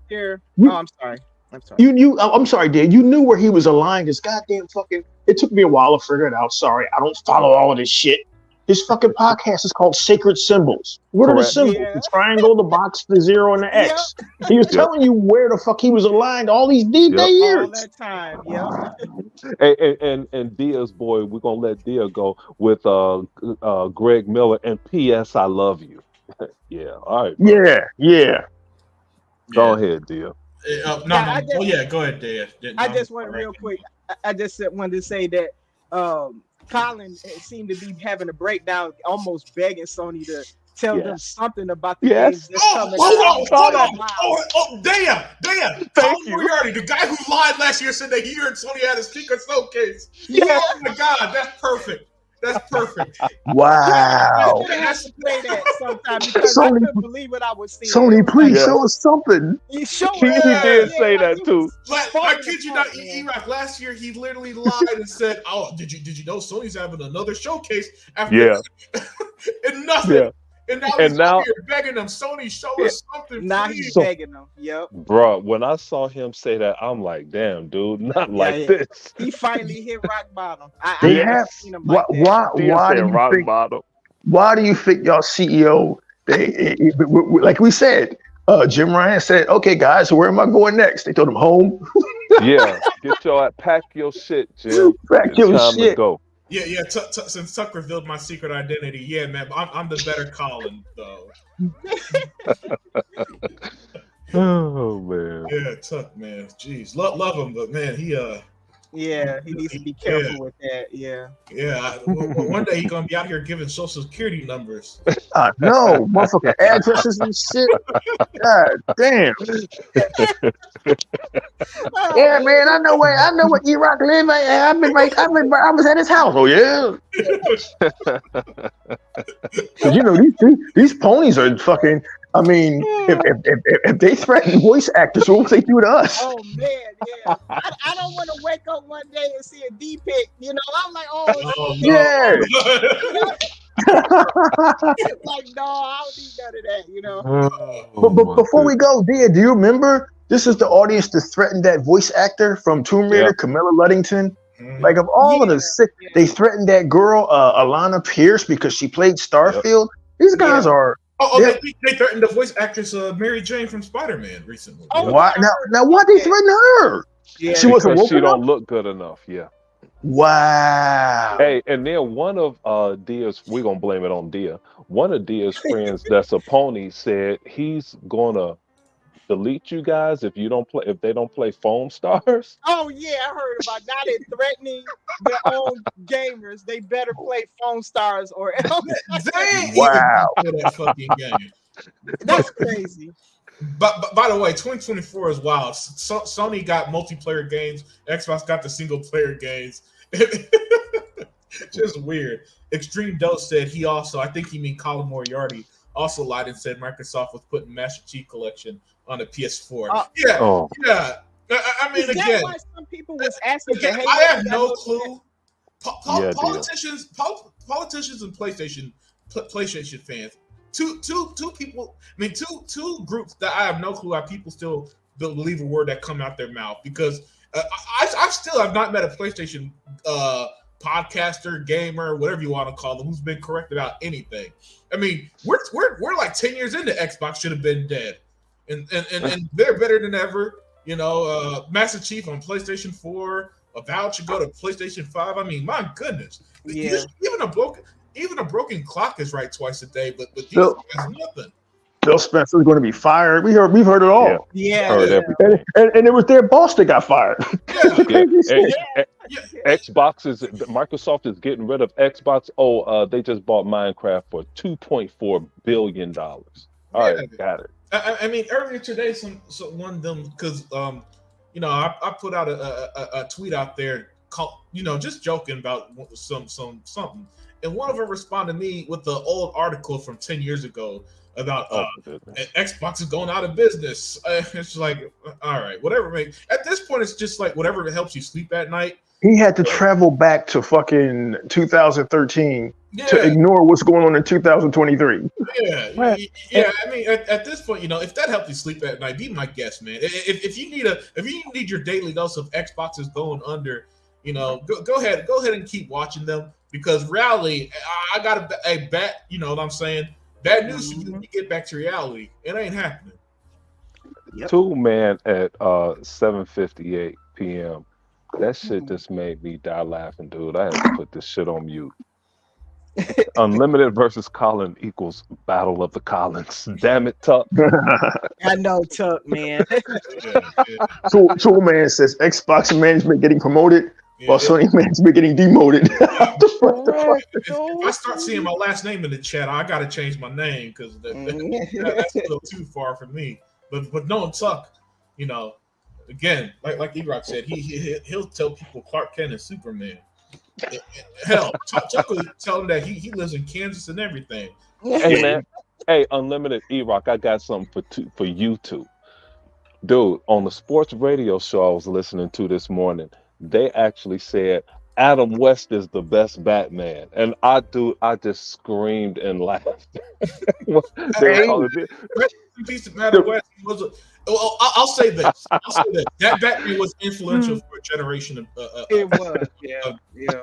there. I'm sorry. I'm sorry, Dan. You knew where he was aligned. This goddamn fucking. It took me a while to figure it out. Sorry, I don't follow all of this shit. His fucking podcast is called Sacred Symbols. What are the Correct. symbols? Yeah. The triangle, the box, the 0, and the Yep. X. He was telling you where the fuck he was aligned all these Yep. All years. that time. Yep. And Dia's boy, we're gonna let Dia go with Greg Miller and P.S. I love you. Yeah, all right. Bro. Yeah. Go ahead, Dia. Go ahead, Dave. I just want real quick. I just wanted to say that Colin seemed to be having a breakdown, almost begging Sony to tell them something about the games that's coming Hold on. out. Damn. Thank you. Moriarty, the guy who lied last year, said that he heard Sony had a secret showcase. Yeah. Oh my God, that's perfect. Wow. I'm gonna have to play that sometime because I couldn't believe what I was seeing. Sony, please Yeah. show us something. He showed He did say that too. I kid you not, E-Rock, last year he literally lied and said, "Oh, did you know Sony's having another showcase after and nothing." Yeah. And now And he's now- out here begging them, Sony, show us something. Now please." he's begging them. Yep. Bro, when I saw him say that, I'm like, damn, dude, not like yeah. this. He finally hit rock bottom. They I have haven't seen him like that. why do you think bottom? why do you think y'all CEO like we said, Jim Ryan said, okay guys, so where am I going next? They told him home. Yeah, pack your shit, Jim. Pack It's your time shit. to go. Yeah. Since Tuck revealed my secret identity, yeah, man, I'm the better Colin, though. Oh man. Yeah, Tuck, man. Jeez, love him, but man, he Yeah, he needs to be careful with that. Yeah. One day he's gonna be out here giving social security numbers. No, motherfucking addresses and shit. God damn. Yeah, man, I know where E-Rock live. I was at his house. Oh yeah. Cause you know these ponies are fucking. I mean, if they threaten voice actors, what would they do to us? Oh man, yeah. I don't want to wake up one day and see a D pic. You know, I'm like, oh no. Yeah. like, no, I don't need none of that. You know. But before we go, Dia, do you remember? This is the audience that threatened that voice actor from Tomb Raider, Camilla Luddington. Like of all of the sick, they threatened that girl, Alana Pierce, because she played Starfield. These guys are. They threatened the voice actress Mary Jane from Spider-Man recently. Oh, Why now? Why they threaten her? Yeah, she wasn't because she woken up? don't look good enough. Yeah. Wow. Hey, and then one of Dia's, we're gonna blame it on Dia. One of Dia's friends that's a pony said he's gonna delete you guys if they don't play Foam Stars. Oh yeah, I heard about now they're threatening their own gamers. They better play Phone Stars or else. Wow. That fucking game. That's crazy. But by the way, 2024 is wild. Sony got multiplayer games. Xbox got the single player games. Just weird. Extreme Dose said I think he mean Colin Moriarty, also lied and said Microsoft was putting Master Chief Collection on the PS4. Yeah. I mean, is that why some people was asking for Halo? I have no clue. Politicians and PlayStation fans. Two people. I mean, two groups that I have no clue how people still believe a word that come out their mouth, because I still have not met a PlayStation podcaster, gamer, whatever you want to call them, who's been corrected about anything. I mean, we're like 10 years into Xbox should have been dead, and they're better than ever. You know, Master Chief on PlayStation 4, Avowed should go to PlayStation 5. I mean, my goodness, even a broken clock is right twice a day, but these guys nothing. Phil Spencer's going to be fired. We've heard it all. Yeah. Heard everything. And it was their boss that got fired. Microsoft is getting rid of Xbox. They just bought Minecraft for $2.4 billion. All right, got it. I mean, earlier today, one of them, because I put out a tweet out there, just joking about something, and one of them responded to me with the old article from 10 years ago about Xbox is going out of business. It's like, all right, whatever. At this point, it's just like whatever helps you sleep at night. He had to travel back to fucking 2013 to ignore what's going on in 2023. Yeah. I mean, at this point, if that helps you sleep at night, be my guest, man. If you need your daily dose of Xboxes going under, go ahead and keep watching them. because reality, I got a bad, you know what I'm saying? Bad news for you. We get back to reality. It ain't happening. Yep. 2 man at 7:58 p.m. That shit just made me die laughing, dude. I had to put this shit on mute. Unlimited versus Colin equals Battle of the Collins. Damn it, Tuck. I know, Tuck, man. Tool Man says Xbox management getting promoted while Sony management getting demoted. If I start seeing my last name in the chat, I got to change my name because that's a little too far for me. But no, Tuck, you know, again, like E-Rock said, he'll tell people Clark Kent is Superman. Hell, Tuck will tell him that he lives in Kansas and everything. Hey man, hey Unlimited E-Rock, I got something for you two. Dude, on the sports radio show I was listening to this morning, they actually said Adam West is the best Batman, and I just screamed and laughed. Piece of Adam West was I'll say this. That Batman was influential for a generation of it was,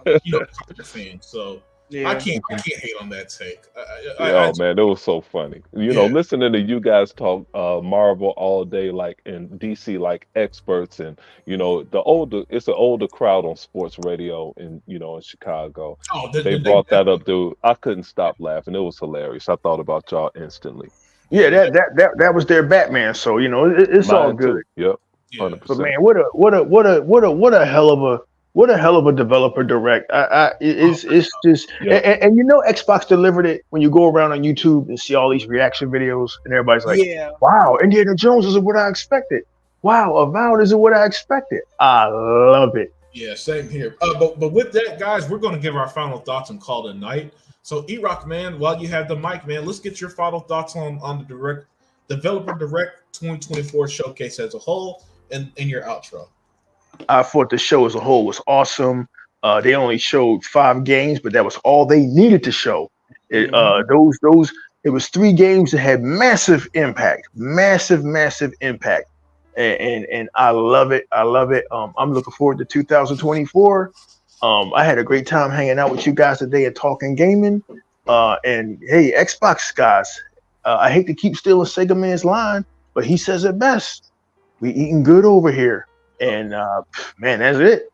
comic fans. So I can't hate on that take. Man, it was so funny. You know, listening to you guys talk Marvel all day, like in DC, like experts, and you know, it's an older crowd on sports radio in Chicago. They brought that up, dude. I couldn't stop laughing. It was hilarious. I thought about y'all instantly. Yeah, that was their Batman. So you know, it's all good. Yep. 100%. But man, what a hell of a developer direct. It's just and you know Xbox delivered it when you go around on YouTube and see all these reaction videos and everybody's like, wow, Indiana Jones isn't what I expected. Wow, Avowed isn't what I expected. I love it. Yeah, same here. But with that, guys, we're going to give our final thoughts and call it a night. So E-Rock, man, while you have the mic, man, let's get your final thoughts on the Developer Direct 2024 showcase as a whole and your outro. I thought the show as a whole was awesome. They only showed 5 games, but that was all they needed to show. It was 3 games that had massive impact, massive impact, and I love it. I'm looking forward to 2024. I had a great time hanging out with you guys today at Talking Gaming. And hey, Xbox guys, I hate to keep stealing Sega Man's line, but he says it best. We eating good over here. And man, that's it.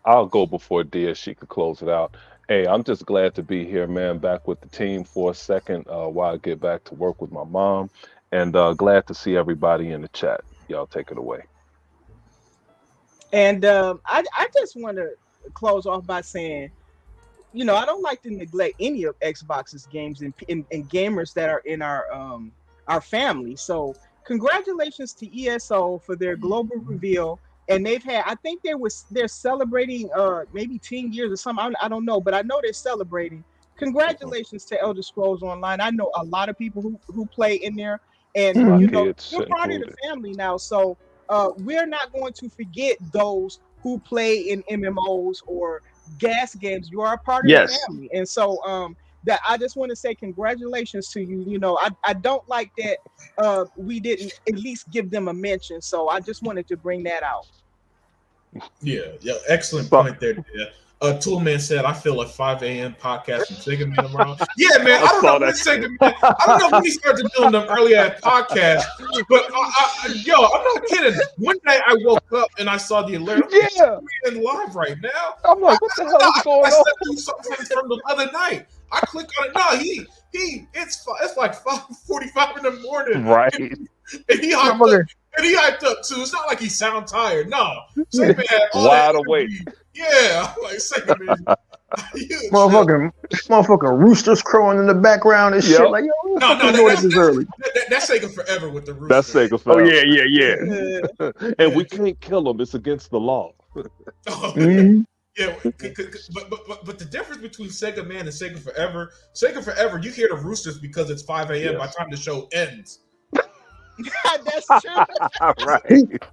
I'll go before Dia. She could close it out. Hey, I'm just glad to be here, man. Back with the team for a second while I get back to work with my mom, and glad to see everybody in the chat. Y'all take it away. And I just want to close off by saying, you know, I don't like to neglect any of Xbox's games and gamers that are in our family. So congratulations to ESO for their global reveal. And they've had, I think they're celebrating maybe 10 years or something. I don't know, but I know they're celebrating. Congratulations to Elder Scrolls Online. I know a lot of people who play in there, and you know, you're part of the family now. So we're not going to forget those who play in MMOs or gas games. You are a part of the family. And so that I just want to say congratulations to you. You know, I don't like that we didn't at least give them a mention. So I just wanted to bring that out. Yeah, excellent point there. Yeah. Toolman said, I feel a 5 a.m. podcast from Sega Man tomorrow. Yeah, man, I don't know when Sega Man, I don't know when he started doing them early at podcasts, but I'm not kidding. One day I woke up and I saw the alert. I'm live right now. I'm like, what the hell is going on? I sent you something from the other night. I clicked on it. No, it's like 5:45 in the morning. Right. And he hyped up too. It's not like he sound tired. No. Sega Man had all wide awake. Yeah, like Sega Man. motherfucking roosters crowing in the background and shit. Like, yo, that's Sega Forever with the roosters. That's Sega Forever. Oh yeah. And we can't kill them. It's against the law. Yeah, but the difference between Sega Man and Sega Forever, you hear the roosters because it's 5 a.m. by the time the show ends. That's true. Right.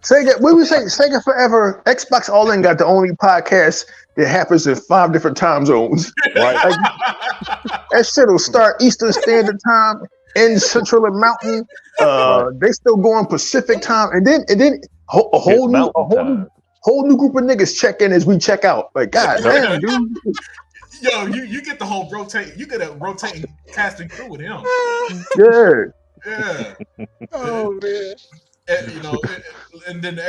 Sega Forever, Xbox All In got the only podcast that happens in 5 different time zones. Right. That shit will start Eastern Standard Time, end Central and Mountain. They still go on Pacific Time, and then a whole new whole new group of niggas check in as we check out. Like, God damn, dude. Yo, you get the whole rotate. You get a rotating casting crew with him. Yeah. Yeah. Oh man. And, you know, and then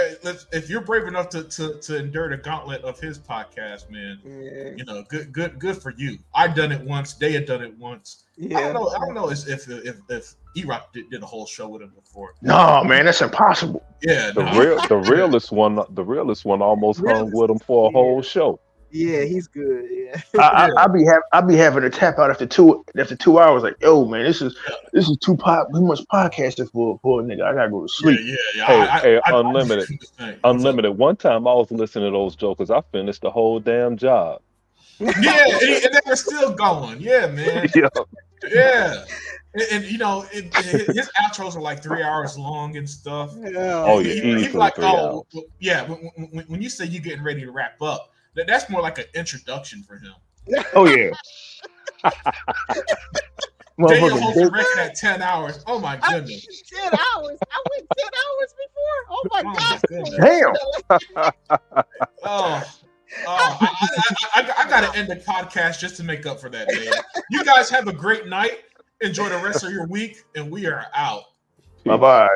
if you're brave enough to endure the gauntlet of his podcast, man, Yeah. you know, good for you. I've done it once. They had done it once. Yeah. I don't know if E-Rock did a whole show with him before. No, man, that's impossible. Yeah, The realest one almost hung with him for a whole show. Yeah, he's good. Yeah. I be having to tap out after 2 hours. Like, yo, man, this is too much podcasting for a nigga. I gotta go to sleep. Yeah. Hey, Unlimited. One time I was listening to those jokers. I finished the whole damn job. Yeah, and they were still going. Yeah, man. Yeah. And you know, his outros are like 3 hours long and stuff. Oh yeah, he's like, oh yeah. When you say you're getting ready to wrap up, that's more like an introduction for him. Oh yeah. Daniel holds the record at 10 hours. Oh my goodness. 10 hours. I went 10 hours before. Oh my God. Damn. I gotta end the podcast just to make up for that, man. You guys have a great night. Enjoy the rest of your week, and we are out. Bye-bye.